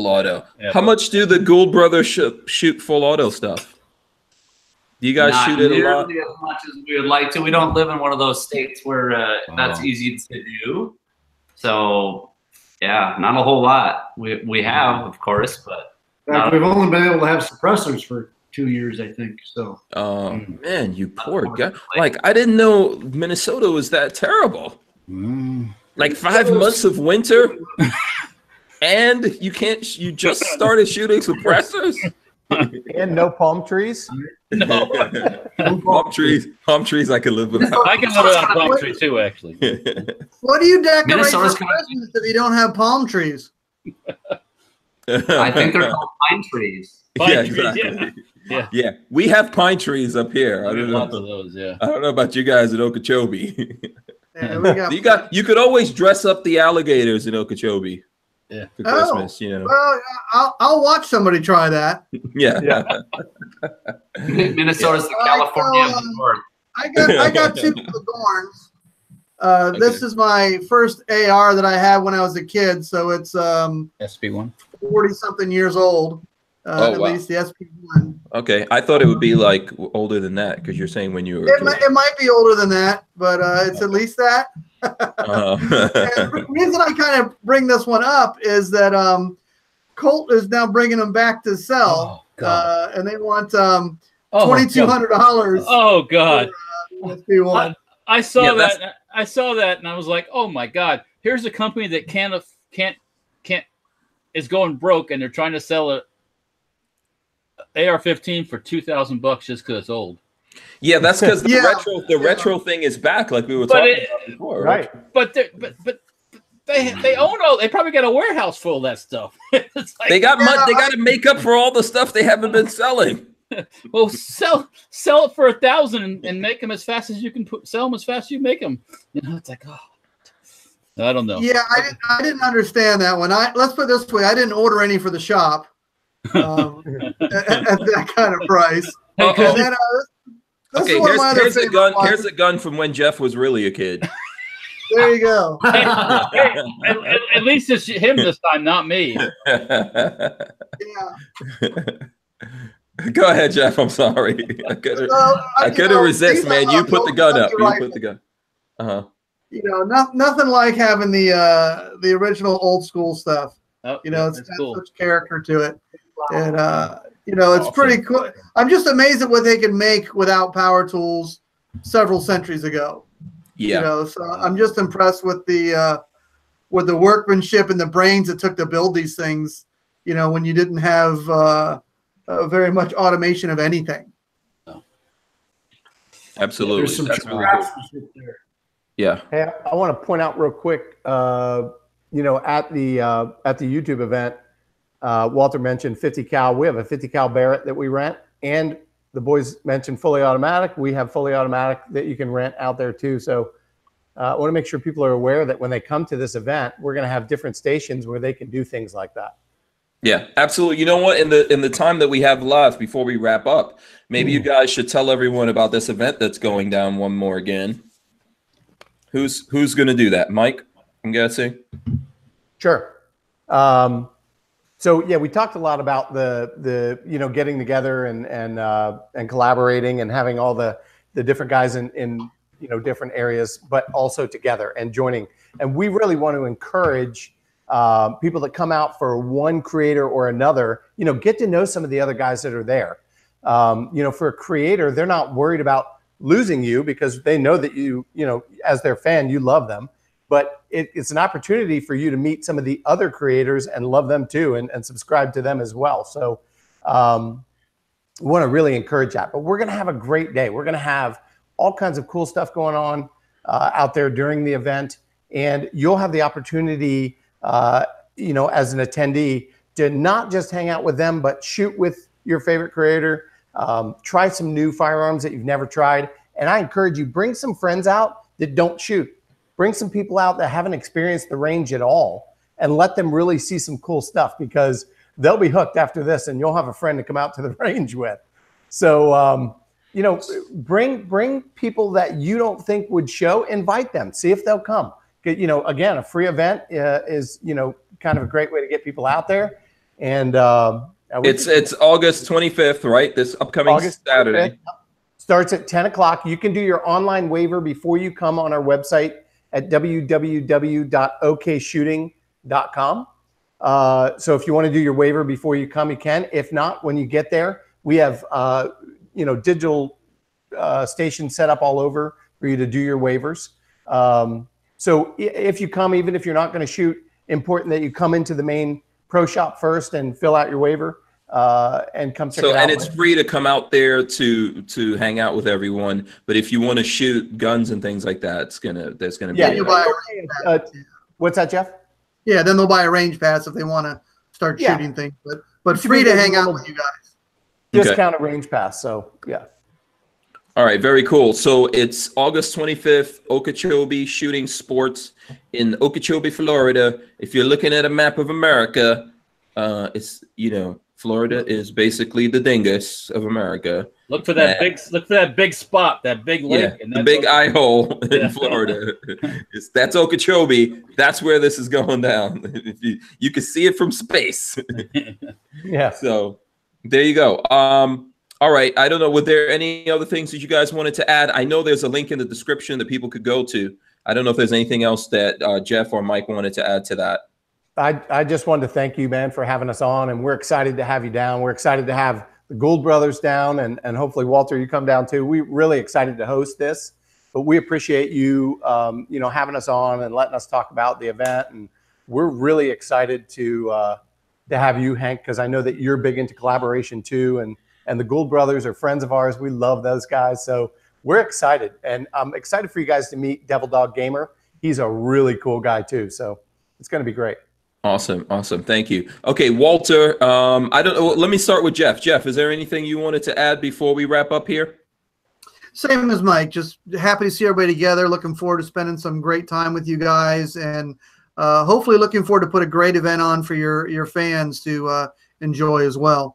auto. Yeah, how much do the Gould brothers shoot full auto stuff? Do you guys shoot it a lot? Not as much as we would like to. We don't live in one of those states where that's easy to do. So yeah, not a whole lot. We have, of course, but we've only been able to have suppressors for 2 years, I think. So man, you poor guy. Like, I didn't know Minnesota was that terrible. Like 5 months of winter and you just started shooting suppressors. And no palm trees. No. Palm trees I could live with. I can live without palm trees too, actually. What do you decorate for Christmas if you don't have palm trees? I think they're called pine trees. Pine trees, exactly. Yeah. We have pine trees up here. I don't know. Lots of those, yeah. I don't know about you guys in Okeechobee. Yeah, you could always dress up the alligators in Okeechobee. Yeah, for Christmas, you know. Well, I'll watch somebody try that. Yeah. Minnesota's the California of the North. I got two Thorns. This is my first AR that I had when I was a kid, so it's SP1, 40-something years old. At least the SP1. Okay, I thought it would be like older than that because you're saying when you were. It might be older than that, but it's at least that. And the reason I kind of bring this one up is that Colt is now bringing them back to sell, and they want $2,200. Oh God! SP1. I saw that. I saw that, and I was like, "Oh my God! Here's a company that can't is going broke, and they're trying to sell a AR-15 for $2,000 just because it's old." Yeah, that's because the retro thing is back, like we were talking about before, right? But they own all. They probably got a warehouse full of that stuff. It's like, they got to make up for all the stuff they haven't been selling. Well, sell it for $1,000 and make them as fast as you can. Sell them as fast as you make them. You know, it's like, I don't know. Yeah, I didn't understand that one. Let's put it this way: I didn't order any for the shop at that kind of price. Here's a gun from when Jeff was really a kid. There you go. At least it's him this time, not me. Yeah. Go ahead, Jeff. I'm sorry. I couldn't resist, man. You put the gun up. You put the gun. You know, nothing like having the original old school stuff. You know, it's got such character to it, and you know, it's pretty cool. I'm just amazed at what they can make without power tools several centuries ago. Yeah. You know, so I'm just impressed with the workmanship and the brains it took to build these things. You know, when you didn't have very much automation of anything. Absolutely. That's really cool. Yeah. Hey, I want to point out real quick. You know, at the YouTube event, Walter mentioned 50 cal. We have a 50 cal Barrett that we rent, and the boys mentioned fully automatic. We have fully automatic that you can rent out there too. So I want to make sure people are aware that when they come to this event, we're going to have different stations where they can do things like that. Yeah, absolutely. You know what? In the time that we have left before we wrap up, maybe you guys should tell everyone about this event that's going down one more again. Who's going to do that? Mike, I'm guessing. Sure. So yeah, we talked a lot about the you know, getting together and collaborating and having all the different guys in you know, different areas, but also together and joining. And we really want to encourage people that come out for one creator or another, you know, get to know some of the other guys that are there. You know, for a creator, they're not worried about losing you because they know that you know, as their fan, you love them. but it's an opportunity for you to meet some of the other creators and love them too, and subscribe to them as well. So we want to really encourage that. But we're going to have a great day. We're going to have all kinds of cool stuff going on out there during the event, and you'll have the opportunity, you know, as an attendee, to not just hang out with them, but shoot with your favorite creator. Try some new firearms that you've never tried. And I encourage you, bring some friends out that don't shoot. Bring some people out that haven't experienced the range at all, and let them really see some cool stuff, because they'll be hooked after this, and you'll have a friend to come out to the range with. So, you know, bring people that you don't think would show, invite them, see if they'll come. You know, again, a free event is, you know, kind of a great way to get people out there. And it's August 25th, right? This upcoming August Saturday. 25th. Starts at 10 o'clock. You can do your online waiver before you come on our website at www.okshooting.com. So if you want to do your waiver before you come, you can. If not, when you get there, we have you know, digital stations set up all over for you to do your waivers. So if you come, even if you're not going to shoot, important that you come into the main pro shop first and fill out your waiver and come check it out. And it's free to come out there to hang out with everyone. But if you want to shoot guns and things like that, there's gonna be what's that, Jeff? Yeah, then they'll buy a range pass if they want to start shooting things. But free to hang out with you guys. Discount a range pass. So yeah. All right, very cool. So it's August 25th, Okeechobee Shooting Sports in Okeechobee, Florida. If you're looking at a map of America, it's, you know, Florida is basically the dingus of America. Look for that big spot, that big lake. Yeah, and the big eye hole in Florida. That's Okeechobee. That's where this is going down. You can see it from space. Yeah. So there you go. All right. I don't know. Were there any other things that you guys wanted to add? I know there's a link in the description that people could go to. I don't know if there's anything else that Jeff or Mike wanted to add to that. I just wanted to thank you, man, for having us on, and we're excited to have you down. We're excited to have the Gould brothers down, and hopefully, Walter, you come down too. We're really excited to host this, but we appreciate you, you know, having us on and letting us talk about the event. And we're really excited to have you, Hank, because I know that you're big into collaboration too, and the Gould brothers are friends of ours. We love those guys. So we're excited. And I'm excited for you guys to meet Devil Dog Gamer. He's a really cool guy too. So it's going to be great. Awesome. Awesome. Thank you. Okay, Walter, I don't know. Let me start with Jeff. Jeff, is there anything you wanted to add before we wrap up here? Same as Mike. Just happy to see everybody together. Looking forward to spending some great time with you guys, and hopefully looking forward to put a great event on for your fans to enjoy as well.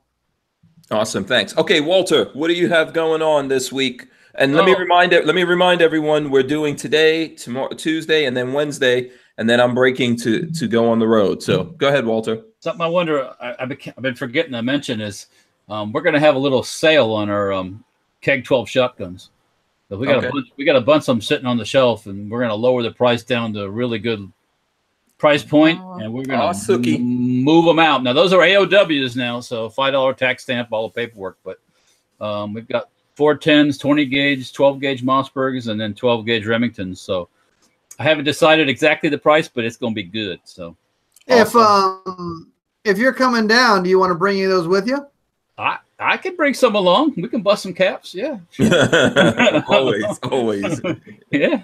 Awesome, thanks. Okay, Walter, what do you have going on this week? And let me remind everyone, we're doing today, tomorrow, Tuesday, and then Wednesday, and then I'm breaking to go on the road. So go ahead, Walter. Something I wonder, I've been forgetting to mention is we're going to have a little sale on our Keg 12 shotguns. So we got a bunch of them sitting on the shelf, and we're going to lower the price down to a really good price point, and we're going to move them out. Now, those are AOWs now, so $5 tax stamp, all the paperwork. But we've got 410s, 20 gauge, 12 gauge Mossbergs, and then 12 gauge Remingtons. So I haven't decided exactly the price, but it's going to be good. So if you're coming down, do you want to bring any of those with you? I can bring some along. We can bust some caps. Yeah, sure. always. Yeah.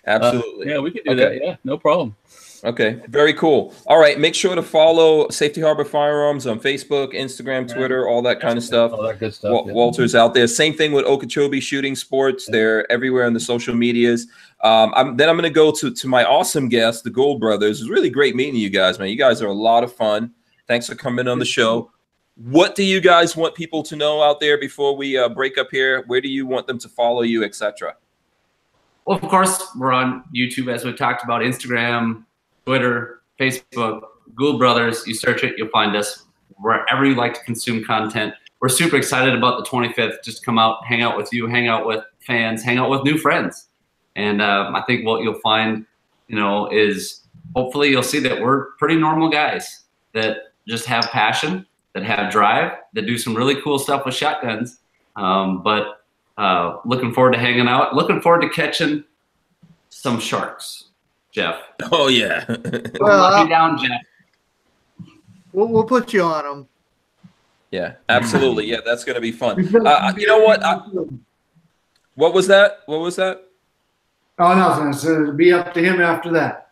Absolutely. Yeah, we can do that. Yeah, no problem. Okay, very cool. All right, make sure to follow Safety Harbor Firearms on Facebook, Instagram, Twitter, all that kind of stuff. All that good stuff. Walter's out there. Same thing with Okeechobee Shooting Sports. They're everywhere on the social medias. I'm going to go to my awesome guest, the Gould brothers. It's really great meeting you guys, man. You guys are a lot of fun. Thanks for coming on the show. What do you guys want people to know out there before we break up here? Where do you want them to follow you, etc.? Well, of course, we're on YouTube, as we talked about, Instagram, Twitter, Facebook, Gould Brothers. You search it, you'll find us wherever you like to consume content. We're super excited about the 25th. Just come out, hang out with you, hang out with fans, hang out with new friends. And I think what you'll find, you know, is hopefully you'll see that we're pretty normal guys that just have passion, that have drive, that do some really cool stuff with shotguns. But looking forward to hanging out, looking forward to catching some sharks. Jeff. Oh yeah. Well, Looking down, Jeff. we'll put you on them. Yeah, absolutely. Yeah, that's going to be fun. You know what? What was that? What was that? Oh, no, so it'll be up to him after that.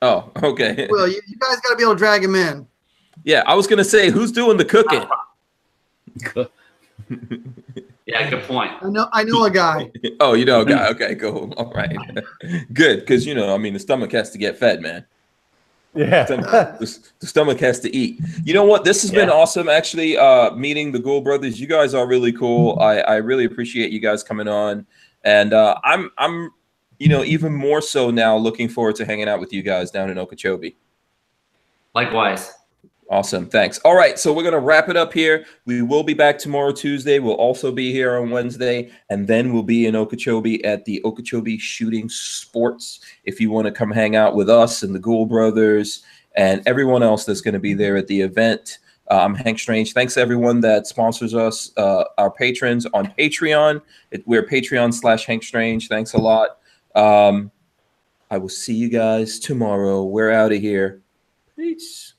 Oh, okay. Well, you guys got to be able to drag him in. Yeah, I was going to say, who's doing the cooking? Yeah, good point. I know a guy. Oh, you know a guy. Okay, cool. All right. Good, because, you know, I mean, the stomach has to get fed, man. Yeah. The stomach has to eat. You know what? This has been awesome, actually, meeting the Gould brothers. You guys are really cool. I really appreciate you guys coming on. And I'm you know, even more so now looking forward to hanging out with you guys down in Okeechobee. Likewise. Awesome. Thanks. All right. So we're going to wrap it up here. We will be back tomorrow, Tuesday. We'll also be here on Wednesday. And then we'll be in Okeechobee at the Okeechobee Shooting Sports. If you want to come hang out with us and the Gould brothers and everyone else that's going to be there at the event. I'm Hank Strange. Thanks everyone that sponsors us, our patrons on Patreon. We're Patreon/Hank Strange. Thanks a lot. I will see you guys tomorrow. We're out of here. Peace.